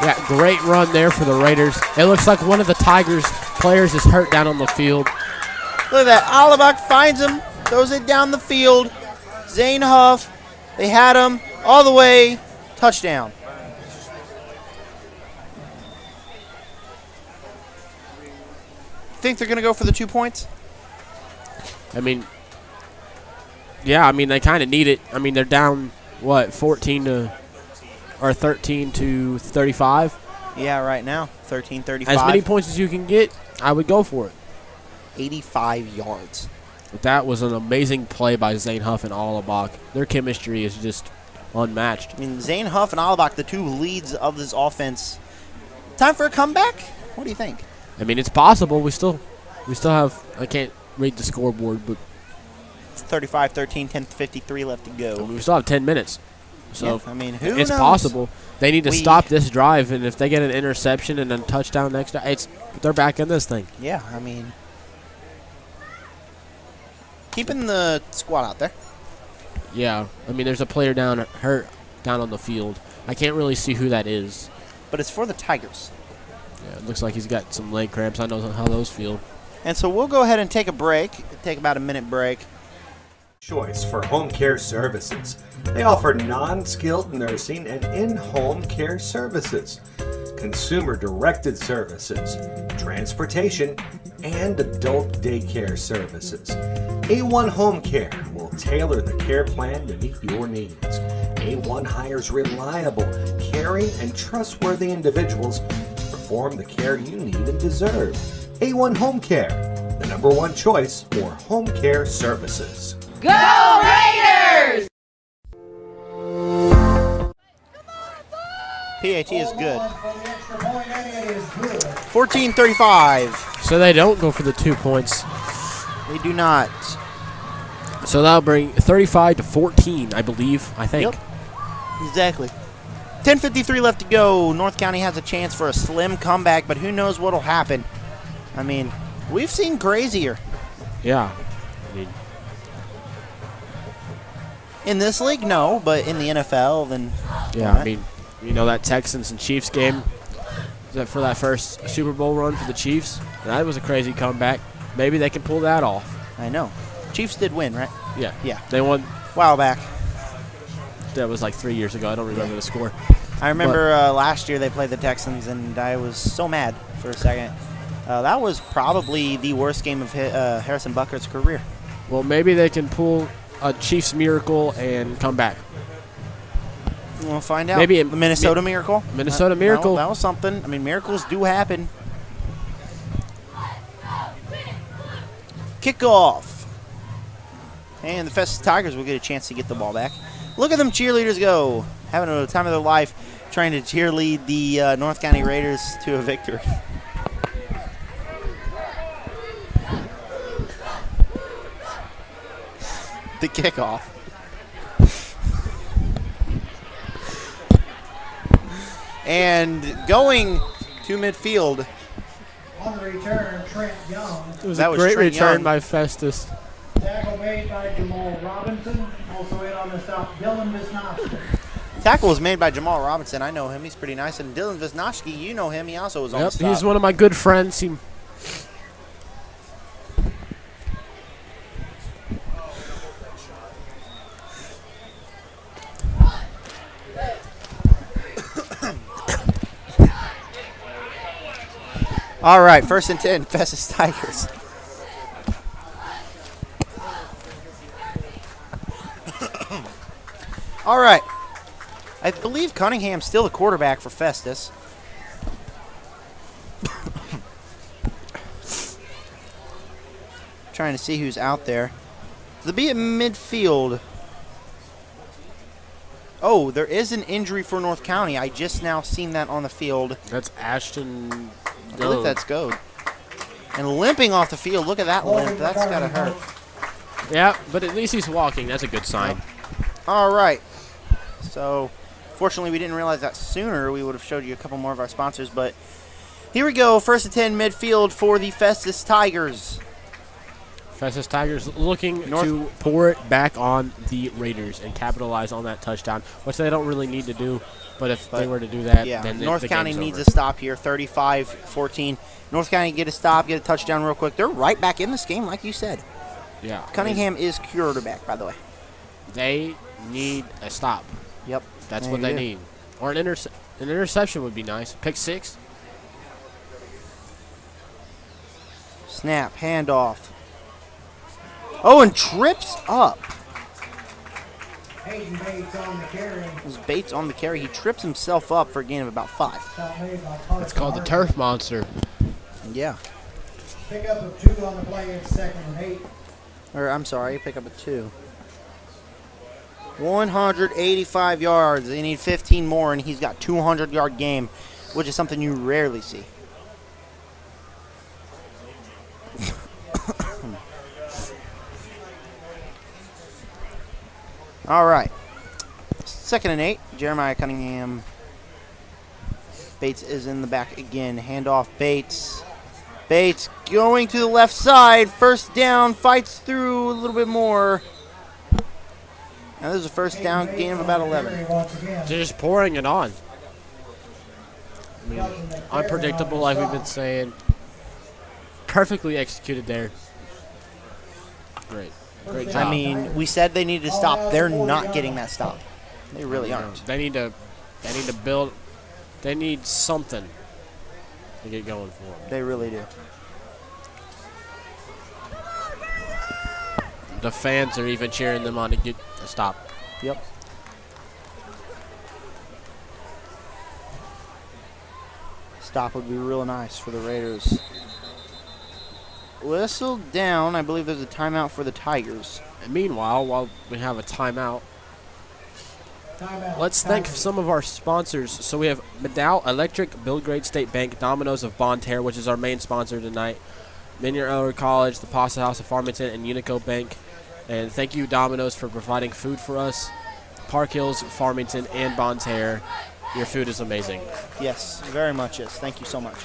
Yeah, great run there for the Raiders. It looks like one of the Tigers players is hurt down on the field. Look at that. Alabak finds him, throws it down the field. Zane Huff, they had him all the way, touchdown. Think they're going to go for the 2 points? I mean, yeah, I mean, they kind of need it. I mean, they're down, what, 13 to 35? Yeah, right now, 13-35. As many points as you can get, I would go for it. 85 yards. But that was an amazing play by Zane Huff and Alabak. Their chemistry is just unmatched. I mean, Zane Huff and Alabak, the two leads of this offense. Time for a comeback? What do you think? I mean, it's possible. We still have, I can't read the scoreboard, but it's 35-13, 10:53 left to go. I mean, we still have 10 minutes. So, yeah, I mean, who it's knows? possible. They need to stop this drive, and if they get an interception and then touchdown next time, they're back in this thing. Yeah, I mean, keeping the squad out there. Yeah, I mean, there's a player hurt down on the field. I can't really see who that is. But it's for the Tigers. Yeah, it looks like he's got some leg cramps. I know how those feel. And so we'll go ahead and take a break, take about a minute break. Choice for home care services. They offer non-skilled nursing and in-home care services, consumer-directed services, transportation, and adult daycare services. A1 Home Care will tailor the care plan to meet your needs. A1 hires reliable, caring, and trustworthy individuals to perform the care you need and deserve. A1 Home Care, the #1 choice for home care services. Go Raiders! PAT is good. 14-35. So they don't go for the 2 points. They do not. So that'll bring 35-14, I believe. I think. Yep. Exactly. 10:53 left to go. North County has a chance for a slim comeback, but who knows what'll happen. I mean, we've seen crazier. Yeah. I mean, in this league, no, but in the NFL, then. Yeah, I mean, you know that Texans and Chiefs game for that first Super Bowl run for the Chiefs? That was a crazy comeback. Maybe they can pull that off. I know. Chiefs did win, right? Yeah. Yeah. They won. A while back. That was like 3 years ago. I don't remember the score. I remember last year they played the Texans, and I was so mad for a second. That was probably the worst game of Harrison Bucker's career. Well, maybe they can pull a Chiefs miracle and come back. We'll find out. Maybe the Minnesota miracle. Minnesota miracle. That was something. I mean, miracles do happen. Kickoff. And the Festus Tigers will get a chance to get the ball back. Look at them cheerleaders go. Having a time of their life trying to cheerlead the North County Raiders to a victory. The kickoff. And going to midfield. On the return, Trent Young. It was a great return by Festus. Tackle made by Jamal Robinson. Also in on the stop, Dylan Wisnowski. Tackle was made by Jamal Robinson. I know him. He's pretty nice. And Dylan Wisnowski, you know him. He also was on the stop. He's one of my good friends. All right, 1st and 10, Festus Tigers. All right. I believe Cunningham's still the quarterback for Festus. Trying to see who's out there. They'll be at midfield. Oh, there is an injury for North County. I just now seen that on the field. That's Ashton. I believe that's Goad. And limping off the field. Look at that limp. That's got to hurt. Yeah, but at least he's walking. That's a good sign. Yep. All right. So, fortunately, we didn't realize that sooner. We would have showed you a couple more of our sponsors. But here we go. 1st and 10 midfield for the Festus Tigers. Festus Tigers looking to pour it back on the Raiders and capitalize on that touchdown, which they don't really need to do. But if they were to do that, then North the County game's needs over. a stop here, 35-14. North County get a stop, get a touchdown real quick. They're right back in this game, like you said. Yeah. Cunningham is quarterback, by the way. They need a stop. Yep. That's what they need. Or an interception would be nice. Pick 6. Snap, handoff. Oh, and trips up. Hayden Bates on the carry. It was Bates on the carry. He trips himself up for a gain of about 5. It's called the Turf Monster. Yeah. Pick up of 2 on the play. It's 2nd and 8. Or, I'm sorry, pick up a 2. 185 yards. They need 15 more, and he's got 200-yard game, which is something you rarely see. All right. 2nd and 8. Jeremiah Cunningham. Bates is in the back again. Handoff Bates. Bates going to the left side. 1st down. Fights through a little bit more. Now there's a 1st down gain of about 11. They're just pouring it on. I mean, unpredictable, like we've been saying. Perfectly executed there. Great. Great job. I mean, we said they needed to stop. They're not getting that stop. They really aren't. They need to build. They need something to get going for them. They really do. The fans are even cheering them on to get a stop. Yep. Stop would be real nice for the Raiders. Whistle down. I believe there's a timeout for the Tigers. And meanwhile, while we have a timeout, let's thank some of our sponsors. So we have Medal Electric, Belgrade State Bank, Domino's of Bonne Terre, which is our main sponsor tonight, Minier Elder College, the Pasta House of Farmington, and Unico Bank. And thank you, Domino's, for providing food for us. Park Hills, Farmington, and Bonne Terre. Your food is amazing. Yes, very much is. Thank you so much.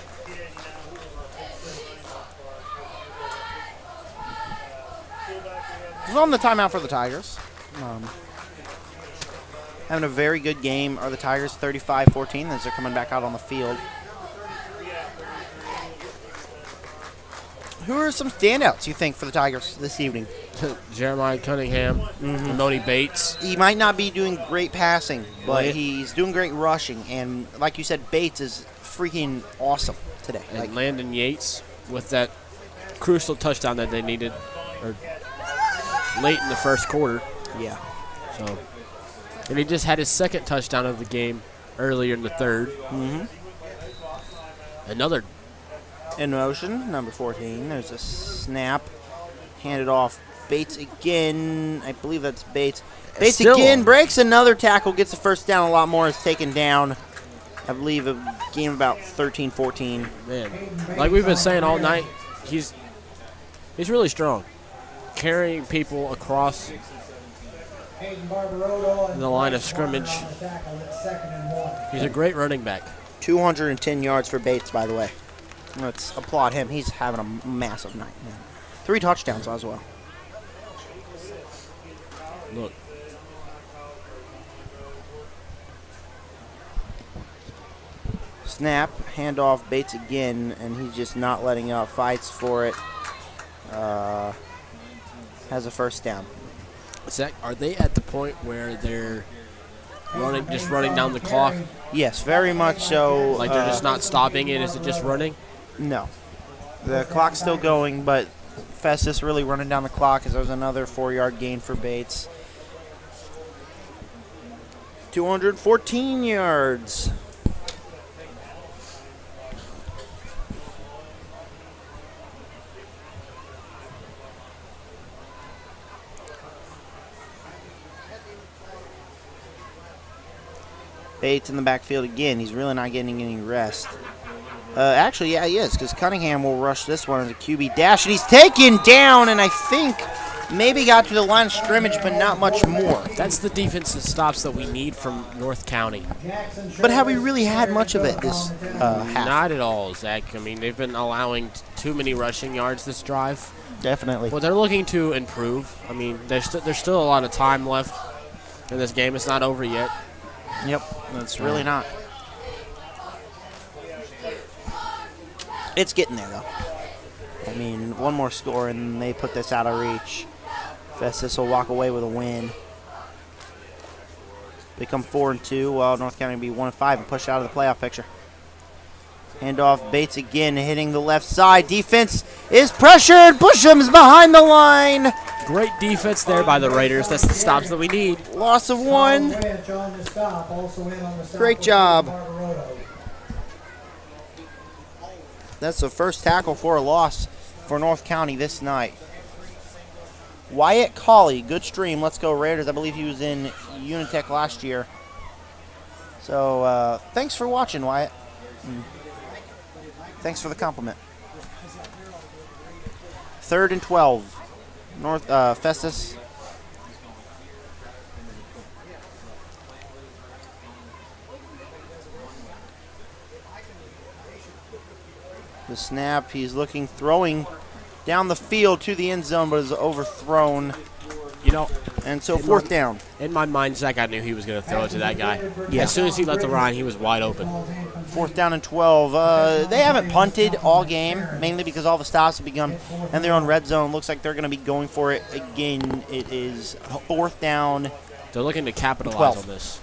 On the timeout for the Tigers. Having a very good game are the Tigers, 35-14, as they're coming back out on the field. Who are some standouts, you think, for the Tigers this evening? Jeremiah Cunningham, Moni Bates. He might not be doing great passing, but he's doing great rushing. And like you said, Bates is freaking awesome today. And Landon Yates with that crucial touchdown that they needed late in the 1st quarter. Yeah. So, and he just had his 2nd touchdown of the game earlier in the 3rd. Another in motion, number 14. There's a snap. Handed off. Bates again. I believe that's Bates. Bates again breaks another tackle, gets the 1st down. A lot more is taken down. I believe a game about 13-14. Man, like we've been saying all night, he's really strong. Carrying people across the line of scrimmage. He's a great running back. 210 yards for Bates, by the way. Let's applaud him. He's having a massive night, man. 3 touchdowns as well. Look. Snap, handoff, Bates again, and he's just not letting up. Fights for it. Has a first down. Zach, are they at the point where they're running down the clock? Yes, very much so. Like they're just not stopping it? Is it just running? No. The clock's still going, but Festus really running down the clock as there was another 4-yard gain for Bates. 214 yards. Bates in the backfield again. He's really not getting any rest. Actually, yeah, he is, because Cunningham will rush this one as a QB dash, and he's taken down, and I think maybe got to the line of scrimmage, but not much more. That's the defensive stops that we need from North County. But have we really had much of it this half? Not at all, Zach. I mean, they've been allowing too many rushing yards this drive. Definitely. Well, they're looking to improve. I mean, there's still a lot of time left in this game. It's not over yet. Yep, it's really not. It's getting there, though. I mean, one more score, and they put this out of reach. Festus will walk away with a win. Become 4-2, while North County will be 1-5 and push out of the playoff picture. Handoff, Bates again hitting the left side. Defense is pressured. Busham's behind the line. Great defense there by the Raiders. That's the stops that we need. Loss of one. Great job. That's the first tackle for a loss for North County this night. Wyatt Colley, good stream. Let's go Raiders. I believe he was in UniTec last year. So thanks for watching, Wyatt. Thanks for the compliment. 3rd and 12. Festus. The snap, he's looking, throwing down the field to the end zone, but is overthrown. You know, and so 4th down. In my mind, Zach, I knew he was going to throw it to that guy. Yeah. As soon as he let the line, he was wide open. 4th down and 12. They haven't punted all game, mainly because all the stops have begun, and they're on red zone. Looks like they're going to be going for it again. It is 4th down. They're looking to capitalize on this.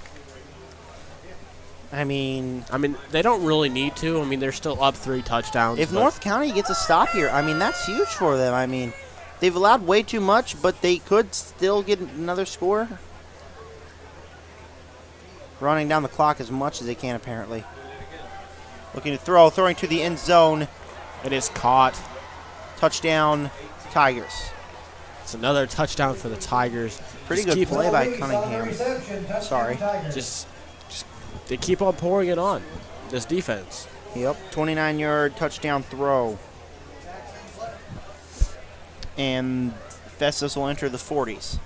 I mean, they don't really need to. I mean, they're still up 3 touchdowns. If North County gets a stop here, I mean, that's huge for them. I mean, they've allowed way too much, but they could still get another score. Running down the clock as much as they can, apparently. Looking to throw, throwing to the end zone. It is caught. Touchdown, Tigers. It's another touchdown for the Tigers. Pretty good play by Cunningham. Sorry. Just they keep on pouring it on, this defense. Yep, 29-yard touchdown throw. And Festus will enter the 40s.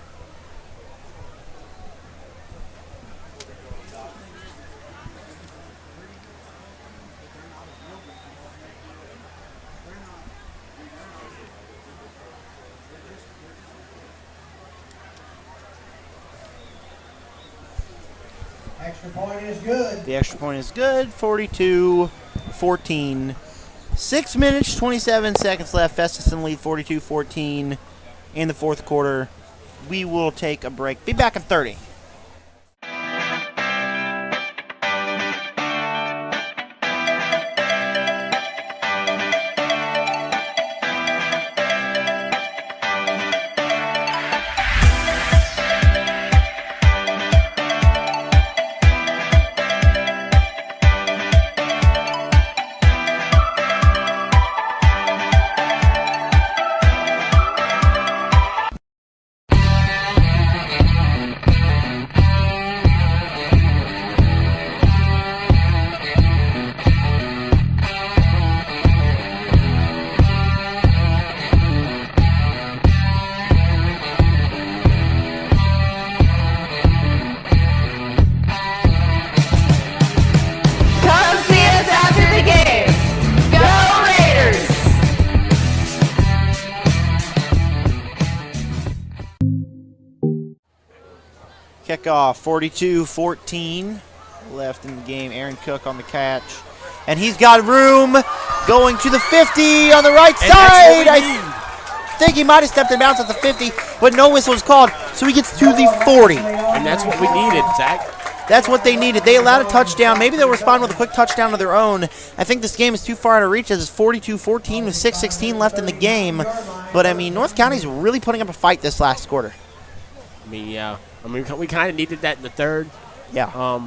Extra point is good. The extra point is good. 42-14. 6 minutes, 27 seconds left. Festus in lead 42-14 in the 4th quarter. We will take a break. Be back in 30. Kickoff, 42-14 left in the game. Aaron Cook on the catch. And he's got room going to the 50 on the right side. I think he might have stepped in bounds at the 50, but no whistle was called, so he gets to the 40. And that's what we needed, Zach. That's what they needed. They allowed a touchdown. Maybe they'll respond with a quick touchdown of their own. I think this game is too far out of reach as it's 42-14 with 6:16 left in the game. But, I mean, North County's really putting up a fight this last quarter. I mean, yeah. I mean, we kind of needed that in the third. Yeah.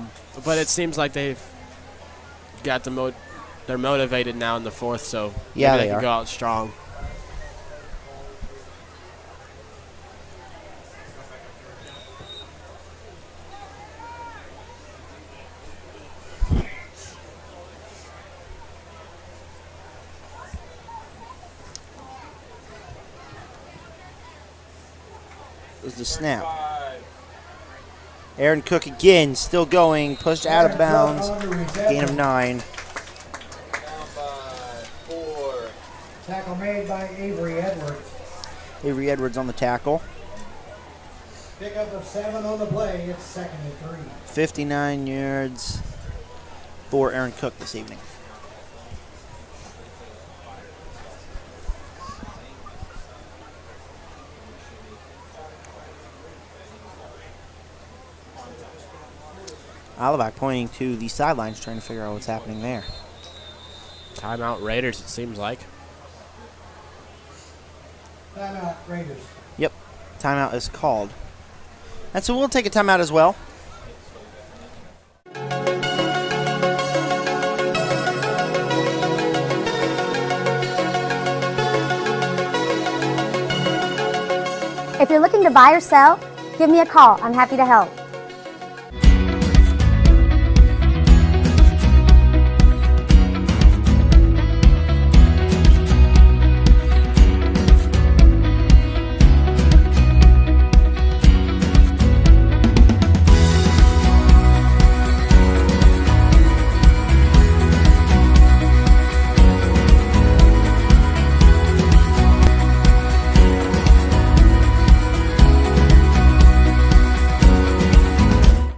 But it seems like they've got they're motivated now in the fourth, so yeah, maybe they can go out strong. Was the snap. Aaron Cook again, still going, pushed out of bounds, gain of 9. Tackle made by Avery Edwards. Avery Edwards on the tackle. Pickup of 7 on the play. It's 2nd and 3. 59 yards for Aaron Cook this evening. Alabak pointing to the sidelines, trying to figure out what's happening there. Timeout Raiders, it seems like. Timeout Raiders. Yep, timeout is called. And so we'll take a timeout as well. If you're looking to buy or sell, give me a call. I'm happy to help.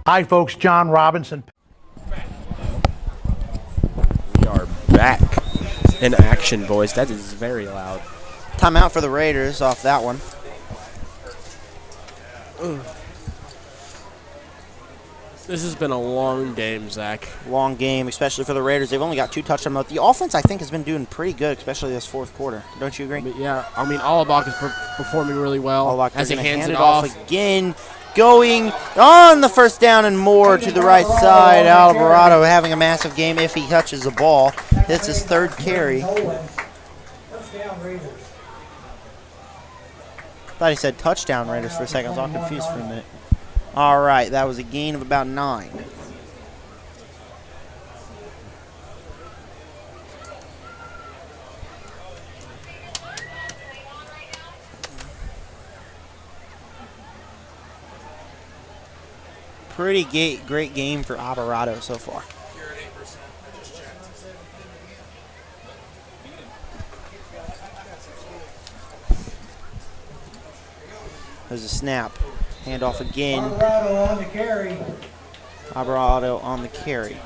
Hi, folks. John Robinson. We are back in action, boys. That is very loud. Timeout for the Raiders off that one. This has been a long game, Zach. Long game, especially for the Raiders. They've only got 2 touchdowns. The offense, I think, has been doing pretty good, especially this fourth quarter. Don't you agree? Yeah, I mean, Alabak is performing really well. Alabak as he hands hand it off off again. Going on the first down and more to the right side. Alvarado having a massive game if he touches the ball. Hits his 3rd carry. Thought he said touchdown Raiders for a second. I was all confused for a minute. All right, that was a gain of about 9. Pretty great game for Alvarado so far. There's a snap. Handoff again. Alvarado on the carry. Alvarado on the carry.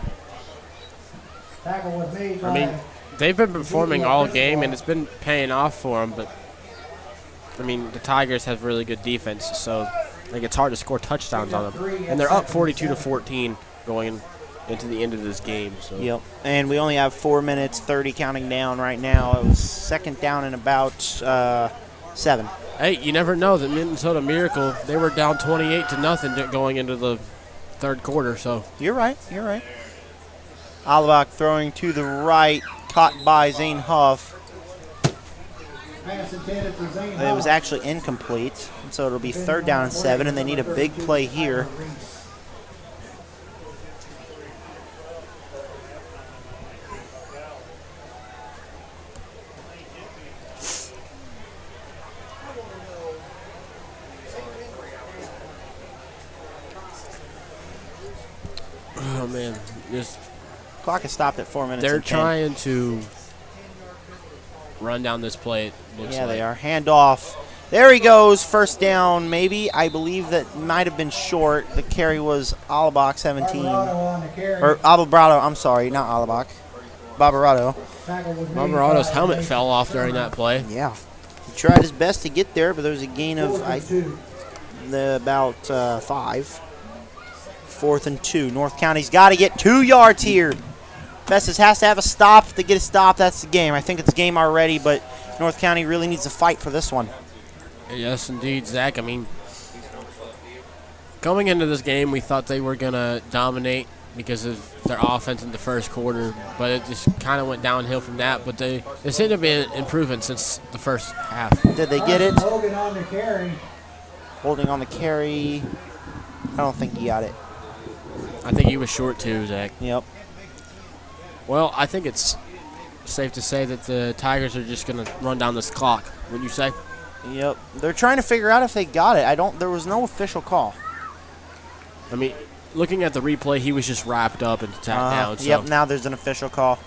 Tackle was made by. I mean, they've been performing all game, and it's been paying off for them. But I mean, the Tigers have really good defense, so like it's hard to score touchdowns on them. And they're up 42-14 going into the end of this game. So. Yep. And we only have 4 minutes 30 counting down right now. It was 2nd down and about 7. Hey, you never know. The Minnesota Miracle, they were down 28-0 going into the 3rd quarter. So you're right. You're right. Alabak throwing to the right, caught by Zane Huff. It was actually incomplete, so it'll be 3rd down and 7, and they need a big play here. Oh man, just clock is stopped at 4 minutes. They're and 10. trying to run down this play. Yeah, they are. Handoff There he goes, first down, maybe. I believe that might have been short. The carry was Alabak 17. Or Alvarado, I'm sorry, not Alabak. Barbarado. Barbarado's helmet fell off during that play. Yeah. He tried his best to get there, but there was a gain of about 5. 4th and 2. North County's got to get 2 yards here. Festus has to have a stop. To get a stop, that's the game. I think it's game already, but North County really needs to fight for this one. Yes, indeed, Zach. I mean, going into this game, we thought they were going to dominate because of their offense in the first quarter, but it just kind of went downhill from that. But they seem to be improving since the first half. Did they get it? Hogan on the carry. Holding on the carry. I don't think he got it. I think he was short too, Zach. Yep. Well, I think it's safe to say that the Tigers are just going to run down this clock, wouldn't you say? Yep. They're trying to figure out if they got it. There was no official call. I mean, looking at the replay, he was just wrapped up and tapped down. So. Yep, now there's an official call.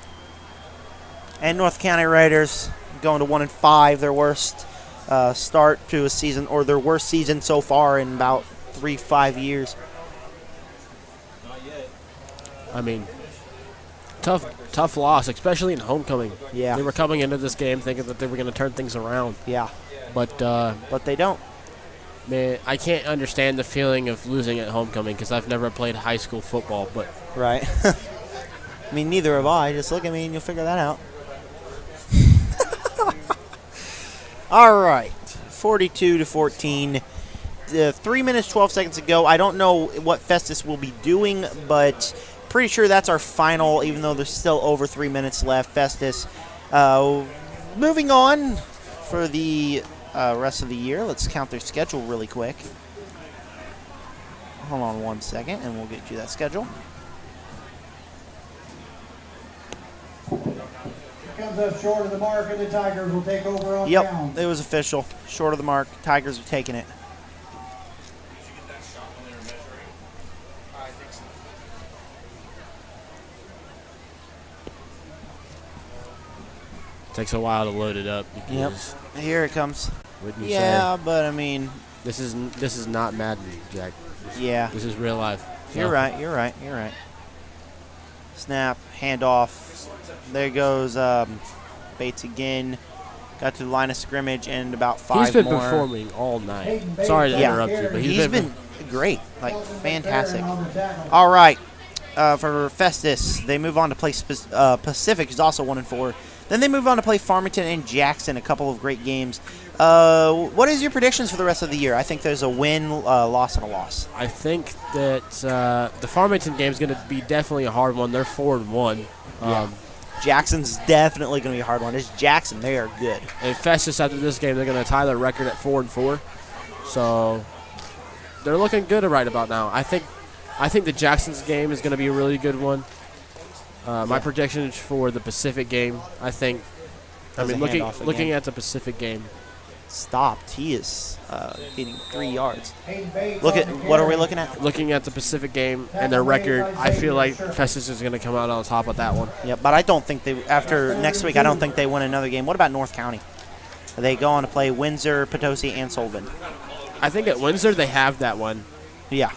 And North County Raiders going to 1-5, their worst start to a season, or their worst season so far in about 3-5 years. I mean, tough loss, especially in homecoming. Yeah. They were coming into this game thinking that they were going to turn things around. Yeah. But they don't. Man, I can't understand the feeling of losing at homecoming because I've never played high school football. But right. I mean, neither have I. Just look at me and you'll figure that out. All right. 42-14. 3 minutes, 12 seconds to go. I don't know what Festus will be doing, but pretty sure that's our final, even though there's still over 3 minutes left. Festus moving on for the rest of the year. Let's count their schedule really quick. Hold on 1 second, and we'll get you that schedule. Comes up short of the mark, and the Tigers will take over on Yep, downs. it was official. Short of the mark. Tigers are taking it. Takes a while to load it up. Yep. Here it comes. Wouldn't you yeah, say? But I mean, this is not Madden, Jack. This is real life. So. You're right. Snap, handoff. There goes Bates again. Got to the line of scrimmage and about 5 more. He's been performing all night. Sorry to interrupt you, but he's been great, like fantastic. All right, for Festus, they move on to play Pacific, who's also 1-4. Then they move on to play Farmington and Jackson, a couple of great games. What is your predictions for the rest of the year? I think there's a win, loss, and a loss. I think that the Farmington game is going to be definitely a hard one. They're 4-1. Jackson's definitely going to be a hard one. It's Jackson. They are good. And Festus, after this game, they're going to tie their record at 4-4. So they're looking good right about now. I think the Jackson's game is going to be a really good one. My predictions for the Pacific game, looking at the Pacific game. Stopped. He is getting 3 yards. Look at what are we looking at? Looking at the Pacific game and their record, I feel like Festus is going to come out on top of that one. Yeah, but I don't think after next week, I don't think they win another game. What about North County? They go on to play Windsor, Potosi, and Sullivan. I think at Windsor they have that one. Yeah.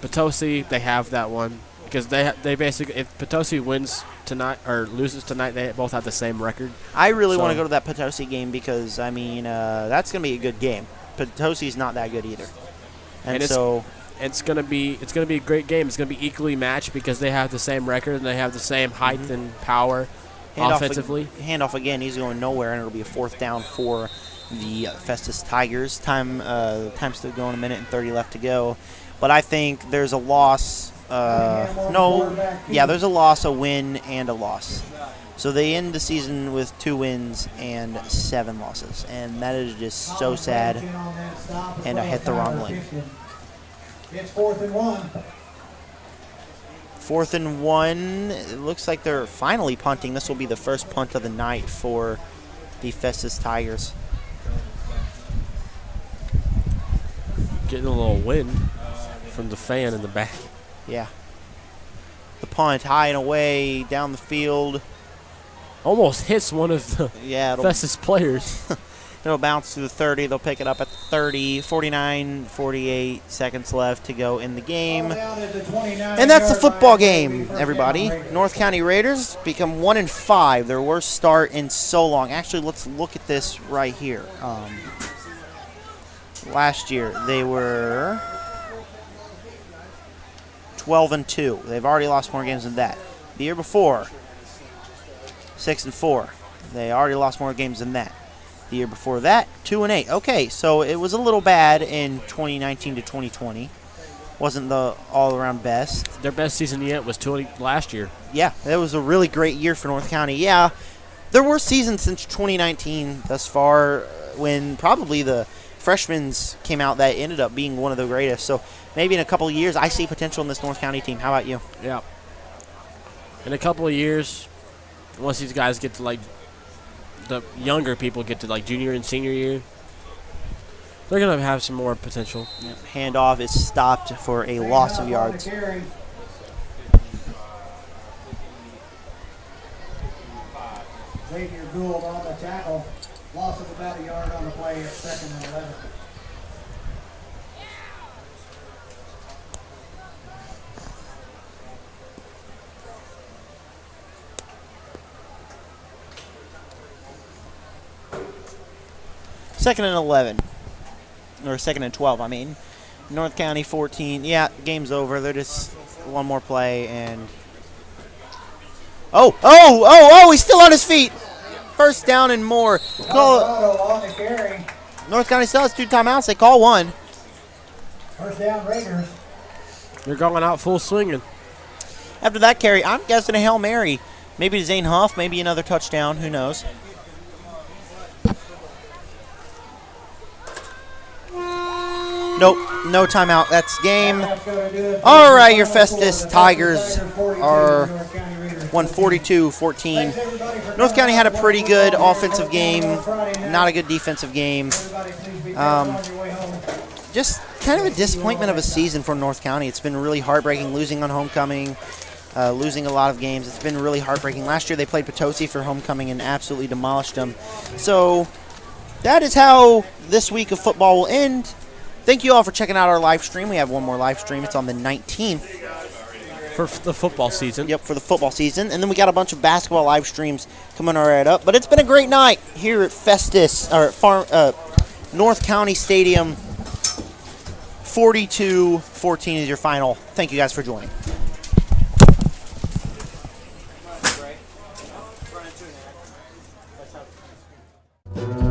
Potosi, they have that one. Because they basically, if Potosi wins tonight or loses tonight, they both have the same record. I really want to go to that Potosi game because, I mean, that's going to be a good game. Potosi's not that good either. And so it's going to be a great game. It's going to be equally matched because they have the same record and they have the same height and power offensively. Handoff again. He's going nowhere, and it'll be a 4th down for the Festus Tigers. Time still going, 1 minute and 30 left to go. But I think there's a loss. There's a loss, a win, and a loss. So they end the season with 2 wins and 7 losses, and that is just so sad. And I hit the wrong link. It's 4th and 1. 4th and 1. It looks like they're finally punting. This will be the first punt of the night for the Festus Tigers. Getting a little wind from the fan in the back. Yeah. The punt high and away down the field. Almost hits one of the Festus players. It'll bounce to the 30. They'll pick it up at the 30. 48 seconds left to go in the game. And that's the football game, everybody. North County Raiders become 1-5, their worst start in so long. Actually, let's look at this right here. Last year, they were 12-2. They've already lost more games than that. The year before, 6-4. They already lost more games than that. The year before that, 2-8. Okay, so it was a little bad in 2019 to 2020. Wasn't the all-around best. Their best season yet was last year. Yeah, it was a really great year for North County. Yeah, there were seasons since 2019 thus far when probably the freshmen came out that ended up being one of the greatest. So maybe in a couple of years, I see potential in this North County team. How about you? Yeah. In a couple of years, once these guys get to, like, the younger people get to, like, junior and senior year, they're going to have some more potential. Yep. Handoff is stopped for a loss of yards. Xavier Gould on the tackle. Loss of about a yard on the play at 2nd and 11. Second and 11, or 2nd and 12, I mean. North County 14. Yeah, game's over. They're just one more play and... Oh, he's still on his feet. First down and more. North County still has 2 timeouts. They call one. First down, Raiders. They're going out full swinging. After that carry, I'm guessing a Hail Mary. Maybe to Zane Huff, maybe another touchdown. Who knows? Nope, no timeout. That's game. All right, your Festus Tigers are 142-14. North County had a pretty good offensive game, not a good defensive game. Just kind of a disappointment of a season for North County. It's been really heartbreaking losing on homecoming, losing a lot of games. It's been really heartbreaking. Last year they played Potosi for homecoming and absolutely demolished them. So that is how this week of football will end. Thank you all for checking out our live stream. We have one more live stream. It's on the 19th. For the football season. Yep, for the football season. And then we got a bunch of basketball live streams coming right up. But it's been a great night here at Festus, or North County Stadium. 42-14 is your final. Thank you guys for joining. Right.